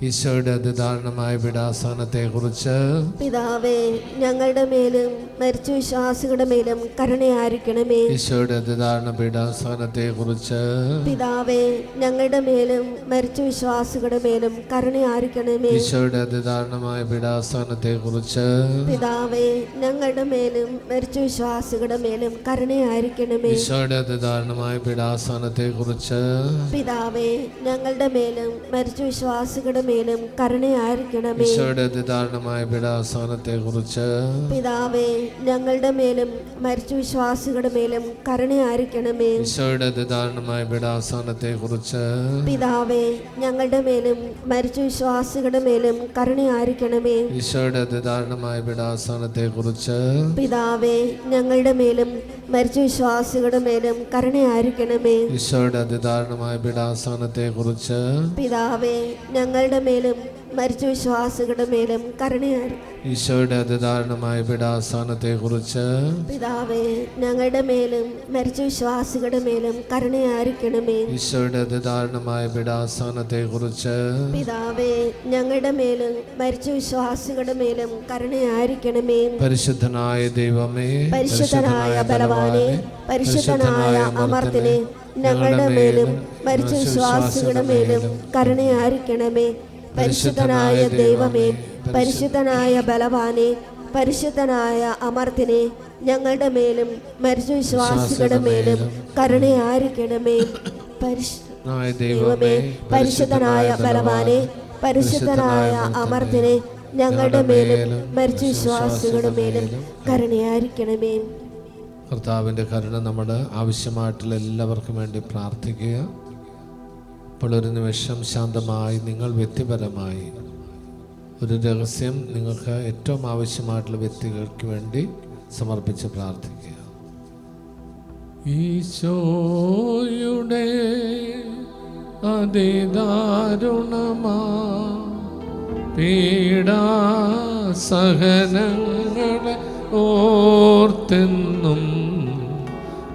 ഈശോയുടെ അതിദാരുണമായ പീഡാസഹനത്തെ കുറിച്ച് പിതാവേ, ഞങ്ങളുടെ മേലും മരിച്ച വിശ്വാസികളുടെ മേലും കരുണയായിരിക്കണമേ. ഈശോയുടെ അതിദാരുണ പീഡാസഹനത്തെ കുറിച്ച് പിതാവേ, ഞങ്ങളുടെ മേലും മരിച്ച വിശ്വാസികളുടെ മേലും കരുണയായിരിക്കണമേ. ഈശോയുടെ അതിദാരുണമായ പീഡാസഹനത്തെ കുറിച്ച് പിതാവേ, ഞങ്ങളുടെ മേലും മരിച്ച വിശ്വാസികളുടെ മേലും കരുണയായിരിക്കണമേ. ഈശോയുടെ അതിദാരുണമായ പീഡാസഹനത്തെ കുറിച്ച് പിതാവേ, ഞങ്ങളുടെ മേലും മരിച്ച വിശ്വാസികളുടെ മേലും കരുണയായിരിക്കണമേ. ഈശോയുടെ അതിദാരുണമായ പീഡാസഹനത്തെ കുറിച്ച് പിതാവേ, ഞങ്ങളുടെ മേലും മരിച്ച വിശ്വാസികളുടെ മേലും കരുണയായിരിക്കണമേ. ഈശോയുടെ അതിദാരുണമായ പീഡാസഹനത്തെ കുറിച്ച് പിതാവേ, ഞങ്ങളുടെ മേലും മരിച്ച വിശ്വാസികളുടെ മേലും കരുണയായിരിക്കണമേ. ഈശോയുടെ അതിദാരുണമായ പീഡാസഹനത്തെ കുറിച്ച് പിതാവേ, ഞങ്ങളുടെ മേലും മരിച്ച വിശ്വാസികളുടെ മേലും കരുണയായിരിക്കണമേ. ഈശോയുടെ അതിദാരുണമായ പീഡാസഹനത്തെ കുറിച്ച് പിതാവേ, ഞങ്ങളുടെ മേലും മരിച്ച വിശ്വാസികളുടെ മേലും കരുണയായിരിക്കണമേ. ഈശോയുടെ അതിദാരുണമായ പീഡാസഹനത്തെ കുറിച്ച് പിതാവേ, ഞങ്ങളുടെ മേലും മരിച്ച വിശ്വാസികളുടെ മേലും കരുണയായിരിക്കണമേ. ഈശോയുടെ അതിദാരുണമായ പീഡാസഹനത്തെ കുറിച്ച് പിതാവേ, ഞങ്ങളുടെ മേലും മരിച്ച വിശ്വാസികളുടെ മേലും കരുണയായിരിക്കണമേ. പരിശുദ്ധനായ ദൈവമേ, പരിശുദ്ധനായ ബലവാനെ, പരിശുദ്ധനായ അമർത്തിനെ, ഞങ്ങളുടെ മേലും മരിച്ച വിശ്വാസികളുടെ മേലും കരുണയായിരിക്കണമേ. പരിശുദ്ധനായ ദൈവമേ, പരിശുദ്ധനായ ബലവാനെ, പരിശുദ്ധനായ അമർത്തിനെ, ഞങ്ങളുടെ മേലും മരിച്ച വിശ്വാസികളുടെ മേലും കരുണയായിരിക്കണമേ. ദൈവമേ, പരിശുദ്ധനായ ബലവാനെ, പരിശുദ്ധനായ അമർത്തിനെ, ഞങ്ങളുടെ മേലും മരിച്ച വിശ്വാസികളുടെ മേലും കരുണയായിരിക്കണമേ. കർത്താവിൻ്റെ കരുണ നമ്മുടെ ആവശ്യമായിട്ടുള്ള എല്ലാവർക്കും വേണ്ടി പ്രാർത്ഥിക്കുക. ഇപ്പോൾ ഒരു നിമിഷം ശാന്തമായി നിങ്ങൾ വ്യക്തിപരമായി ഒരു രഹസ്യം നിങ്ങൾക്ക് ഏറ്റവും ആവശ്യമായിട്ടുള്ള വ്യക്തികൾക്ക് വേണ്ടി സമർപ്പിച്ച് പ്രാർത്ഥിക്കുക. ഈശോയുടെ അതിദാരുണമാ പീഡാസഹനങ്ങളെ ഓർത്തെന്നും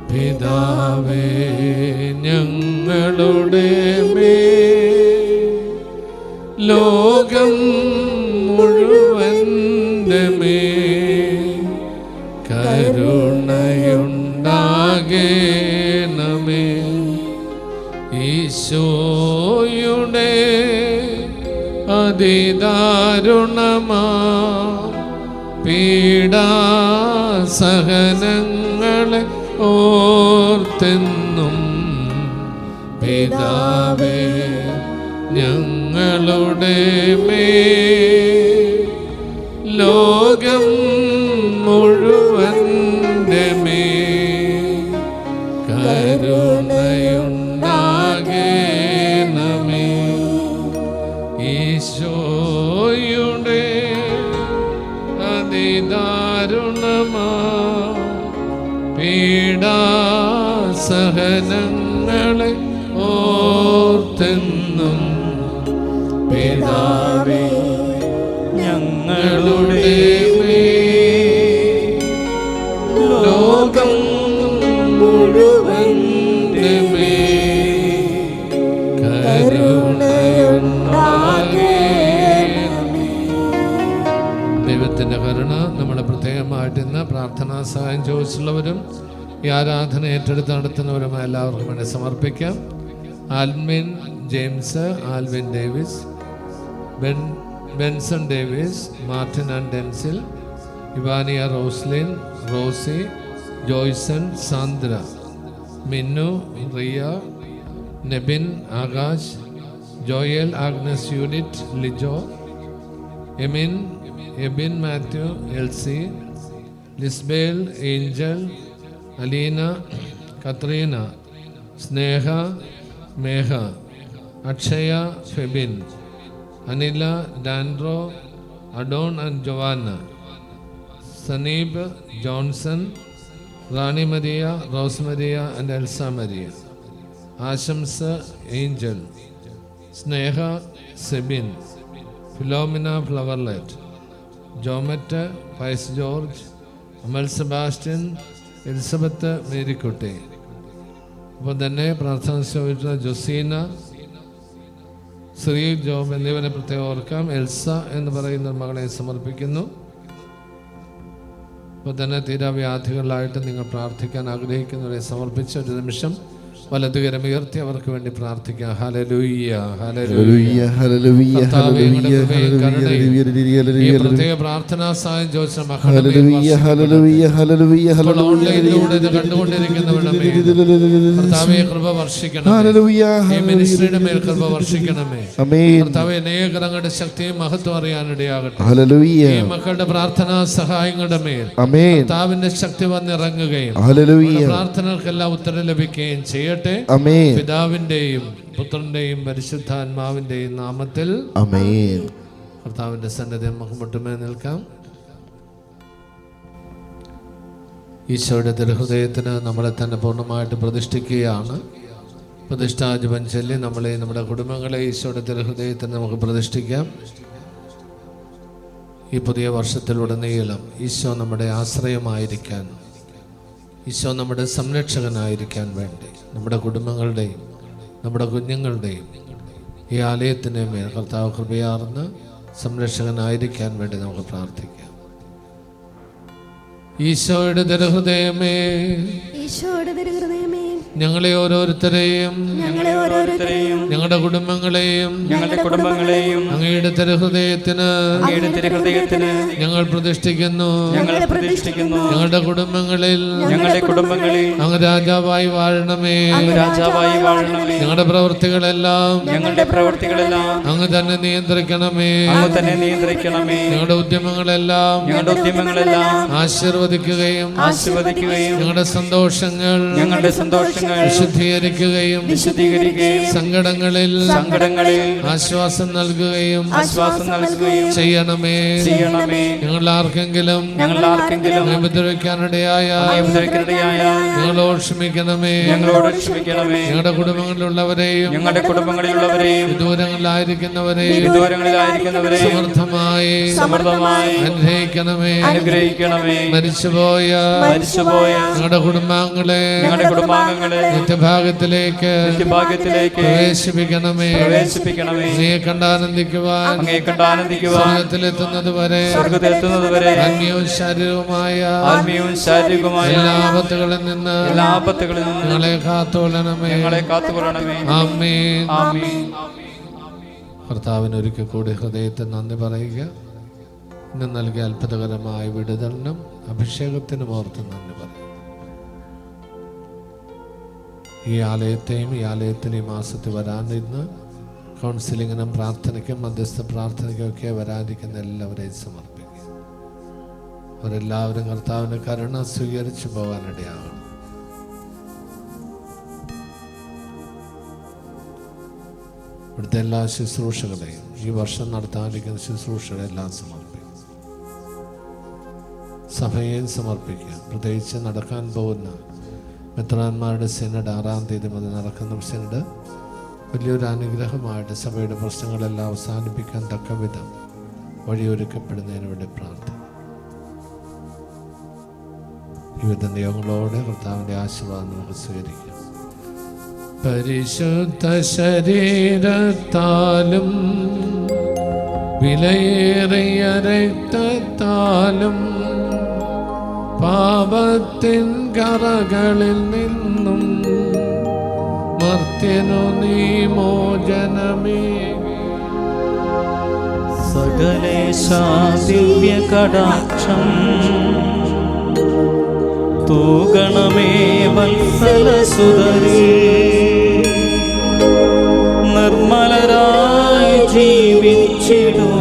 പിതാവേ ഞങ്ങളുടെ മേൽ ലോകം മുഴുവൻ്റെ മേൽ കരുണയുണ്ടാകേണമേ. ഈശോയുടെ അതിദാരുണമാ പീഡാസഹനങ്ങളെ ഓർത്തെന്നും പിതാവേ ഞങ്ങളുടെ മേൽ ലോകം മുഴുവൻ്റെ മേൽ കരുണയുണ്ടാകേണമേ. ഈശോയുടെ അതിദാരുണമാ പീഡാസഹനങ്ങളെ ഓർത്തെന്നും പിതാവേ ഞങ്ങളുടെ മേൽ ലോകം മുഴുവൻ്റെ മേൽ കരുണയുണ്ടാകേണമേ. ദൈവത്തിൻ്റെ കരുണ നമ്മളെ പ്രത്യേകമായിട്ട് ഇന്ന് പ്രാർത്ഥനാ സഹായം ചോദിച്ചുള്ളവരും ഈ ആരാധന ഏറ്റെടുത്ത് നടത്തുന്നവരുമായ എല്ലാവർക്കും വേണ്ടി സമർപ്പിക്കാം. Alvin James, Alvin Davis, Benson Davis, Martin and Densil, Ivania Roslin, Rosy, Joyson, Sandra, Minnu, Riya, Nebin, Akash, Joel, Agnes, യൂണിറ്റ്, Lijo, Emin, Ebin, Mathew, Elsy, Lisbel, Angel, Aleena, Katrina, Sneha, Megha, Akshaya, Febin, Anila, Dandro, Adon and Joanna, Saneeb, Johnson, Rani Maria, Rose Maria and Elsa Maria, Ashamsa, Angel, Sneha, Sebin, Philomina, Flowerlet, Jomet, Pius George, Amal Sebastian, Elizabeth, Marykutty. അപ്പോൾ തന്നെ പ്രാർത്ഥന ചോദിച്ച ജോസീന, Shri job എന്നിവരെ പ്രത്യേകം ഓർക്കാം. Elsa എന്ന് പറയുന്ന മകളെ സമർപ്പിക്കുന്നു. അപ്പോൾ തന്നെ തീരാവ്യാധികളായിട്ട് നിങ്ങൾ പ്രാർത്ഥിക്കാൻ ആഗ്രഹിക്കുന്നവരെ സമർപ്പിച്ച ഒരു നിമിഷം വലതുകരം ഉയർത്തി അവർക്ക് വേണ്ടി പ്രാർത്ഥിക്കാം. ഹല്ലേലൂയ, ഹല്ലേലൂയ, ഹല്ലേലൂയ. ഈ പ്രത്യേക പ്രാർത്ഥനാ സഹായം ചോദിച്ച മക്കളുടെ കണ്ടുകൊണ്ടിരിക്കുന്നവരുടെ കർത്താവേ കൃപ വർഷിക്കണമേ. ഈ മിനിസ്ട്രിയുടെ മേൽ കൃപ വർഷിക്കണമേ. കർത്താവേ അനേകങ്ങളുടെ ശക്തിയും മഹത്വം അറിയാനിടയാകട്ടെ. ഈ മക്കളുടെ പ്രാർത്ഥനാ സഹായങ്ങളുടെ മേൽ കർത്താവിന്റെ ശക്തി വന്നിറങ്ങുകയും പ്രാർത്ഥനകൾക്കെല്ലാം ഉത്തരം ലഭിക്കുകയും ചെയ്യട്ടെ. പിതാവിന്റെയും പുത്രന്റെയും പരിശുദ്ധാത്മാവിന്റെയും നാമത്തിൽ ആമേൻ. കർത്താവിന്റെ സന്നിധി നമുക്ക് മുട്ടുമേ നിൽക്കാം. ഈശോയുടെ തിരുഹൃദയത്തിന് നമ്മളെ തന്നെ പൂർണ്ണമായിട്ട് പ്രതിഷ്ഠിക്കുകയാണ്. പ്രതിഷ്ഠാജപം ചൊല്ലി നമ്മളെ നമ്മുടെ കുടുംബങ്ങളെ ഈശോയുടെ തിരുഹൃദയത്തിന് നമുക്ക് പ്രതിഷ്ഠിക്കാം. ഈ പുതിയ വർഷത്തിലുടനീളം ഈശോ നമ്മുടെ ആശ്രയമായിരിക്കാൻ, ഈശോ നമ്മുടെ സംരക്ഷകനായിരിക്കാൻ വേണ്ടി നമ്മുടെ കുടുംബങ്ങളുടെയും നമ്മുടെ കുഞ്ഞുങ്ങളുടെയും ഈ ആലയത്തിൻ്റെ മേൽ കർത്താവ് കൃപയാർന്ന് സംരക്ഷകനായിരിക്കാൻ വേണ്ടി നമുക്ക് പ്രാർത്ഥിക്കാം. ഈശോയുടെ തിരുഹൃദയമേ, ഈശോയുടെ തിരുഹൃദയമേ, ഞങ്ങളെ ഓരോരുത്തരെയും ഞങ്ങളുടെ കുടുംബങ്ങളെയും അങ്ങയുടെ തിരുഹൃദയത്തിന് ഞങ്ങൾ പ്രതിഷ്ഠിക്കുന്നു. ഞങ്ങളുടെ കുടുംബങ്ങളിൽ അങ്ങ് രാജാവായി വാഴണമേ. ഞങ്ങളുടെ പ്രവൃത്തികളെല്ലാം അങ്ങ് തന്നെ നിയന്ത്രിക്കണമേ. ഞങ്ങളുടെ ഉദ്യമങ്ങളെല്ലാം ആശീർവദിക്കുകയും ഞങ്ങളുടെ സന്തോഷങ്ങൾ വിശുദ്ധീകരിക്കുകയും സങ്കടങ്ങളിൽ ആശ്വാസം നൽകുകയും ചെയ്യണമേ. ഞങ്ങൾ ആർക്കെങ്കിലും ഉപദ്രവിക്കാനിടയായ ഞങ്ങളോട് ക്ഷമിക്കണമേ. ഞങ്ങളുടെ കുടുംബങ്ങളിലുള്ളവരെയും ദൂരങ്ങളിലായിരിക്കുന്നവരെയും സമൃദ്ധമായി അനുഗ്രഹിക്കണമേ. മരിച്ചുപോയ ഞങ്ങളുടെ കുടുംബാംഗങ്ങളെ നിത്യഭാഗ്യത്തിലേക്ക് പ്രവേശിപ്പിക്കണമേ. അങ്ങയെ കണ്ടാനന്ദിക്കുവാൻ സ്വർഗ്ഗത്തിലെത്തുന്നത് വരെ ആത്മീയവും ശാരീരികവുമായ എല്ലാ ആപത്തുകളിൽ നിന്ന് ഞങ്ങളെ കാത്തുകൊള്ളണമേ. ആമേൻ. കർത്താവിന് ഒരിക്കൽ കൂടി ഹൃദയത്തിൽ നന്ദി പറയുക. ഇന്ന് നൽകിയ അത്ഭുതകരമായ വിടുതലിനും അഭിഷേകത്തിനും ഓർത്ത് നന്ദി പറയും. ഈ ആലയത്തെയും ഈ ആലയത്തിന് ഈ മാസത്തിൽ വരാനിരുന്ന് കൗൺസിലിങ്ങിനും പ്രാർത്ഥനയ്ക്കും മധ്യസ്ഥ പ്രാർത്ഥനയ്ക്കും ഒക്കെ വരാനിരിക്കുന്ന എല്ലാവരെയും സമർപ്പിക്കും. അവരെല്ലാവരും കർത്താവിൻ്റെ കരുണ സ്വീകരിച്ചു പോകാനിടയാകണം. ഇവിടുത്തെ എല്ലാ ശുശ്രൂഷകളെയും ഈ വർഷം നടത്താനിരിക്കുന്ന ശുശ്രൂഷകളെല്ലാം സമർപ്പിക്കും. സഭയെയും സമർപ്പിക്കുക. പ്രത്യേകിച്ച് നടക്കാൻ പോകുന്ന മെത്രാന്മാരുടെ സിനഡ് 6-ാം തീയതി മുതൽ നടക്കുന്ന സിനഡ് വലിയൊരു അനുഗ്രഹമായിട്ട് സഭയുടെ പ്രശ്നങ്ങളെല്ലാം അവസാനിപ്പിക്കാൻ തക്ക വിധം വഴിയൊരുക്കപ്പെടുന്നതിന് വേണ്ടി പ്രാർത്ഥന. വിവിധ നിയമങ്ങളോടെ കർത്താവിൻ്റെ ആശീർവാദം നമുക്ക് സ്വീകരിക്കാം. പരിശുദ്ധ ശരീരത്താലും വിലയേറിയ രക്തത്താലും പാപത്തിൻ കറകളിൽ നിന്നും മർത്യനു നീ മോചനമേ. സകലേശാ ദിവ്യ കടാക്ഷം തൂഗണമേ വത്സലസുതരേ. നിർമ്മലരായി ജീവിച്ചിടുവാൻ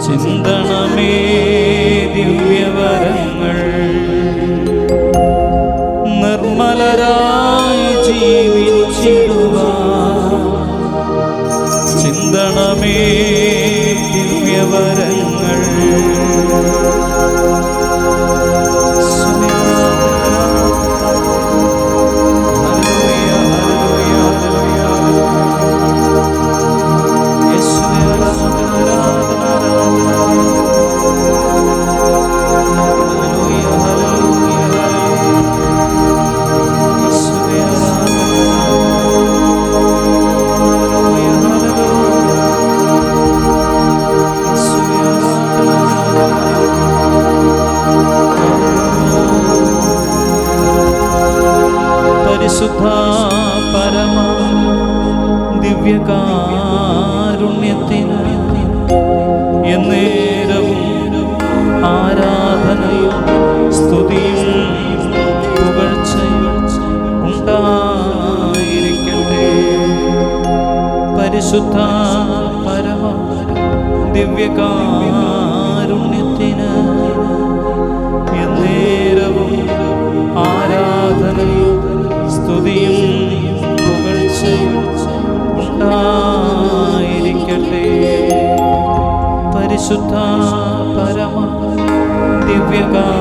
ചിന്തണമേ ദിവ്യവരങ്ങൾ. നിർമ്മലരായി ജീവിച്ചിടുവാൻ ചിന്തണമേ ദിവ്യവരങ്ങൾ. പരിശുദ്ധ പരമ ദിവ്യകാരുണ്യത്തിന് എന്നേരവും ആരാധനയും സ്തുതിയും പുകഴ്ചയും ഉണ്ടായിരിക്കട്ടെ. പരിശുദ്ധ പരമ ദിവ്യകാരുണ്യത്തിന് എന്നേരവും ആരാധനയും സ്തുതിയും പുകഴ്ചയും ഉണ്ടായിരിക്കട്ടെ. പരിശുദ്ധ പരമ ദിവ്യകാരുണ്യത്തിന്